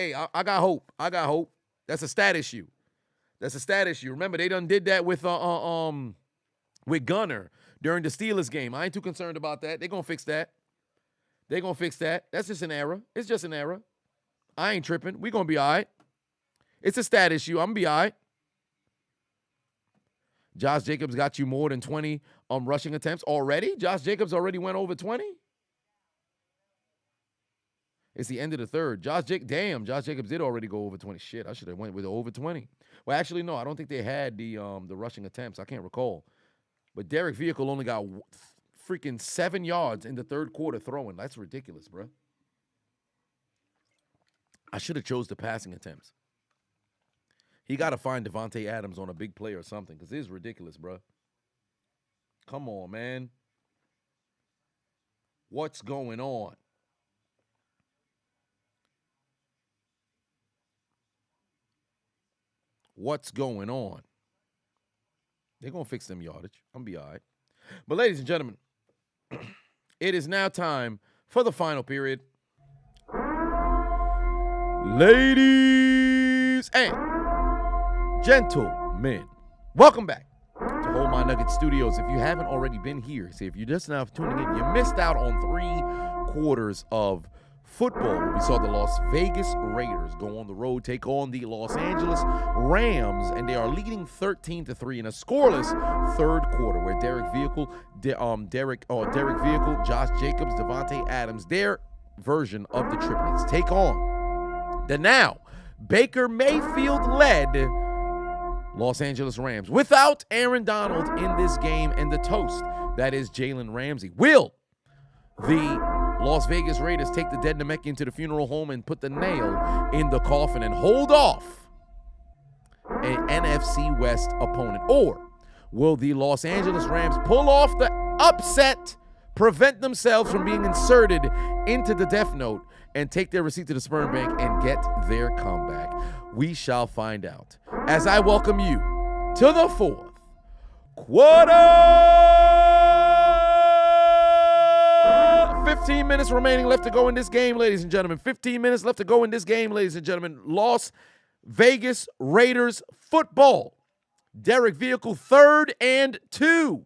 got hope. That's a stat issue. Remember, they done did that with Gunner during the Steelers game. I ain't too concerned about that. They gonna fix that. That's just an error. It's just an error. I ain't tripping. We gonna be all right. It's a stat issue. I'm gonna be all right. Josh Jacobs got you more than 20 rushing attempts already? Josh Jacobs already went over 20? It's the end of the third. Josh Jacobs did already go over 20. Shit, I should have went with over 20. Well, actually, no, I don't think they had the rushing attempts. I can't recall. But Derek Vehicle only got freaking 7 yards in the third quarter throwing. That's ridiculous, bro. I should have chose the passing attempts. He got to find Devontae Adams on a big play or something because this is ridiculous, bro. Come on, man. What's going on? What's going on? They're going to fix them yardage. I'm going to be all right. But ladies and gentlemen, it is now time for the final period. Ladies and gentlemen, welcome back to Hold My Nugget Studios. If you haven't already been here, if you're just now tuning in, you missed out on 3 quarters of football. We saw the Las Vegas Raiders go on the road, take on the Los Angeles Rams, and they are leading 13-3 in a scoreless third quarter where Derek Vehicle, Josh Jacobs, Devontae Adams, their version of the triplets, take on the now Baker Mayfield-led Los Angeles Rams without Aaron Donald in this game, and the toast, that is Jalen Ramsey. Will the Las Vegas Raiders take the dead Namekian into the funeral home and put the nail in the coffin and hold off an NFC West opponent? Or will the Los Angeles Rams pull off the upset, prevent themselves from being inserted into the death note, and take their receipt to the sperm bank and get their comeback? We shall find out as I welcome you to the fourth quarter. 15 minutes remaining left to go in this game, ladies and gentlemen. 15 minutes left to go in this game, ladies and gentlemen. Las Vegas Raiders football. Derek Vehicle, 3rd and 2.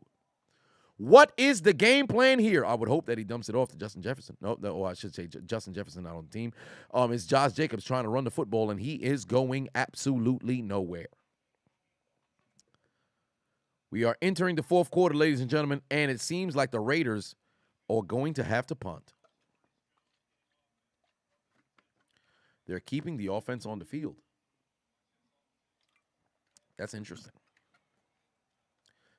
What is the game plan here? I would hope that he dumps it off to Justin Jefferson. No, I should say Justin Jefferson not on the team. It's Josh Jacobs trying to run the football, and he is going absolutely nowhere. We are entering the fourth quarter, ladies and gentlemen, and it seems like the Raiders are going to have to punt. They're keeping the offense on the field. That's interesting.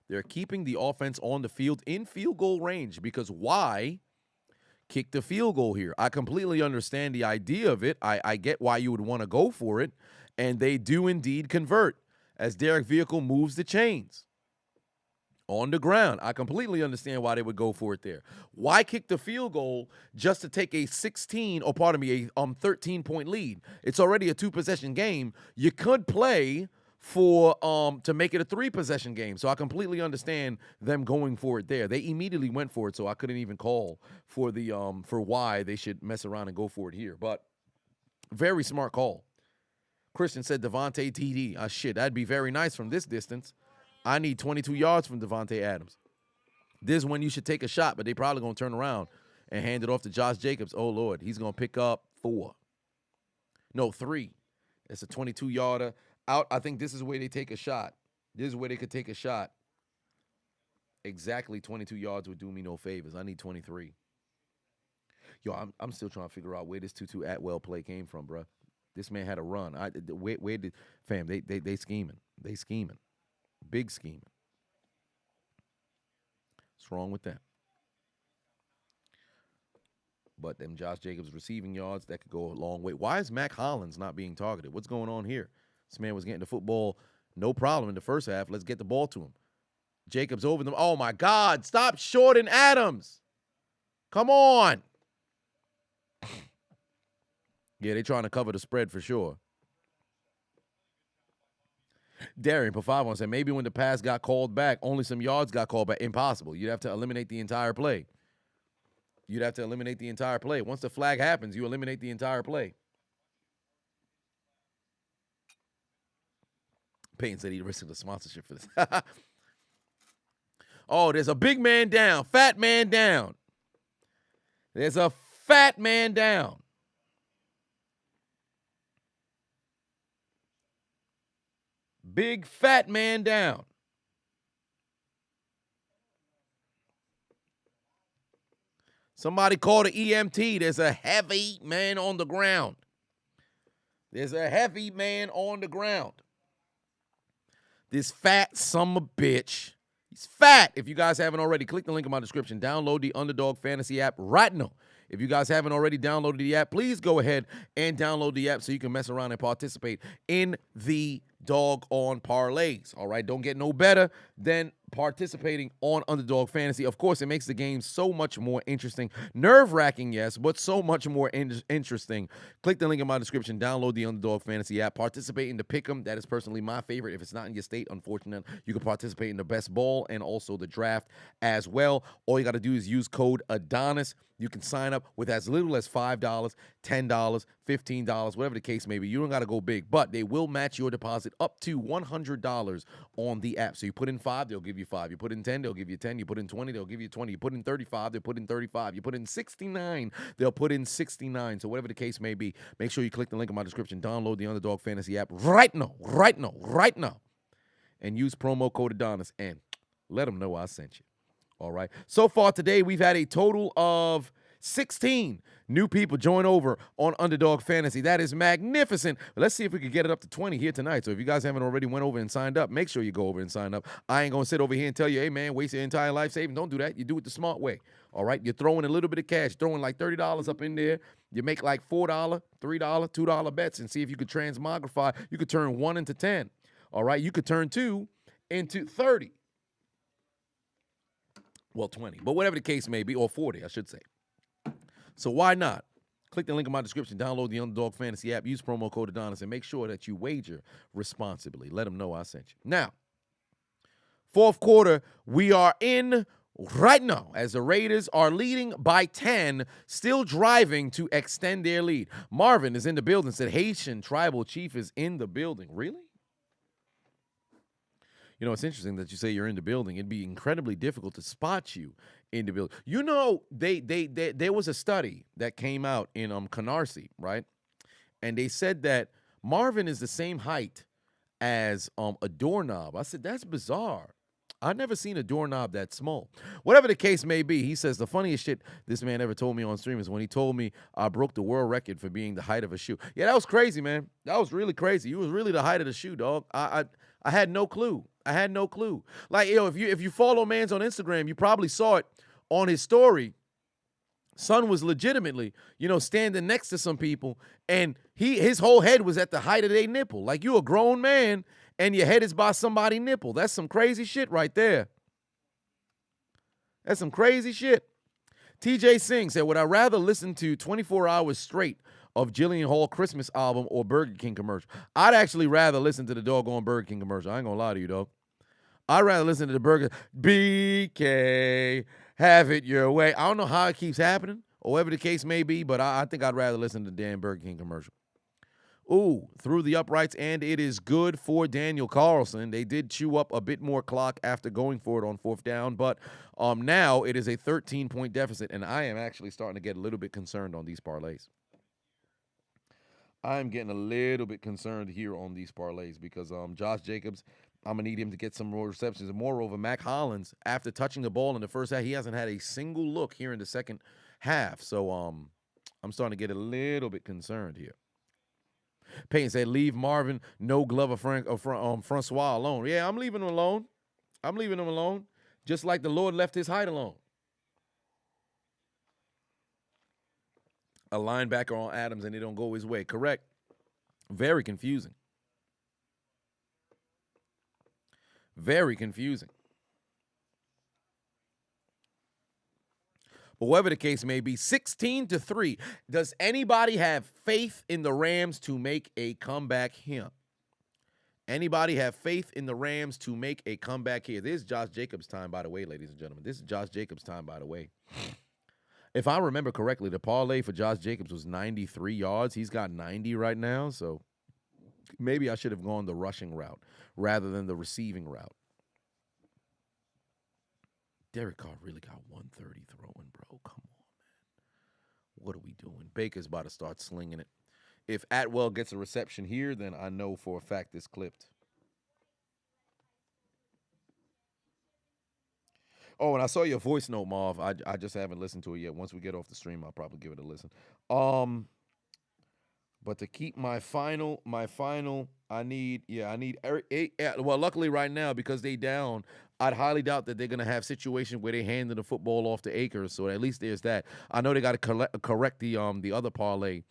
They're keeping the offense on the field in field goal range because why kick the field goal here? I completely understand the idea of it. I get why you would want to go for it, and they do indeed convert as Derek Vehicle moves the chains on the ground. I completely understand why they would go for it there. Why kick the field goal just to take a 13-point lead? It's already a 2-possession game. You could play for to make it a 3-possession game. So I completely understand them going for it there. They immediately went for it, so I couldn't even call for the for why they should mess around and go for it here. But very smart call. Christian said Devontae TD. Shit, that'd be very nice from this distance. I need 22 yards from Devontae Adams. This is when you should take a shot, but they probably going to turn around and hand it off to Josh Jacobs. Oh, Lord, he's going to pick up 3. It's a 22-yarder. Out. I think this is where they take a shot. This is where they could take a shot. Exactly 22 yards would do me no favors. I need 23. Yo, I'm still trying to figure out where this Tutu Atwell play came from, bro. This man had a run. Where did fam? They scheming. They scheming. Big scheming. What's wrong with that? But them Josh Jacobs receiving yards, that could go a long way. Why is Mac Hollins not being targeted? What's going on here? This man was getting the football no problem in the first half. Let's get the ball to him. Jacobs over them. Oh, my God. Stop shorting Adams. Come on. Yeah, they're trying to cover the spread for sure. Darian Pafavon said maybe when the pass got called back, only some yards got called back. Impossible. You'd have to eliminate the entire play. Once the flag happens, you eliminate the entire play. Payton said he'd risk the sponsorship for this. Oh, there's a big man down. Fat man down. There's a fat man down. Big fat man down. Somebody call the EMT. There's a heavy man on the ground. There's a heavy man on the ground. This fat son of a bitch. He's fat. If you guys haven't already, click the link in my description. Download the Underdog Fantasy app right now. If you guys haven't already downloaded the app, please go ahead and download the app so you can mess around and participate in the doggone parlays. All right, don't get no better than participating on Underdog Fantasy. Of course, it makes the game so much more interesting. Nerve-wracking, yes, but so much more interesting. Click the link in my description. Download the Underdog Fantasy app. Participate in the Pick'em. That is personally my favorite. If it's not in your state, unfortunate, you can participate in the best ball and also the draft as well. All you got to do is use code Adonis. You can sign up with as little as $5, $10, $15, whatever the case may be. You don't got to go big, but they will match your deposit up to $100 on the app. So you put in 5, they'll give you 5. You put in 10, they'll give you 10. You put in 20, they'll give you 20. You put in 35, they'll put in 35. You put in 69, they'll put in 69. So whatever the case may be, make sure you click the link in my description. Download the Underdog Fantasy app right now, and use promo code Adonis and let them know I sent you. All right. So far today, we've had a total of 16 new people join over on Underdog Fantasy. That is magnificent. Let's see if we can get it up to 20 here tonight. So if you guys haven't already went over and signed up, make sure you go over and sign up. I ain't going to sit over here and tell you, hey, man, waste your entire life saving. Don't do that. You do it the smart way. All right. You're throwing a little bit of cash, throwing like $30 up in there. You make like $4, $3, $2 bets and see if you could transmogrify. You could turn 1 into 10. All right. You could turn 2 into 30. Well, 20, but whatever the case may be, or 40, I should say. So why not? Click the link in my description, download the Underdog Fantasy app, use promo code Adonis, and make sure that you wager responsibly. Let them know I sent you. Now, fourth quarter, we are in right now as the Raiders are leading by 10, still driving to extend their lead. Marvin is in the building, said Haitian tribal chief is in the building. Really? You know, it's interesting that you say you're in the building. It'd be incredibly difficult to spot you in the building. You know, there was a study that came out in Canarsie, right? And they said that Marvin is the same height as a doorknob. I said, that's bizarre. I've never seen a doorknob that small. Whatever the case may be, he says the funniest shit this man ever told me on stream is when he told me I broke the world record for being the height of a shoe. Yeah, that was crazy, man. That was really crazy. You was really the height of the shoe, dog. I had no clue. I had no clue. Like, yo, if you follow Mans on Instagram, you probably saw it on his story. Son was legitimately, standing next to some people, and his whole head was at the height of their nipple. Like, you a grown man, and your head is by somebody's nipple. That's some crazy shit right there. That's some crazy shit. TJ Singh said, would I rather listen to 24 hours straight of Jillian Hall Christmas album or Burger King commercial? I'd actually rather listen to the doggone Burger King commercial. I ain't gonna lie to you, dog. I'd rather listen to the Burger BK, have it your way. I don't know how it keeps happening, or whatever the case may be, but I think I'd rather listen to the damn Burger King commercial. Ooh, through the uprights, and it is good for Daniel Carlson. They did chew up a bit more clock after going for it on 4th down, but now it is a 13-point deficit, and I am actually starting to get a little bit concerned on these parlays. I'm getting a little bit concerned here on these parlays because Josh Jacobs, I'm going to need him to get some more receptions. And moreover, Mac Hollins, after touching the ball in the first half, he hasn't had a single look here in the second half. So I'm starting to get a little bit concerned here. Payton said, leave Marvin, no Glover, Francois alone. Yeah, I'm leaving him alone. I'm leaving him alone, just like the Lord left his height alone. A linebacker on Adams and it don't go his way. Correct. Very confusing. Very confusing. But whatever the case may be, 16-3. Does anybody have faith in the Rams to make a comeback here? Anybody have faith in the Rams to make a comeback here? This is Josh Jacobs' time, by the way, ladies and gentlemen. This is Josh Jacobs' time, by the way. If I remember correctly, the parlay for Josh Jacobs was 93 yards. He's got 90 right now, so maybe I should have gone the rushing route rather than the receiving route. Derek Carr really got 130 throwing, bro. Come on, man. What are we doing? Baker's about to start slinging it. If Atwell gets a reception here, then I know for a fact it's clipped. Oh, and I saw your voice note, Marv. I just haven't listened to it yet. Once we get off the stream, I'll probably give it a listen. But to keep my final, I need eight. Well, luckily right now because they down, I'd highly doubt that they're gonna have situations where they handing the football off to Akers. So at least there's that. I know they got to correct the other parlay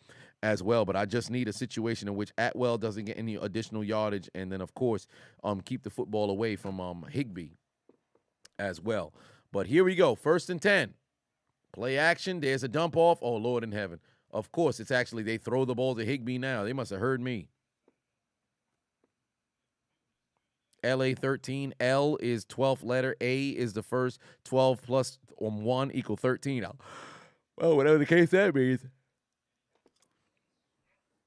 as well, but I just need a situation in which Atwell doesn't get any additional yardage, and then of course keep the football away from Higbee as well. But here we go, 1st and 10. Play action. There's a dump off. Oh, Lord in heaven. Of course, it's actually they throw the ball to Higbee now. They must have heard me. LA 13. L is 12th letter. A is the first. 12 plus 1 equal 13. Well, whatever the case that means.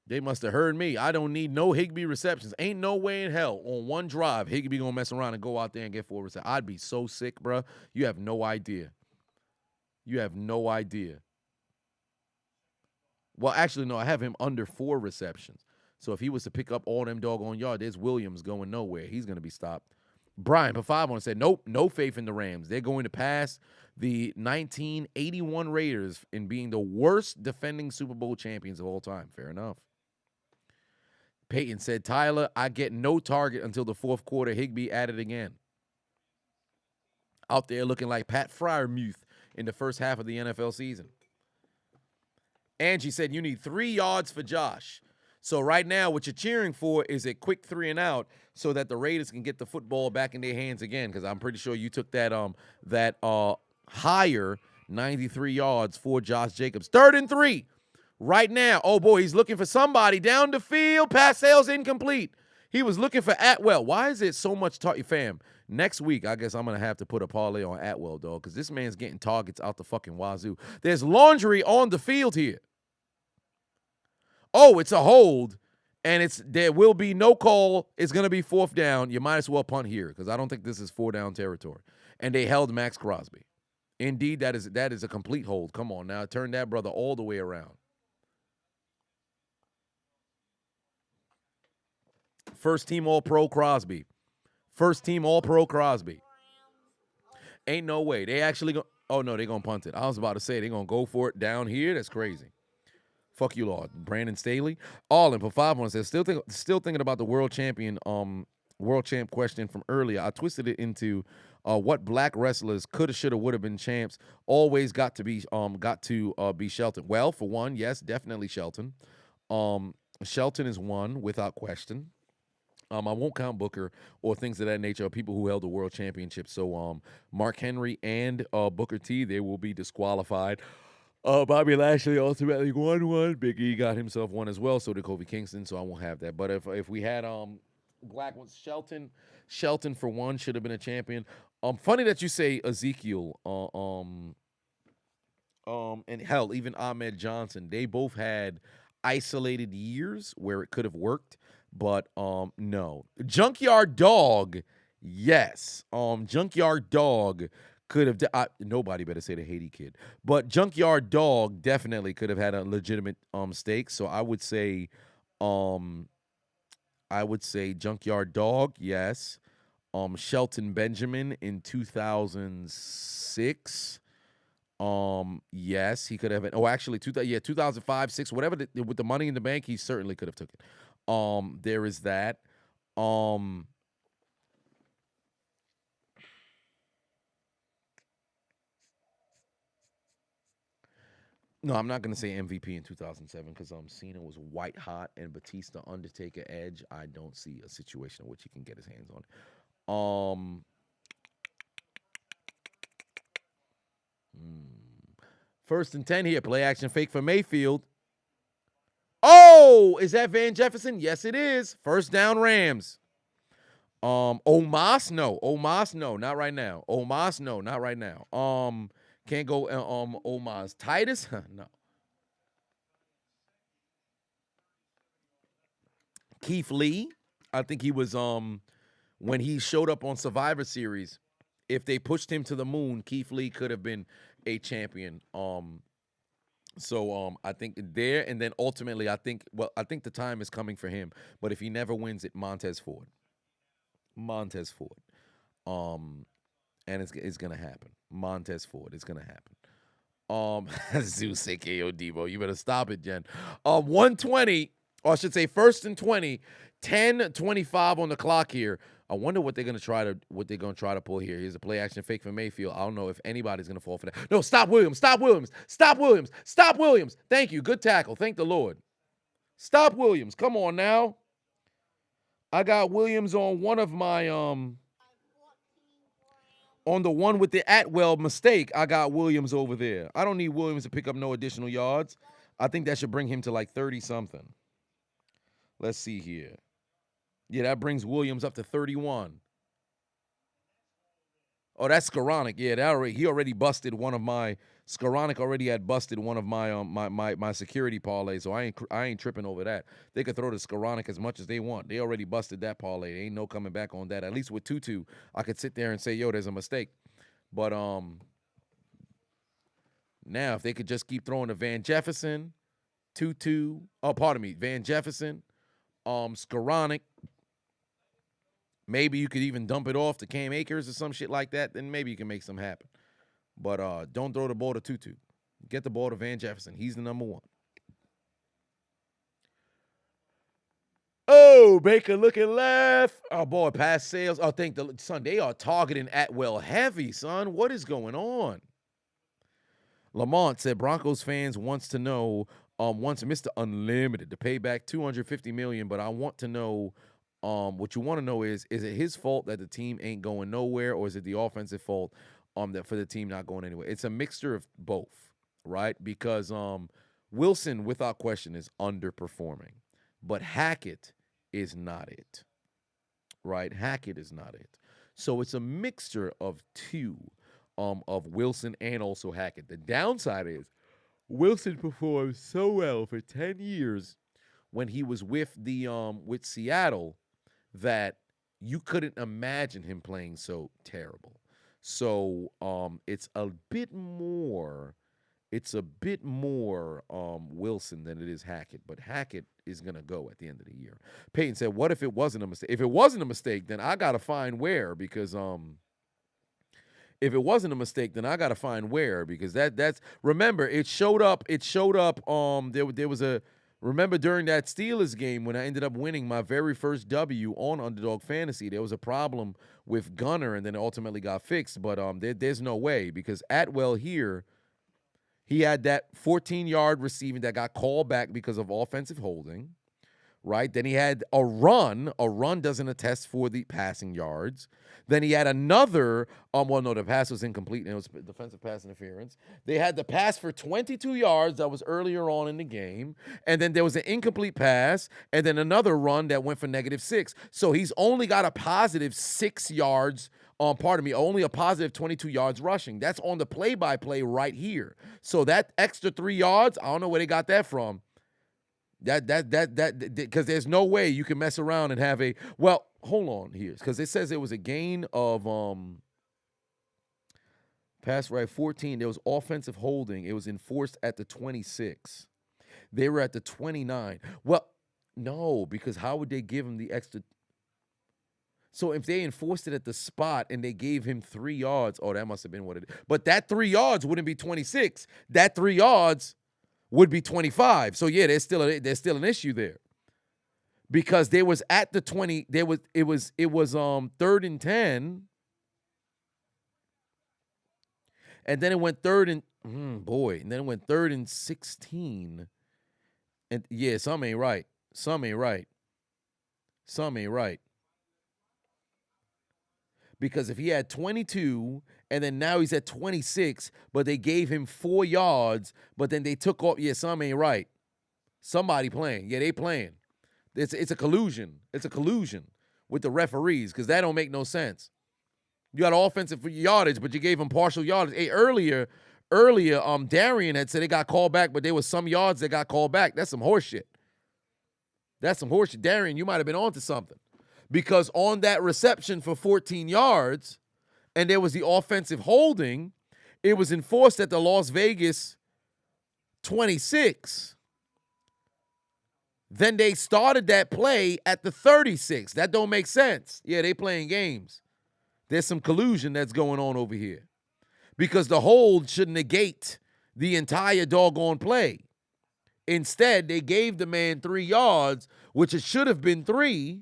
They must have heard me. I don't need no Higbee receptions. Ain't no way in hell on one drive Higbee gonna mess around and go out there and get 4 receptions. I'd be so sick, bro. You have no idea. You have no idea. Well, actually, no, I have him under 4 receptions. So if he was to pick up all them doggone yards, there's Williams going nowhere. He's going to be stopped. Brian Pafavon said, nope, no faith in the Rams. They're going to pass the 1981 Raiders in being the worst defending Super Bowl champions of all time. Fair enough. Peyton said, Tyler, I get no target until the 4th quarter. Higbee at it again. Out there looking like Pat Freiermuth in the first half of the NFL season. Angie said, you need 3 yards for Josh. So right now, what you're cheering for is a quick 3 and out so that the Raiders can get the football back in their hands again, because I'm pretty sure you took that higher 93 yards for Josh Jacobs. 3rd and 3 right now. Oh, boy, he's looking for somebody down the field. Pass sales incomplete. He was looking for Atwell. Why is it so much fam? Next week, I guess I'm going to have to put a parlay on Atwell, dog, because this man's getting targets out the fucking wazoo. There's laundry on the field here. Oh, it's a hold, and there will be no call. It's going to be 4th down. You might as well punt here because I don't think this is 4-down territory. And they held Max Crosby. Indeed, that is a complete hold. Come on now. Turn that brother all the way around. First team All-Pro Crosby. First team All-Pro Crosby. Ain't no way. They actually go. Oh, no, they're going to punt it. I was about to say they're going to go for it down here. That's crazy. Fuck you, Lord. Brandon Staley. All in for 5-1 says, still thinking about the world champ question from earlier. I twisted it into what black wrestlers coulda, shoulda, woulda been champs. Always got to be Shelton. Well, for one, yes, definitely Shelton. Shelton is one without question. I won't count Booker or things of that nature, people who held the world championship. So Mark Henry and Booker T, they will be disqualified. Bobby Lashley ultimately won one. Big E got himself one as well. So did Kofi Kingston. So I won't have that. But if we had black ones, Shelton for one should have been a champion. Funny that you say Ezekiel. And hell, even Ahmed Johnson. They both had isolated years where it could have worked, but no. Junkyard Dog, yes. Junkyard Dog could have. Nobody better say the Haiti kid, but Junkyard Dog definitely could have had a legitimate stake. So I would say Junkyard Dog, yes. Shelton Benjamin in 2006. Yes, he could have. Actually, 2005, 6, whatever. With the money in the bank, he certainly could have took it. There is that. No, I'm not going to say MVP in 2007 because Cena was white hot and Batista, Undertaker, Edge. I don't see a situation in which he can get his hands on. First and 10 here. Play action fake for Mayfield. Oh, is that Van Jefferson? Yes, it is. First down Rams. Omas, no. Omas, no. Not right now. Omas, no. Not right now. Can't go Omas. Titus? No. Keith Lee. I think he was when he showed up on Survivor Series, if they pushed him to the moon, Keith Lee could have been a champion. So I think there, and then ultimately I think the time is coming for him. But if he never wins it, Montez Ford. And it's gonna happen. Montez Ford, it's gonna happen. Zeus, AKO Debo, you better stop it, Jen. 120, or I should say, 1st and 20, 10:25 on the clock here. I wonder what they're gonna try to pull here. Here's a play action fake for Mayfield. I don't know if anybody's gonna fall for that. No, stop Williams, stop Williams, stop Williams, stop Williams. Thank you, good tackle. Thank the Lord. Stop Williams. Come on now. I got Williams on one of my on the one with the Atwell mistake. I got Williams over there. I don't need Williams to pick up no additional yards. I think that should bring him to like 30 something. Let's see here. Yeah, that brings Williams up to 31. Oh, that's Skoranek. Yeah, he already busted one of my Skoranek already had busted one of my my security parlays, so I ain't tripping over that. They could throw to Skoranek as much as they want. They already busted that parlay. There ain't no coming back on that. At least with Tutu, I could sit there and say, yo, there's a mistake. But now if they could just keep throwing to Van Jefferson, Van Jefferson, Skoranek. Maybe you could even dump it off to Cam Akers or some shit like that. Then maybe you can make something happen. But don't throw the ball to Tutu. Get the ball to Van Jefferson. He's the number one. Oh, Baker looking left. Oh, boy, pass sales. Oh, son, they are targeting Atwell heavy, son. What is going on? Lamont said Broncos fans wants Mr. Unlimited to pay back $250 million, but I want to know what you want to know is it his fault that the team ain't going nowhere, or is it the offensive fault that for the team not going anywhere? It's a mixture of both, right? Because Wilson, without question, is underperforming, but Hackett is not it, right? Hackett is not it. So it's a mixture of two, of Wilson and also Hackett. The downside is Wilson performed so well for 10 years when he was with Seattle that you couldn't imagine him playing so terrible. So it's a bit more Wilson than it is Hackett, but Hackett is going to go at the end of the year. Peyton said, what if it wasn't a mistake? If it wasn't a mistake, then I got to find where, because if it wasn't a mistake, then I got to find where, because that's remember, it showed up there was a remember during that Steelers game when I ended up winning my very first W on Underdog Fantasy, there was a problem with Gunner, and then it ultimately got fixed. But there's no way, because Atwell here, he had that 14-yard receiving that got called back because of offensive holding, right? Then he had a run. A run doesn't attest for the passing yards. Then he had another, the pass was incomplete, and it was defensive pass interference. They had the pass for 22 yards that was earlier on in the game, and then there was an incomplete pass, and then another run that went for -6. So he's only got a positive 6 yards, only a positive 22 yards rushing. That's on the play-by-play right here. So that extra 3 yards, I don't know where they got that from. Because there's no way you can mess around and have hold on here, because it says it was a gain of pass right 14. There was offensive holding. It was enforced at the 26. They were at the 29. Well, no, because how would they give him the extra? So if they enforced it at the spot and they gave him 3 yards, that must have been what it is. But that 3 yards wouldn't be 26. That 3 yards would be 25. So yeah, there's still an issue there. Because there was at the 20, it was 3rd and 10. And then it went 3rd and then it went 3rd and 16. And yeah, some ain't right. Because if he had 22 and then now he's at 26, but they gave him 4 yards, but then they took off, some ain't right. Somebody playing. Yeah, they playing. It's a collusion. It's a collusion with the referees, because that don't make no sense. You got offensive yardage, but you gave him partial yardage. Hey, earlier, Darian had said they got called back, but there was some yards that got called back. That's some horse shit. Darian, you might have been onto something. Because on that reception for 14 yards, and there was the offensive holding, it was enforced at the Las Vegas 26. Then they started that play at the 36. That don't make sense. Yeah, they playing games. There's some collusion that's going on over here. Because the hold should negate the entire doggone play. Instead, they gave the man 3 yards, which it should have been 3.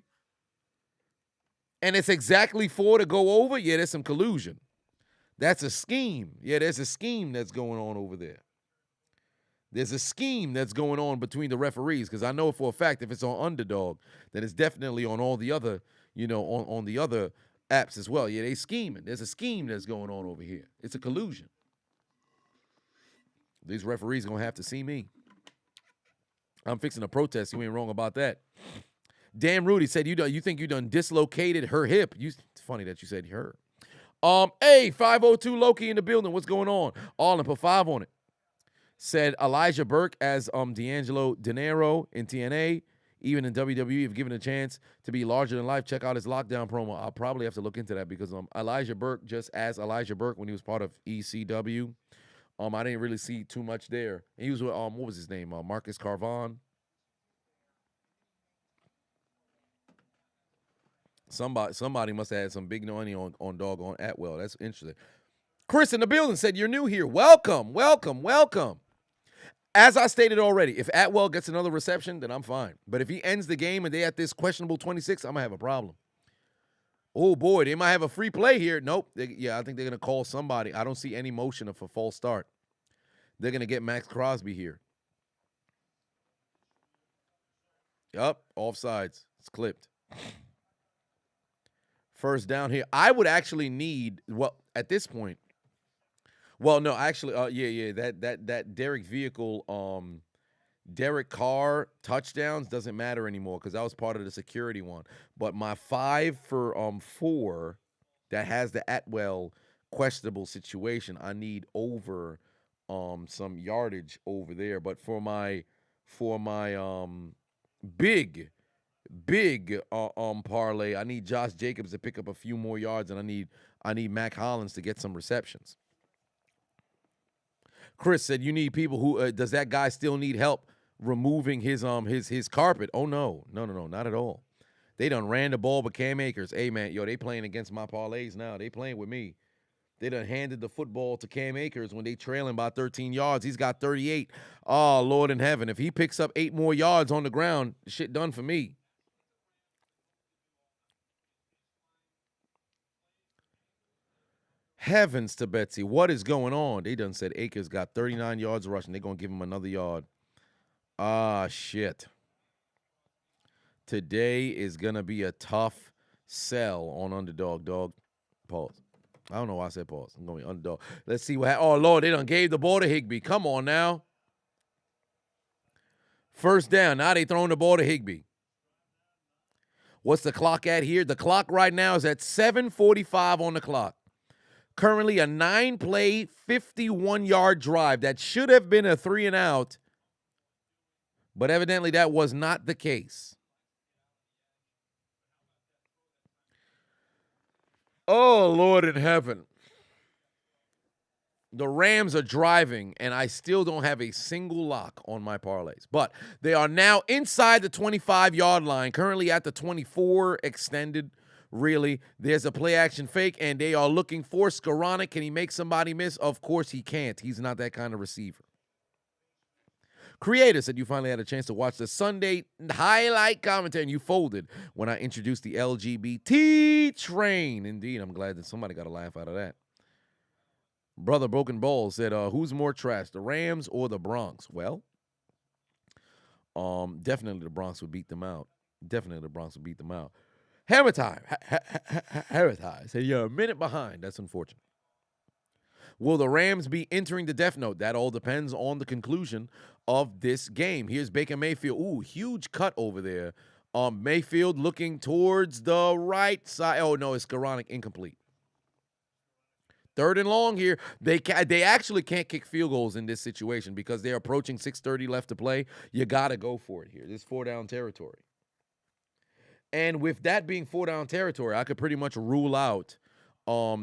And it's exactly 4 to go over. Yeah, there's some collusion. That's a scheme. Yeah, there's a scheme that's going on over there. There's a scheme that's going on between the referees, because I know for a fact if it's on Underdog, then it's definitely on all the other, on the other apps as well. Yeah, they scheming. There's a scheme that's going on over here. It's a collusion. These referees going to have to see me. I'm fixing a protest. You ain't wrong about that. Dan Rudy said, you think you done dislocated her hip. It's funny that you said her. Hey, 502 Loki in the building. What's going on? All put 5 on it. Said Elijah Burke as D'Angelo Dinero in TNA. Even in WWE, if given a chance to be larger than life, check out his lockdown promo. I'll probably have to look into that because Elijah Burke, just as Elijah Burke when he was part of ECW, I didn't really see too much there. And he was with, what was his name? Marcus Carvon. Somebody must have had some big money on doggone Atwell. That's interesting. Chris in the building said, you're new here. Welcome, welcome, welcome. As I stated already, if Atwell gets another reception, then I'm fine. But if he ends the game and they at this questionable 26, I'm going to have a problem. Oh, boy, they might have a free play here. Nope. I think they're going to call somebody. I don't see any motion of a false start. They're going to get Max Crosby here. Yup, offsides. It's clipped. First down here. I would actually need, at this point, no, actually, that Derek Carr touchdowns doesn't matter anymore because that was part of the security one. But my 5 for 4 that has the Atwell questionable situation, I need over some yardage over there. But for my big parlay, I need Josh Jacobs to pick up a few more yards, and I need Mac Hollins to get some receptions. Chris said, you need people who does that guy still need help removing his carpet? Oh, no, not at all. They done ran the ball with Cam Akers. Hey, man, they playing against my parlays now. They playing with me. They done handed the football to Cam Akers when they trailing by 13 yards. He's got 38. Oh, Lord in heaven. If he picks up 8 more yards on the ground, shit done for me. Heavens to Betsy, what is going on? They done said Akers got 39 yards rushing. They're going to give him another yard. Ah, shit. Today is going to be a tough sell on Underdog, dog. Pause. I don't know why I said pause. I'm going to be Underdog. Let's see what Oh, Lord, they done gave the ball to Higbee. Come on now. First down. Now they throwing the ball to Higbee. What's the clock at here? The clock right now is at 7:45 on the clock. Currently a 9-play, 51-yard drive. That should have been a 3-and-out, but evidently that was not the case. Oh, Lord in heaven. The Rams are driving, and I still don't have a single lock on my parlays. But they are now inside the 25-yard line, currently at the 24 extended. Really, there's a play-action fake, and they are looking for Skoranek. Can he make somebody miss? Of course he can't. He's not that kind of receiver. Creator said you finally had a chance to watch the Sunday highlight commentary, and you folded when I introduced the LGBT train. Indeed, I'm glad that somebody got a laugh out of that. Brother Broken Ball said, who's more trash, the Rams or the Bronx? Well, definitely the Bronx would beat them out. Hammer time. Hammer time. Say you're a minute behind. That's unfortunate. Will the Rams be entering the death note? That all depends on the conclusion of this game. Here's Baker Mayfield. Ooh, huge cut over there. Mayfield looking towards the right side. Oh, no, it's Skoranek, incomplete. 3rd and long here. They actually can't kick field goals in this situation because they're approaching 6:30 left to play. You got to go for it here. This is 4-down territory. And with that being 4-down territory, I could pretty much rule out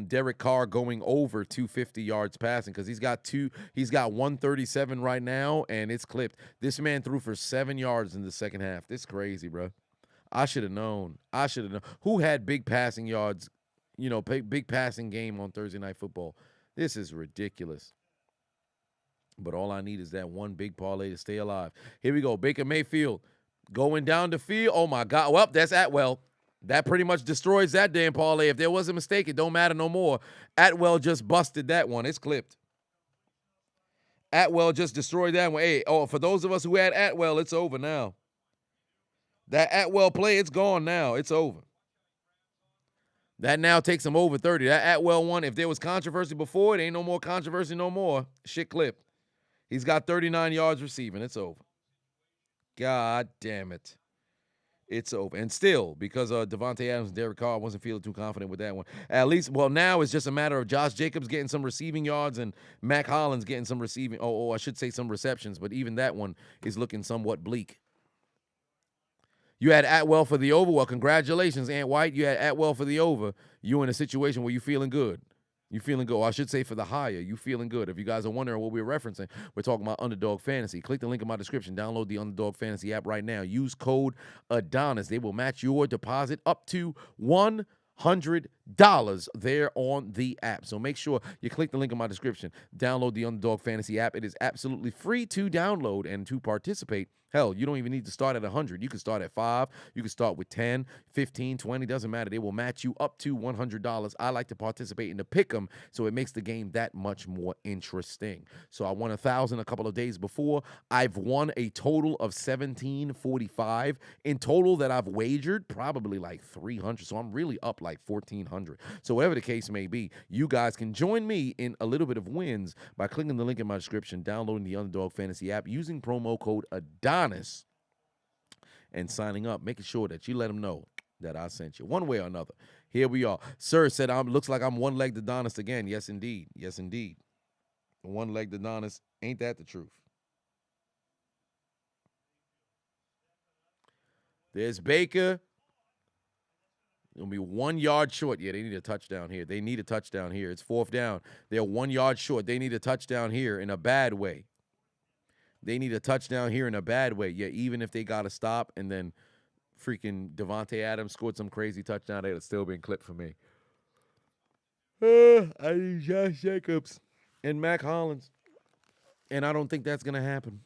Derek Carr going over 250 yards passing because he's got 137 right now, and it's clipped. This man threw for 7 yards in the second half. This is crazy, bro. I should have known. Who had big passing yards big passing game on Thursday Night Football. This is ridiculous. But all I need is that one big parlay to stay alive. Here we go. Baker Mayfield going down the field. Oh, my God. Well, that's Atwell. That pretty much destroys that damn parlay. If there was a mistake, it don't matter no more. Atwell just busted that one. It's clipped. Atwell just destroyed that one. Hey, for those of us who had Atwell, it's over now. That Atwell play, it's gone now. It's over. That now takes him over 30. That Atwell one, if there was controversy before, it ain't no more controversy no more. Shit clipped. He's got 39 yards receiving. It's over. God damn it. It's over. And still, because Devontae Adams and Derek Carr wasn't feeling too confident with that one. At least, well, now it's just a matter of Josh Jacobs getting some receiving yards and Mac Hollins getting some receiving, I should say some receptions, but even that one is looking somewhat bleak. You had Atwell for the over. Well, congratulations, Ant White. You had Atwell for the over. You in a situation where you feeling good. You feeling good. Or I should say for the higher. You feeling good. If you guys are wondering what we're referencing, we're talking about Underdog Fantasy. Click the link in my description. Download the Underdog Fantasy app right now. Use code Adonis. They will match your deposit up to $100 there on the app. So make sure you click the link in my description. Download the Underdog Fantasy app. It is absolutely free to download and to participate. Hell, you don't even need to start at 100. You can start at 5. You can start with 10, 15, 20. Doesn't matter. They will match you up to $100. I like to participate in the pick'em, so it makes the game that much more interesting. So I won 1,000 a couple of days before. I've won a total of 1,745 in total that I've wagered, probably like 300. So I'm really up like 1,400. So whatever the case may be, you guys can join me in a little bit of wins by clicking the link in my description, downloading the Underdog Fantasy app, using promo code Adonis, and signing up, making sure that you let them know that I sent you one way or another. Here we are. Sir said, looks like I'm one-legged Adonis again. Yes, indeed. Yes, indeed. One-legged Adonis. Ain't that the truth? There's Baker. It'll be 1 yard short. Yeah, they need a touchdown here. They need a touchdown here. It's 4th down. They're 1 yard short. They need a touchdown here in a bad way. They need a touchdown here in a bad way. Yeah, even if they got to stop and then freaking Devontae Adams scored some crazy touchdown, they'd have still been clipped for me. I need Josh Jacobs and Mac Hollins. And I don't think that's going to happen.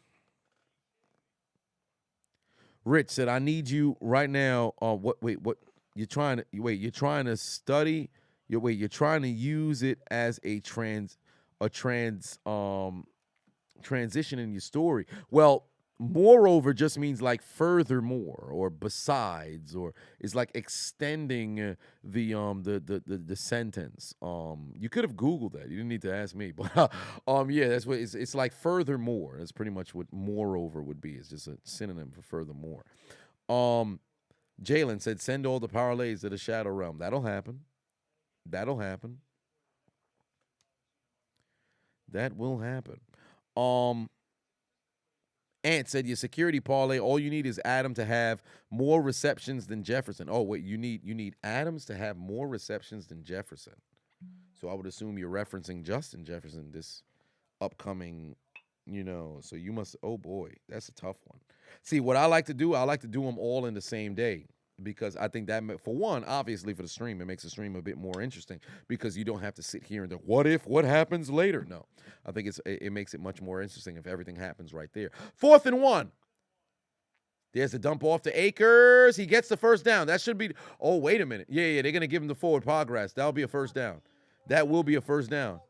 Rich said, I need you right now. What? You're trying to study. You're trying to use it as a transition in your story. Well, moreover just means like furthermore or besides, or it's like extending the sentence. You could have Googled that. You didn't need to ask me, but yeah, that's what it's like. Furthermore, that's pretty much what moreover would be. It's just a synonym for furthermore. Jalen said, send all the parlays to the Shadow Realm. That'll happen. That will happen. Ant said, your security parlay, all you need is Adam to have more receptions than Jefferson. Oh, wait, you need Adams to have more receptions than Jefferson. So I would assume you're referencing Justin Jefferson this upcoming, so you must, oh boy, that's a tough one. See, what I like to do them all in the same day, because I think that, for one, obviously for the stream, it makes the stream a bit more interesting because you don't have to sit here and think, what happens later? No, I think it makes it much more interesting if everything happens right there. 4th and 1. There's a dump off to Akers. He gets the first down. That should be, oh, wait a minute. Yeah, they're going to give him the forward progress. That'll be a first down. That will be a first down.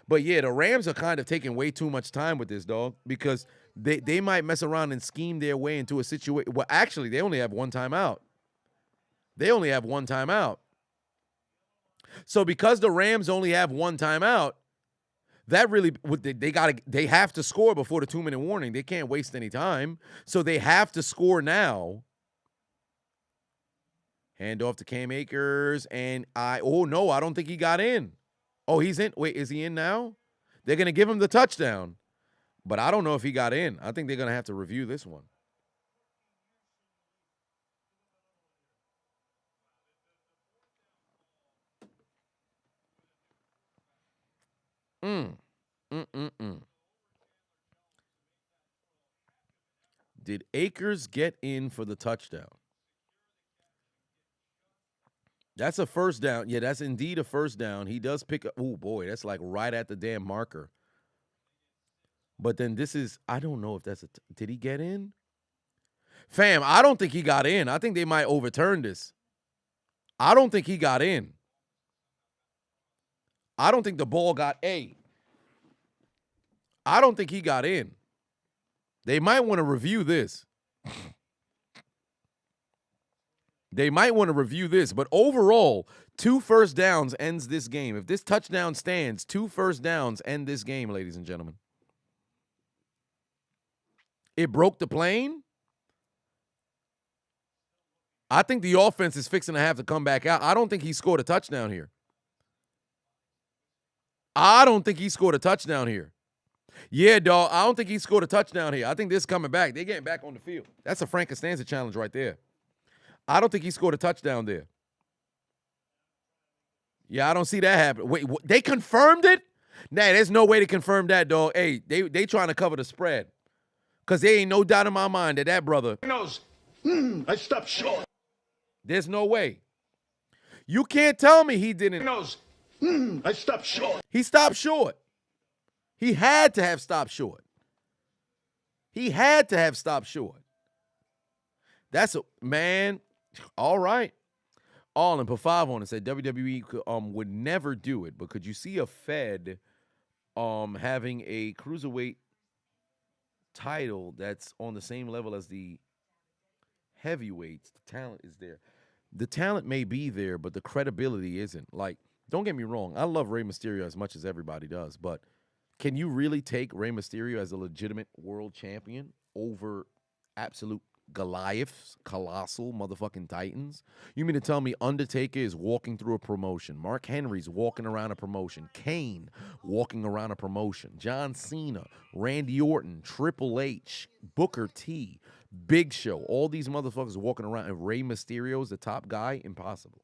But yeah, the Rams are kind of taking way too much time with this, dog, because they might mess around and scheme their way into a situation. Well, actually, they only have one timeout. So because the Rams only have one timeout, that really they have to score before the 2-minute warning. They can't waste any time. So they have to score now. Hand off to Cam Akers, and I don't think he got in. Oh, he's in. Wait, is he in now? They're going to give him the touchdown, but I don't know if he got in. I think they're going to have to review this one. Did Akers get in for the touchdown? That's a first down. Yeah, that's indeed a first down. He does pick up. Oh, boy, that's like right at the damn marker. But then this is, I don't know if that's did he get in? Fam, I don't think he got in. I think they might overturn this. I don't think he got in. I don't think the ball got I don't think he got in. They might want to review this. They might want to review this, but overall, 2 first downs ends this game. If this touchdown stands, 2 first downs end this game, ladies and gentlemen. It broke the plane. I think the offense is fixing to have to come back out. I don't think he scored a touchdown here. I don't think he scored a touchdown here. Yeah, dog, I don't think he scored a touchdown here. I think this is coming back. They're getting back on the field. That's a Frank Costanza challenge right there. I don't think he scored a touchdown there. Yeah, I don't see that happen. Wait, they confirmed it? Nah, there's no way to confirm that, dog. Hey, they trying to cover the spread. Because there ain't no doubt in my mind that brother Knows. I stopped short. there's no way. You can't tell me he didn't. Knows. I stopped short. He stopped short. He had to have stopped short. He had to have stopped short. That's a man. All right. All and put 5 on it. Said WWE would never do it, but could you see a Fed having a cruiserweight title that's on the same level as the heavyweights? The talent is there. The talent may be there, but the credibility isn't. Like, don't get me wrong. I love Rey Mysterio as much as everybody does, but can you really take Rey Mysterio as a legitimate world champion over absolute Goliaths, colossal motherfucking titans? You mean to tell me Undertaker is walking through a promotion, Mark Henry's walking around a promotion, Kane walking around a promotion, John Cena, Randy Orton, Triple H, Booker T, Big Show, all these motherfuckers walking around, and Rey Mysterio's the top guy? Impossible.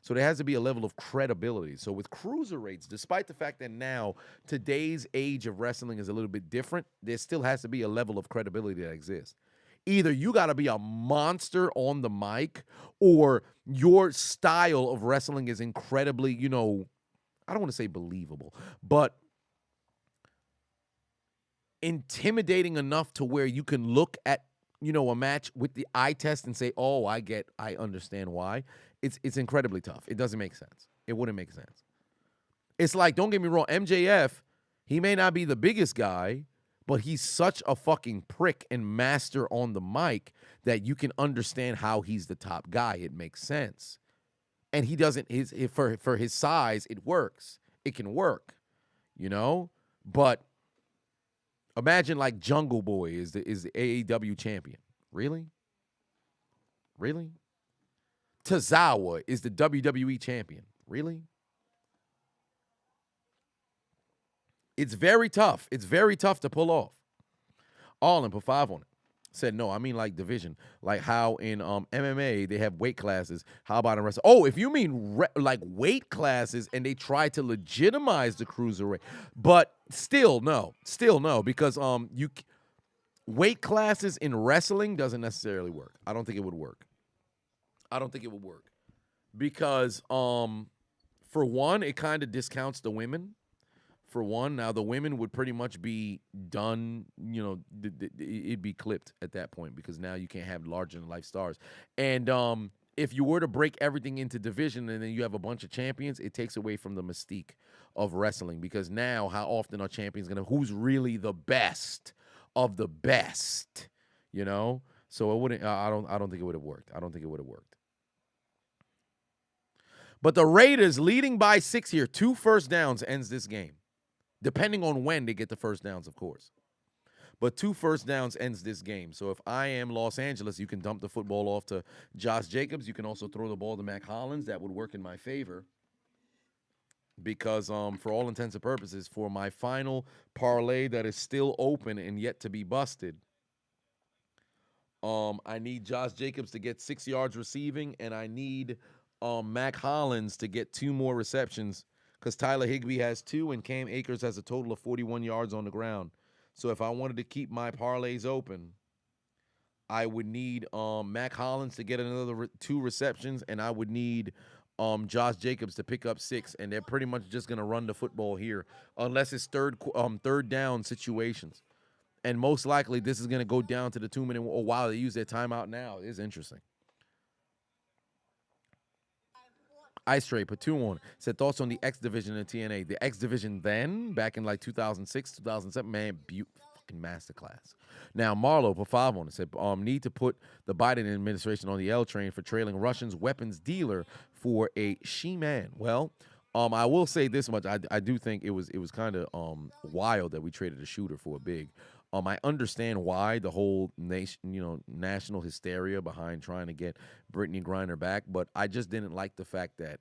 So there has to be a level of credibility. So with cruiserweights, despite the fact that now today's age of wrestling is a little bit different, there still has to be a level of credibility that exists. Either you got to be a monster on the mic, or your style of wrestling is incredibly, I don't want to say believable, but intimidating enough to where you can look at, a match with the eye test and say, oh, I understand why. It's incredibly tough. It doesn't make sense. It wouldn't make sense. It's like, don't get me wrong, MJF, he may not be the biggest guy, but he's such a fucking prick and master on the mic that you can understand how he's the top guy. It makes sense. And he doesn't, for his size, it works. It can work, But imagine like Jungle Boy is the AEW champion. Really? Really? Tozawa is the WWE champion. Really? It's very tough. It's very tough to pull off. All in, put 5 on it. Said, no, I mean like division. Like how in MMA, they have weight classes. How about in wrestling? Oh, if you mean like weight classes and they try to legitimize the cruiserweight. But still no, because weight classes in wrestling doesn't necessarily work. I don't think it would work. Because for one, it kind of discounts the women. For one, now the women would pretty much be done, it'd be clipped at that point, because now you can't have larger than life stars. And if you were to break everything into division and then you have a bunch of champions, it takes away from the mystique of wrestling, because now how often are champions who's really the best of the best, So it wouldn't, I don't think it would have worked. But the Raiders leading by 6 here, 2 first downs ends this game. Depending on when they get the first downs, of course. But 2 first downs ends this game. So if I am Los Angeles, you can dump the football off to Josh Jacobs. You can also throw the ball to Mac Hollins. That would work in my favor. Because for all intents and purposes, for my final parlay that is still open and yet to be busted, I need Josh Jacobs to get 6 yards receiving, and I need Mac Hollins to get 2 more receptions, because Tyler Higbee has 2 and Cam Akers has a total of 41 yards on the ground. So if I wanted to keep my parlays open, I would need Mac Hollins to get another 2 receptions, and I would need Josh Jacobs to pick up 6, and they're pretty much just gonna run the football here, unless it's third down situations. And most likely, this is gonna go down to the 2-minute. Oh wow, they use their timeout now. It's interesting. Ice Tray put 2 on. Said thoughts on the X division in TNA. The X division then, back in like 2006, 2007, man, fucking masterclass. Now Marlo put 5 on it. Said need to put the Biden administration on the L train for trailing Russians weapons dealer for a she-man. Well, I will say this much. I do think it was kind of wild that we traded a shooter for a big. I understand why the whole nation, national hysteria behind trying to get Brittany Griner back, but I just didn't like the fact that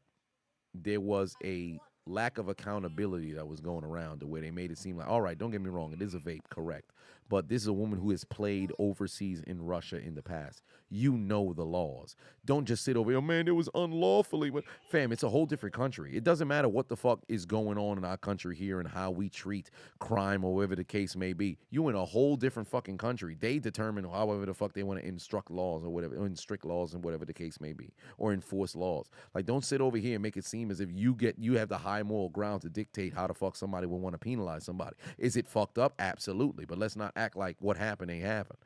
there was a lack of accountability that was going around, the way they made it seem like, all right, don't get me wrong, it is a vape, correct, but this is a woman who has played overseas in Russia in the past. You know the laws. Don't just sit over here, oh, man, it was unlawfully. But fam, it's a whole different country. It doesn't matter what the fuck is going on in our country here and how we treat crime or whatever the case may be. You in a whole different fucking country. They determine however the fuck they want to instruct laws or whatever, or instrict laws and whatever the case may be, or enforce laws. Like, don't sit over here and make it seem as if you have the high moral ground to dictate how the fuck somebody would want to penalize somebody. Is it fucked up? Absolutely. But let's not act like what happened ain't happened.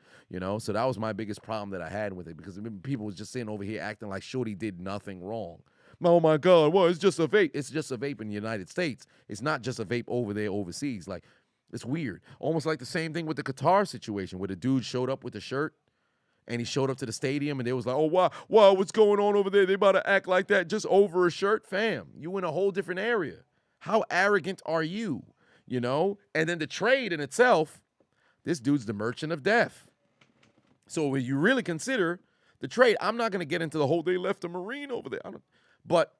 So that was my biggest problem that I had with it, because people was just sitting over here acting like Shorty did nothing wrong. Oh my God, well, it's just a vape. It's just a vape in the United States. It's not just a vape over there overseas. Like, it's weird. Almost like the same thing with the Qatar situation, where the dude showed up with the shirt and he showed up to the stadium and they was like, oh, wow, what's going on over there? They about to act like that just over a shirt? Fam, you in a whole different area. How arrogant are you? And then the trade in itself, this dude's the merchant of death. So when you really consider the trade, I'm not going to get into the whole they left a Marine over there. But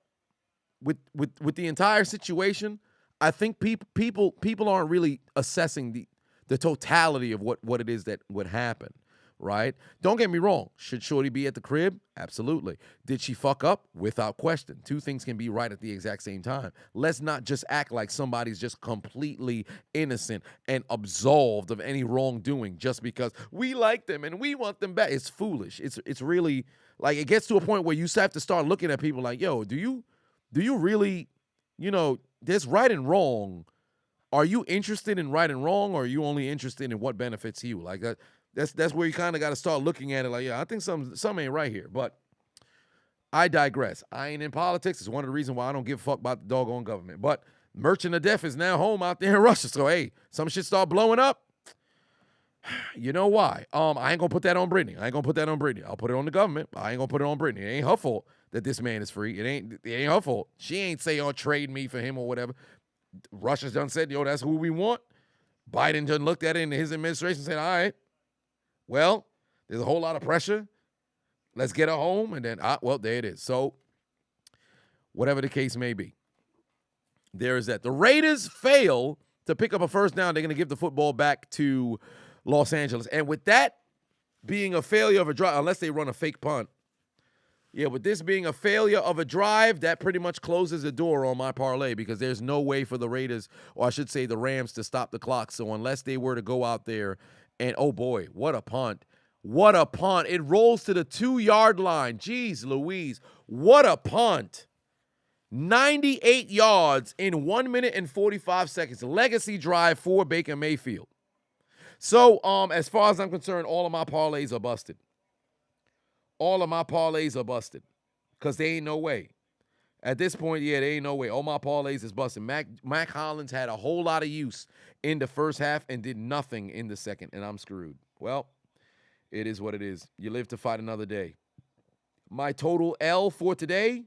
with the entire situation, I think people aren't really assessing the totality of what it is that would happen, right? Don't get me wrong. Should Shorty be at the crib? Absolutely. Did she fuck up? Without question. Two things can be right at the exact same time. Let's not just act like somebody's just completely innocent and absolved of any wrongdoing just because we like them and we want them back. It's foolish. It's really, like, it gets to a point where you have to start looking at people like, yo, do you really, there's right and wrong. Are you interested in right and wrong, or are you only interested in what benefits you? Like, that's where you kind of got to start looking at it like, yeah, I think some ain't right here. But I digress. I ain't in politics. It's one of the reasons why I don't give a fuck about the doggone government. But merchant of death is now home out there in Russia. So, hey, some shit start blowing up. You know why? I ain't going to put that on Brittany. I'll put it on the government. I ain't going to put it on Brittany. It ain't her fault that this man is free. It ain't her fault. She ain't say, oh, trade me for him or whatever. Russia's done said, yo, that's who we want. Biden done looked at it in his administration and said, all right, well, there's a whole lot of pressure. Let's get her home. And then, well, there it is. So, whatever the case may be, there is that. The Raiders fail to pick up a first down. They're going to give the football back to Los Angeles. And with that being a failure of a drive, unless they run a fake punt, yeah, with this being a failure of a drive, that pretty much closes the door on my parlay, because there's no way for the Raiders, or I should say the Rams, to stop the clock. So unless they were to go out there and, oh boy, what a punt. What a punt. It rolls to the 2-yard line. Jeez Louise, what a punt. 98 yards in 1 minute and 45 seconds. Legacy drive for Baker Mayfield. So as far as I'm concerned, all of my parlays are busted. All of my parlays are busted, because there ain't no way. At this point, yeah, there ain't no way. All my parlays is busted. Mac Hollins had a whole lot of use in the first half and did nothing in the second, and I'm screwed. Well, it is what it is. You live to fight another day. My total L for today,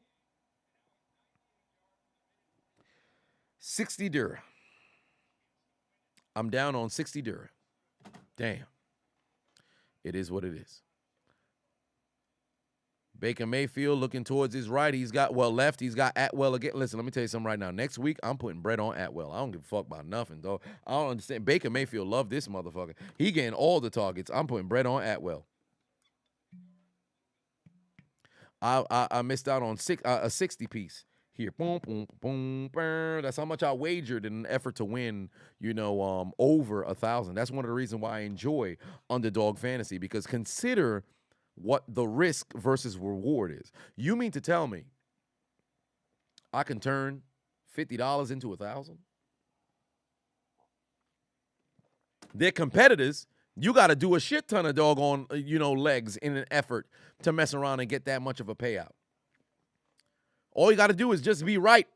60 dir. I'm down on 60 dir. Damn. It is what it is. Baker Mayfield looking towards his right. He's got, left. He's got Atwell again. Listen, let me tell you something right now. Next week, I'm putting bread on Atwell. I don't give a fuck about nothing, though. I don't understand. Baker Mayfield love this motherfucker. He getting all the targets. I'm putting bread on Atwell. I missed out on a 60 piece here. Boom, boom, boom, boom. That's how much I wagered in an effort to win, over 1,000. That's one of the reasons why I enjoy Underdog Fantasy, because consider what the risk versus reward is. You mean to tell me I can turn $50 into $1,000. They're competitors. You got to do a shit ton of doggone, legs in an effort to mess around and get that much of a payout. All you got to do is just be right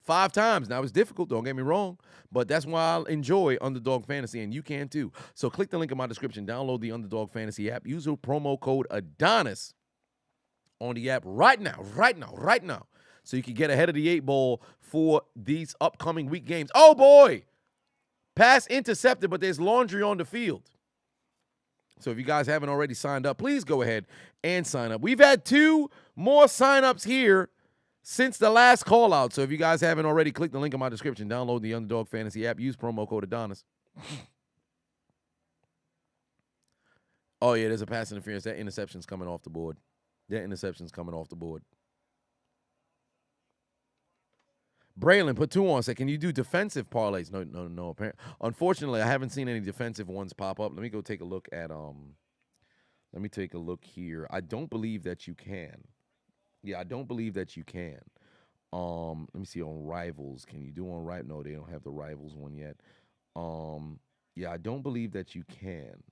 5 times. Now, it's difficult, don't get me wrong, but that's why I enjoy Underdog Fantasy, and you can too. So click the link in my description. Download the Underdog Fantasy app. Use the promo code Adonis on the app right now, so you can get ahead of the 8 ball for these upcoming week games. Oh, boy. Pass intercepted, but there's laundry on the field. So if you guys haven't already signed up, please go ahead and sign up. We've had 2 more signups here since the last call out. So if you guys haven't already, click the link in my description. Download the Underdog Fantasy app. Use promo code Adonis. Oh, yeah, there's a pass interference. That interception's coming off the board. Braylon put 2 on. Said, can you do defensive parlays? No. Apparently, unfortunately, I haven't seen any defensive ones pop up. Let me go take a look at Let me take a look here. I don't believe that you can. Yeah, I don't believe that you can. Let me see on Rivals. Can you do on Rivals? No, they don't have the Rivals one yet. Yeah, I don't believe that you can.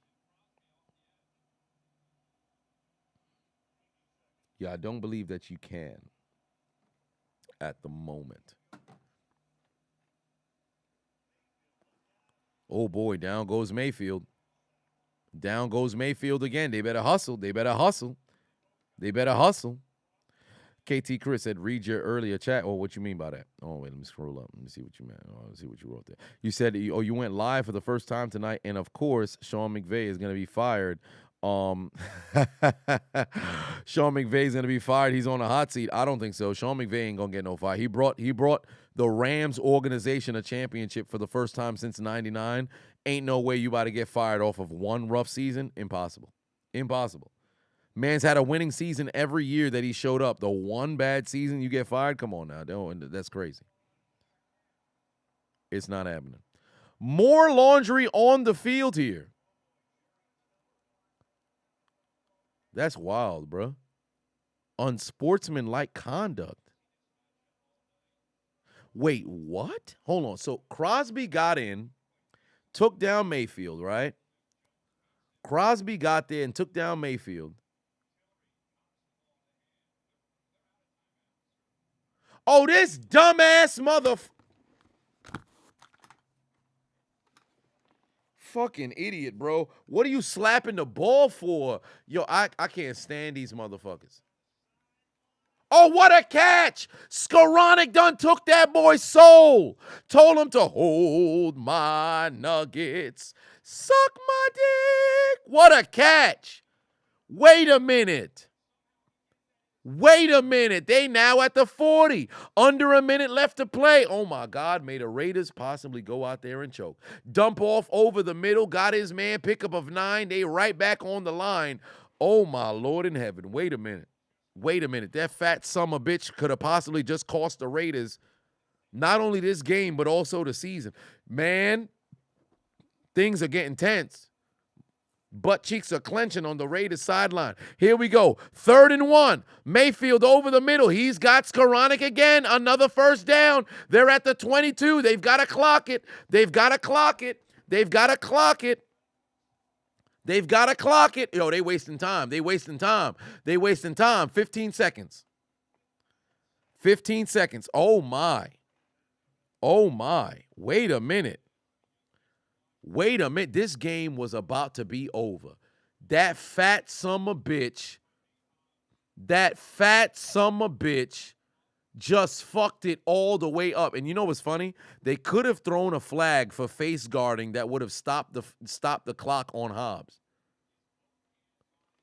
Yeah, I don't believe that you can at the moment. Oh, boy, down goes Mayfield. Down goes Mayfield again. They better hustle. KT Chris said, read your earlier chat. Oh, what you mean by that? Oh, wait, let me scroll up. Let me see what you meant. Oh, let's see what you wrote there. You said, you went live for the first time tonight, and, of course, Sean McVay is going to be fired. Sean McVay is going to be fired. He's on a hot seat. I don't think so. Sean McVay ain't going to get no fire. He brought the Rams organization a championship for the first time since '99. Ain't no way you about to get fired off of one rough season. Impossible. Man's had a winning season every year that he showed up. The one bad season you get fired? Come on now. That's crazy. It's not happening. More laundry on the field here. That's wild, bro. Unsportsmanlike conduct. Wait, what? Hold on. So Crosby got in, took down Mayfield, right? Crosby got there and took down Mayfield. Oh, this dumbass fucking idiot, bro. What are you slapping the ball for? Yo, I can't stand these motherfuckers. Oh, what a catch! Skoranek done took that boy's soul. Told him to hold my nuggets. Suck my dick. What a catch. Wait a minute. They now at the 40. Under a minute left to play. Oh, my God. May the Raiders possibly go out there and choke. Dump off over the middle. Got his man. Pickup of 9. They right back on the line. Oh, my Lord in heaven. Wait a minute. That fat summer bitch could have possibly just cost the Raiders not only this game, but also the season. Man, things are getting tense. Butt cheeks are clenching on the Raiders sideline. Here we go. 3rd and 1. Mayfield over the middle. He's got Skoranek again. Another first down. They're at the 22. They've got to clock it. Yo, they wasting time. 15 seconds. Oh, my. Wait a minute. This game was about to be over. That fat summer bitch just fucked it all the way up. And you know what's funny? They could have thrown a flag for face guarding that would have stopped the clock on Hobbs.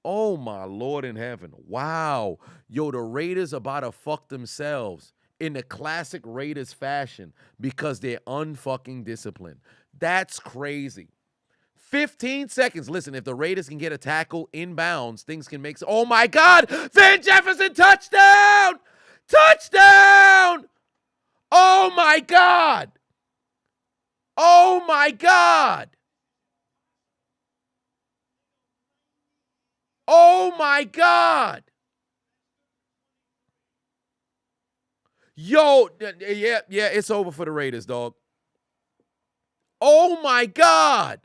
Oh, my Lord in heaven. Wow. Yo, the Raiders about to fuck themselves in the classic Raiders fashion because they're unfucking disciplined. That's crazy. 15 seconds. Listen, if the Raiders can get a tackle inbounds, things can make... Oh, my God. Van Jefferson, touchdown! Touchdown! Oh, my God. Oh, my God. Oh, my God. Yo, yeah, it's over for the Raiders, dog. Oh my God.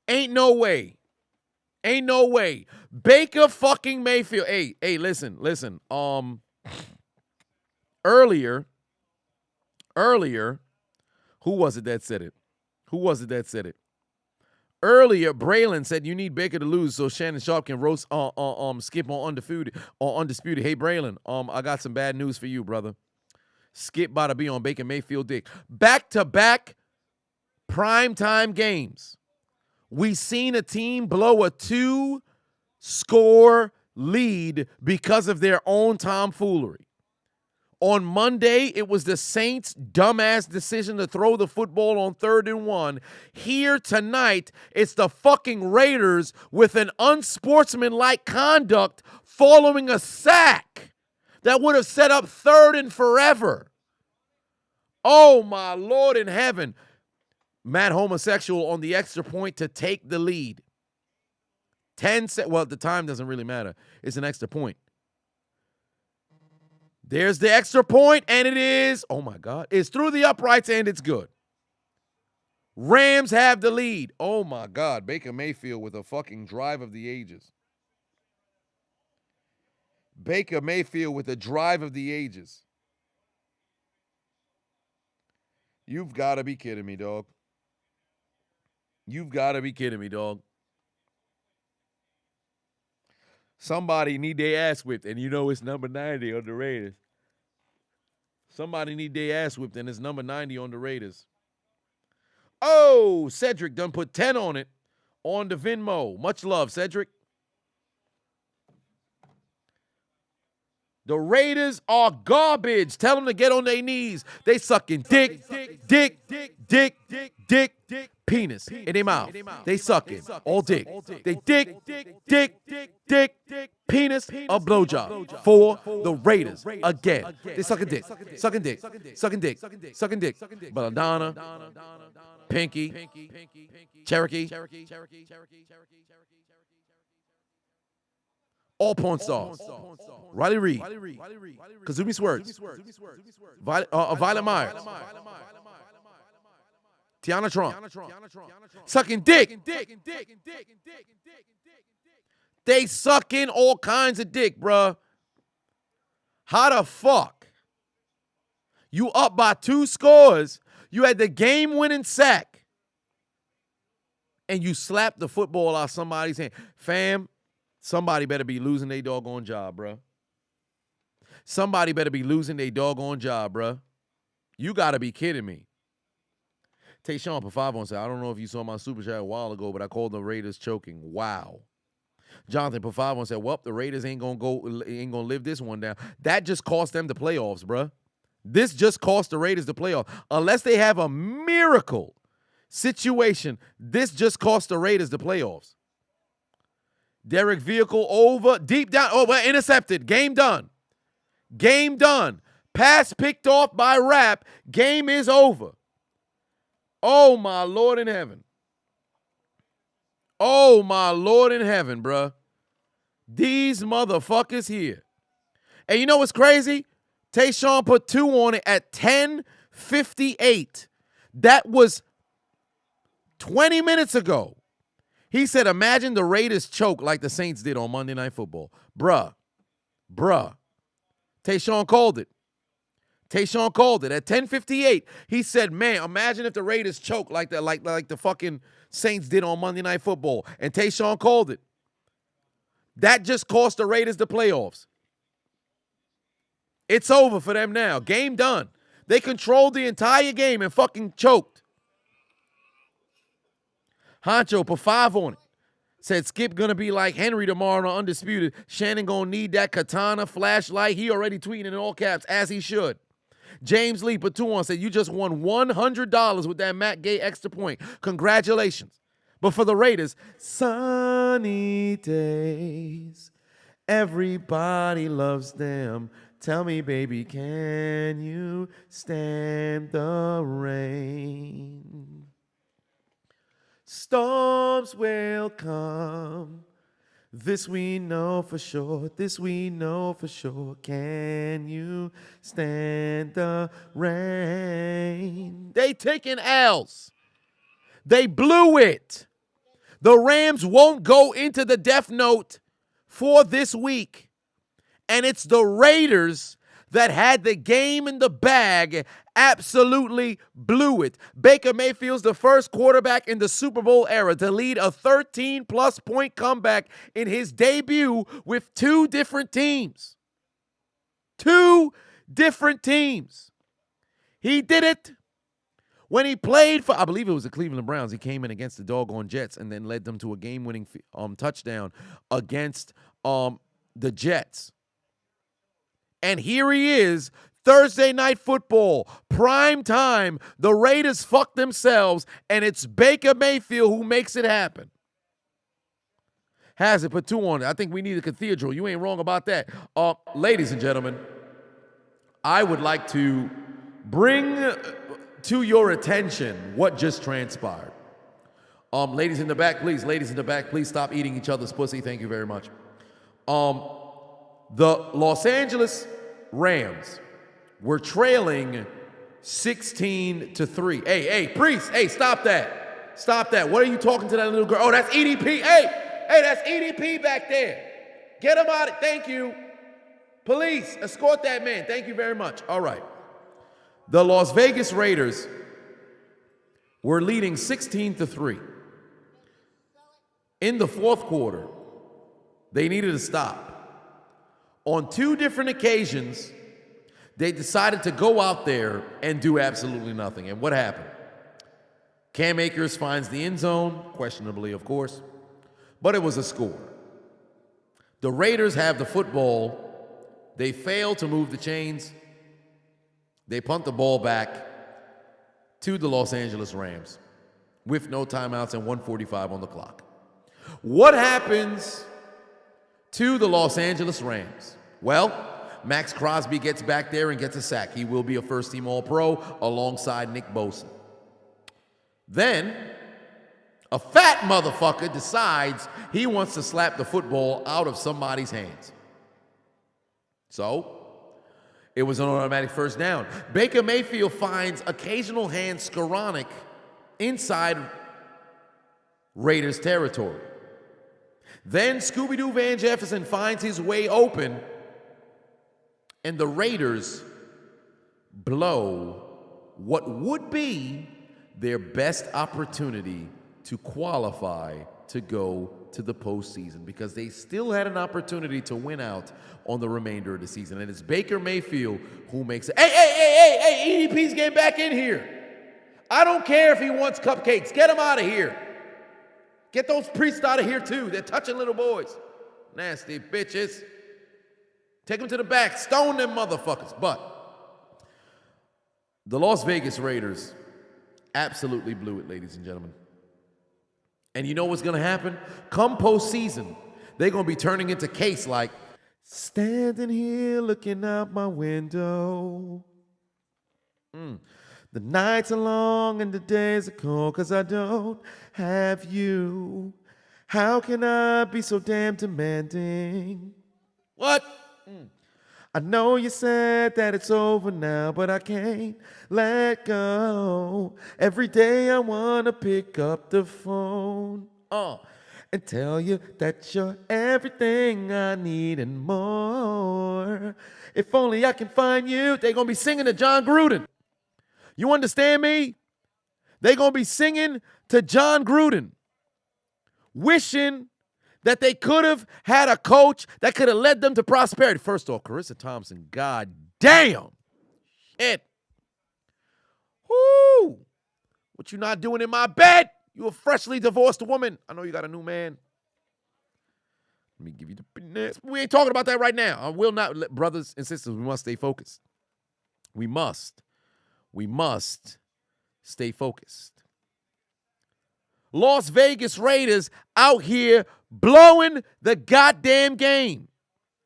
Ain't no way. Ain't no way. Baker fucking Mayfield. Hey, listen. Earlier, who was it that said it? Earlier, Braylon said you need Baker to lose so Shannon Sharp can roast Skip on Undisputed. Hey Braylon, I got some bad news for you, brother. Skip about to be on Baker Mayfield dick. Back-to-back primetime games. We seen a team blow a 2-score lead because of their own tomfoolery. On Monday, it was the Saints' dumbass decision to throw the football on 3rd and 1. Here tonight, it's the fucking Raiders with an unsportsmanlike conduct following a sack that would have set up 3rd and forever. Oh, my Lord in heaven. Matt Homosexual on the extra point to take the lead. Well, the time doesn't really matter. It's an extra point. There's the extra point, and it is, oh my God, it's through the uprights, and it's good. Rams have the lead. Oh my God, Baker Mayfield with a fucking drive of the ages. Baker Mayfield with a drive of the ages. You've got to be kidding me, dog. You've got to be kidding me, dog. Somebody need their ass whipped, and you know it's number 90 on the Raiders. Somebody need their ass whipped, and it's number 90 on the Raiders. Oh, Cedric done put 10 on it on the Venmo. Much love, Cedric. The Raiders are garbage. Tell them to get on their knees. They sucking dick, penis in their mouth. They sucking all dick. They dick, penis, a blowjob for the Raiders again. They sucking dick. Belladonna, Pinky, Cherokee. All porn stars. Riley Reid. Kazumi Swerts. Violet Myers. Tiana Trump. Sucking dick. They sucking all kinds of dick, bruh. How the fuck? You up by 2 scores. You had the game-winning sack. And you slapped the football out somebody's hand. Fam, somebody better be losing their doggone job, bruh. Somebody better be losing their doggone job, bruh. You got to be kidding me. Tayshawn for 5 on said, I don't know if you saw my super chat a while ago, but I called the Raiders choking. Wow. Jonathan for 5 on said, well, the Raiders ain't gonna live this one down. That just cost them the playoffs, bruh. This just cost the Raiders the playoffs. Unless they have a miracle situation, this just cost the Raiders the playoffs. Derek Vehicle over, deep down, intercepted. Game done. Pass picked off by Rapp. Game is over. Oh, my Lord in heaven. Oh, my Lord in heaven, bruh. These motherfuckers here. And you know what's crazy? Tayshawn put 2 on it at 10:58. That was 20 minutes ago. He said, imagine the Raiders choke like the Saints did on Monday Night Football. Bruh. Tayshawn called it. At 10:58. He said, man, imagine if the Raiders choke like that, like the fucking Saints did on Monday Night Football. And Tayshawn called it. That just cost the Raiders the playoffs. It's over for them now. Game done. They controlled the entire game and fucking choked. Honcho put 5 on it. Said Skip gonna be like Henry tomorrow on Undisputed. Shannon gonna need that katana flashlight. He already tweeted in all caps, as he should. James Lee put 2 on, said you just won $100 with that Matt Gay extra point. Congratulations. But for the Raiders, sunny days, everybody loves them. Tell me, baby, can you stand the rain? Storms will come, This we know for sure. This we know for sure. Can you stand the rain? They taking L's. They blew it. The Rams won't go into the death note for this week. And it's the Raiders that had the game in the bag, absolutely blew it. Baker Mayfield's the first quarterback in the Super Bowl era to lead a 13-plus point comeback in his debut with two different teams. Two different teams. He did it when he played for, I believe it was the Cleveland Browns. He came in against the doggone Jets and then led them to a game-winning touchdown against the Jets. And here he is, Thursday Night Football, prime time. The Raiders fucked themselves, and it's Baker Mayfield who makes it happen. Has it, put two on it. I think we need a cathedral. You ain't wrong about that. Ladies and gentlemen, I would like to bring to your attention what just transpired. Ladies in the back, please. Ladies in the back, please stop eating each other's pussy. Thank you very much. The Los Angeles Rams were trailing 16-3. Hey, Priest, hey, stop that. Stop that. What are you talking to that little girl? Oh, that's EDP. Hey, that's EDP back there. Get him out. Thank you. Police, escort that man. Thank you very much. All right. The Las Vegas Raiders were leading 16-3. In the fourth quarter, they needed to stop. On two different occasions, they decided to go out there and do absolutely nothing. And what happened? Cam Akers finds the end zone, questionably, of course, but it was a score. The Raiders have the football. They fail to move the chains. They punt the ball back to the Los Angeles Rams with no timeouts and 1:45 on the clock. What happens to the Los Angeles Rams? Well, Max Crosby gets back there and gets a sack. He will be a first-team All-Pro alongside Nick Bosa. Then, a fat motherfucker decides he wants to slap the football out of somebody's hands. So, it was an automatic first down. Baker Mayfield finds occasional hand Skoranek inside Raiders territory. Then Scooby-Doo Van Jefferson finds his way open, and the Raiders blow what would be their best opportunity to qualify to go to the postseason, because they still had an opportunity to win out on the remainder of the season. And it's Baker Mayfield who makes it. Hey, EDP's getting back in here. I don't care if he wants cupcakes. Get him out of here. Get those priests out of here too. They're touching little boys. Nasty bitches. Take them to the back. Stone them motherfuckers. But the Las Vegas Raiders absolutely blew it, ladies and gentlemen. And you know what's going to happen? Come postseason, they're going to be turning into Case like, standing here looking out my window. The nights are long and the days are cold because I don't have you. How can I be so damn demanding? What? I know you said that it's over now, but I can't let go. Every day I want to pick up the phone and tell you that you're everything I need and more. If only I can find you. They're going to be singing to John Gruden. You understand me? They're going to be singing to John Gruden, wishing that they could have had a coach that could have led them to prosperity. First off, Carissa Thompson, god damn. Shit. Whoo. What you not doing in my bed? You a freshly divorced woman. I know you got a new man. Let me give you the business. We ain't talking about that right now. I will not, brothers and sisters, we must stay focused. We must stay focused. Las Vegas Raiders out here blowing the goddamn game.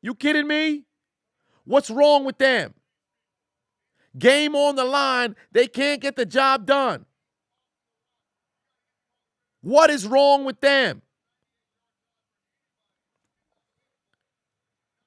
You kidding me? What's wrong with them? Game on the line, they can't get the job done. What is wrong with them?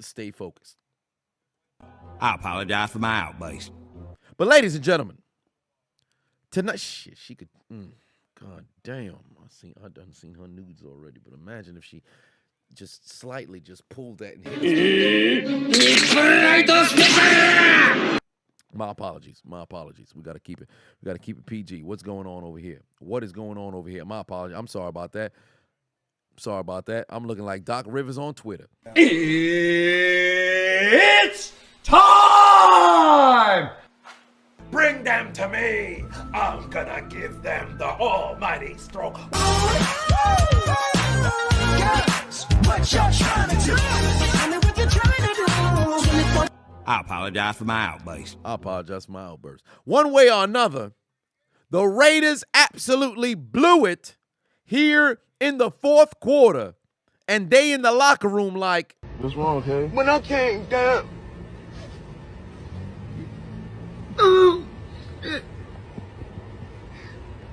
stay focused. I apologize for my outburst. But ladies and gentlemen, tonight, shit, she could. God damn, I done seen her nudes already. But imagine if she just slightly just pulled that and hit us. My apologies. We gotta keep it. We gotta keep it PG. What's going on over here? What is going on over here? My apologies. I'm sorry about that. I'm looking like Doc Rivers on Twitter. It's time! Bring them to me. I'm gonna give them the almighty stroke. What you're trying to do? Tell me what you're trying to do. I apologize for my outburst. One way or another, the Raiders absolutely blew it here in the fourth quarter, and they in the locker room like, What's wrong, okay? When I came down,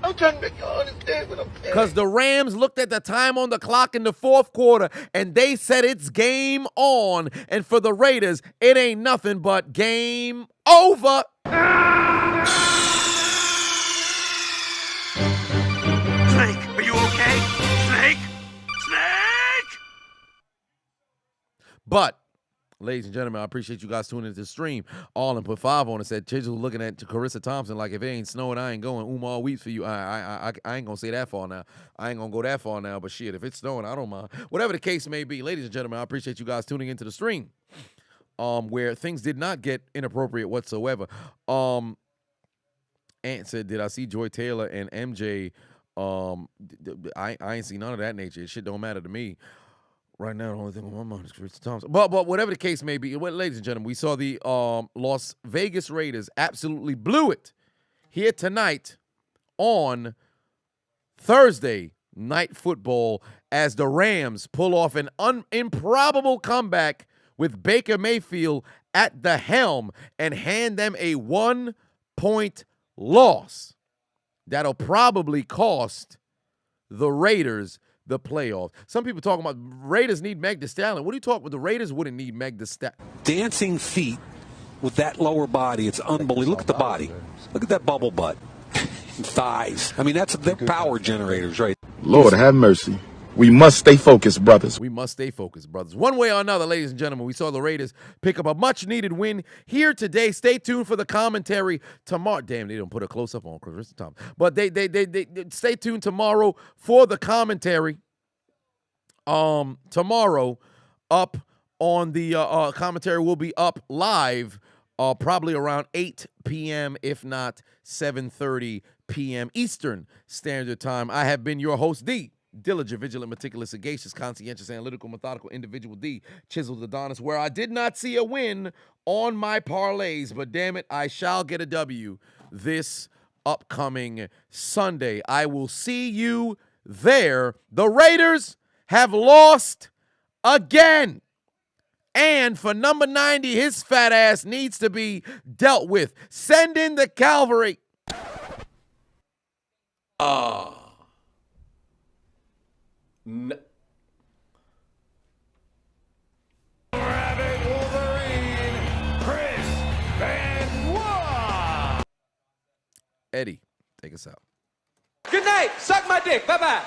I'm trying to make you understand what I'm saying. because the Rams looked at the time on the clock in the fourth quarter, and they said it's game on. And for the Raiders, it ain't nothing but game over. Snake, are you okay? Snake? But, ladies and gentlemen, I appreciate you guys tuning into the stream. All and put 5 on it. Said Chiseled looking at Carissa Thompson like, if it ain't snowing, I ain't going. Umar weeps for you. I ain't gonna say that far now. I ain't gonna go that far now. But shit, if it's snowing, I don't mind. Whatever the case may be, ladies and gentlemen, I appreciate you guys tuning into the stream. Where things did not get inappropriate whatsoever. Ant said, did I see Joy Taylor and MJ? I ain't see none of that nature. Shit don't matter to me. Right now, the only thing on my mind is Carissa Thompson. But whatever the case may be, ladies and gentlemen, we saw the Las Vegas Raiders absolutely blew it here tonight on Thursday Night Football as the Rams pull off an improbable comeback with Baker Mayfield at the helm and hand them a 1-point loss that'll probably cost the Raiders the playoffs. Some people talking about Raiders need Meg Thee Stallion. What are you talking about? The Raiders wouldn't need Meg Thee Stallion. Dancing feet with that lower body. It's unbelievable. Look at the body. Look at that bubble butt. Thighs. I mean, they're power generators, right? Lord have mercy. We must stay focused, brothers. One way or another, ladies and gentlemen, we saw the Raiders pick up a much-needed win here today. Stay tuned for the commentary tomorrow. Damn, they don't put a close-up on Carissa Thompson. But they stay tuned tomorrow for the commentary. Tomorrow, up on the commentary will be up live probably around 8 p.m., if not 7:30 p.m. Eastern Standard Time. I have been your host, D. Diligent, vigilant, meticulous, sagacious, conscientious, analytical, methodical, individual D, Chiseled Adonis, where I did not see a win on my parlays, but damn it, I shall get a W this upcoming Sunday. I will see you there. The Raiders have lost again. And for number 90, his fat ass needs to be dealt with. Send in the cavalry. Rabbit Wolverine, Chris Benoit. Eddie, take us out. Good night. Suck my dick. Bye-bye.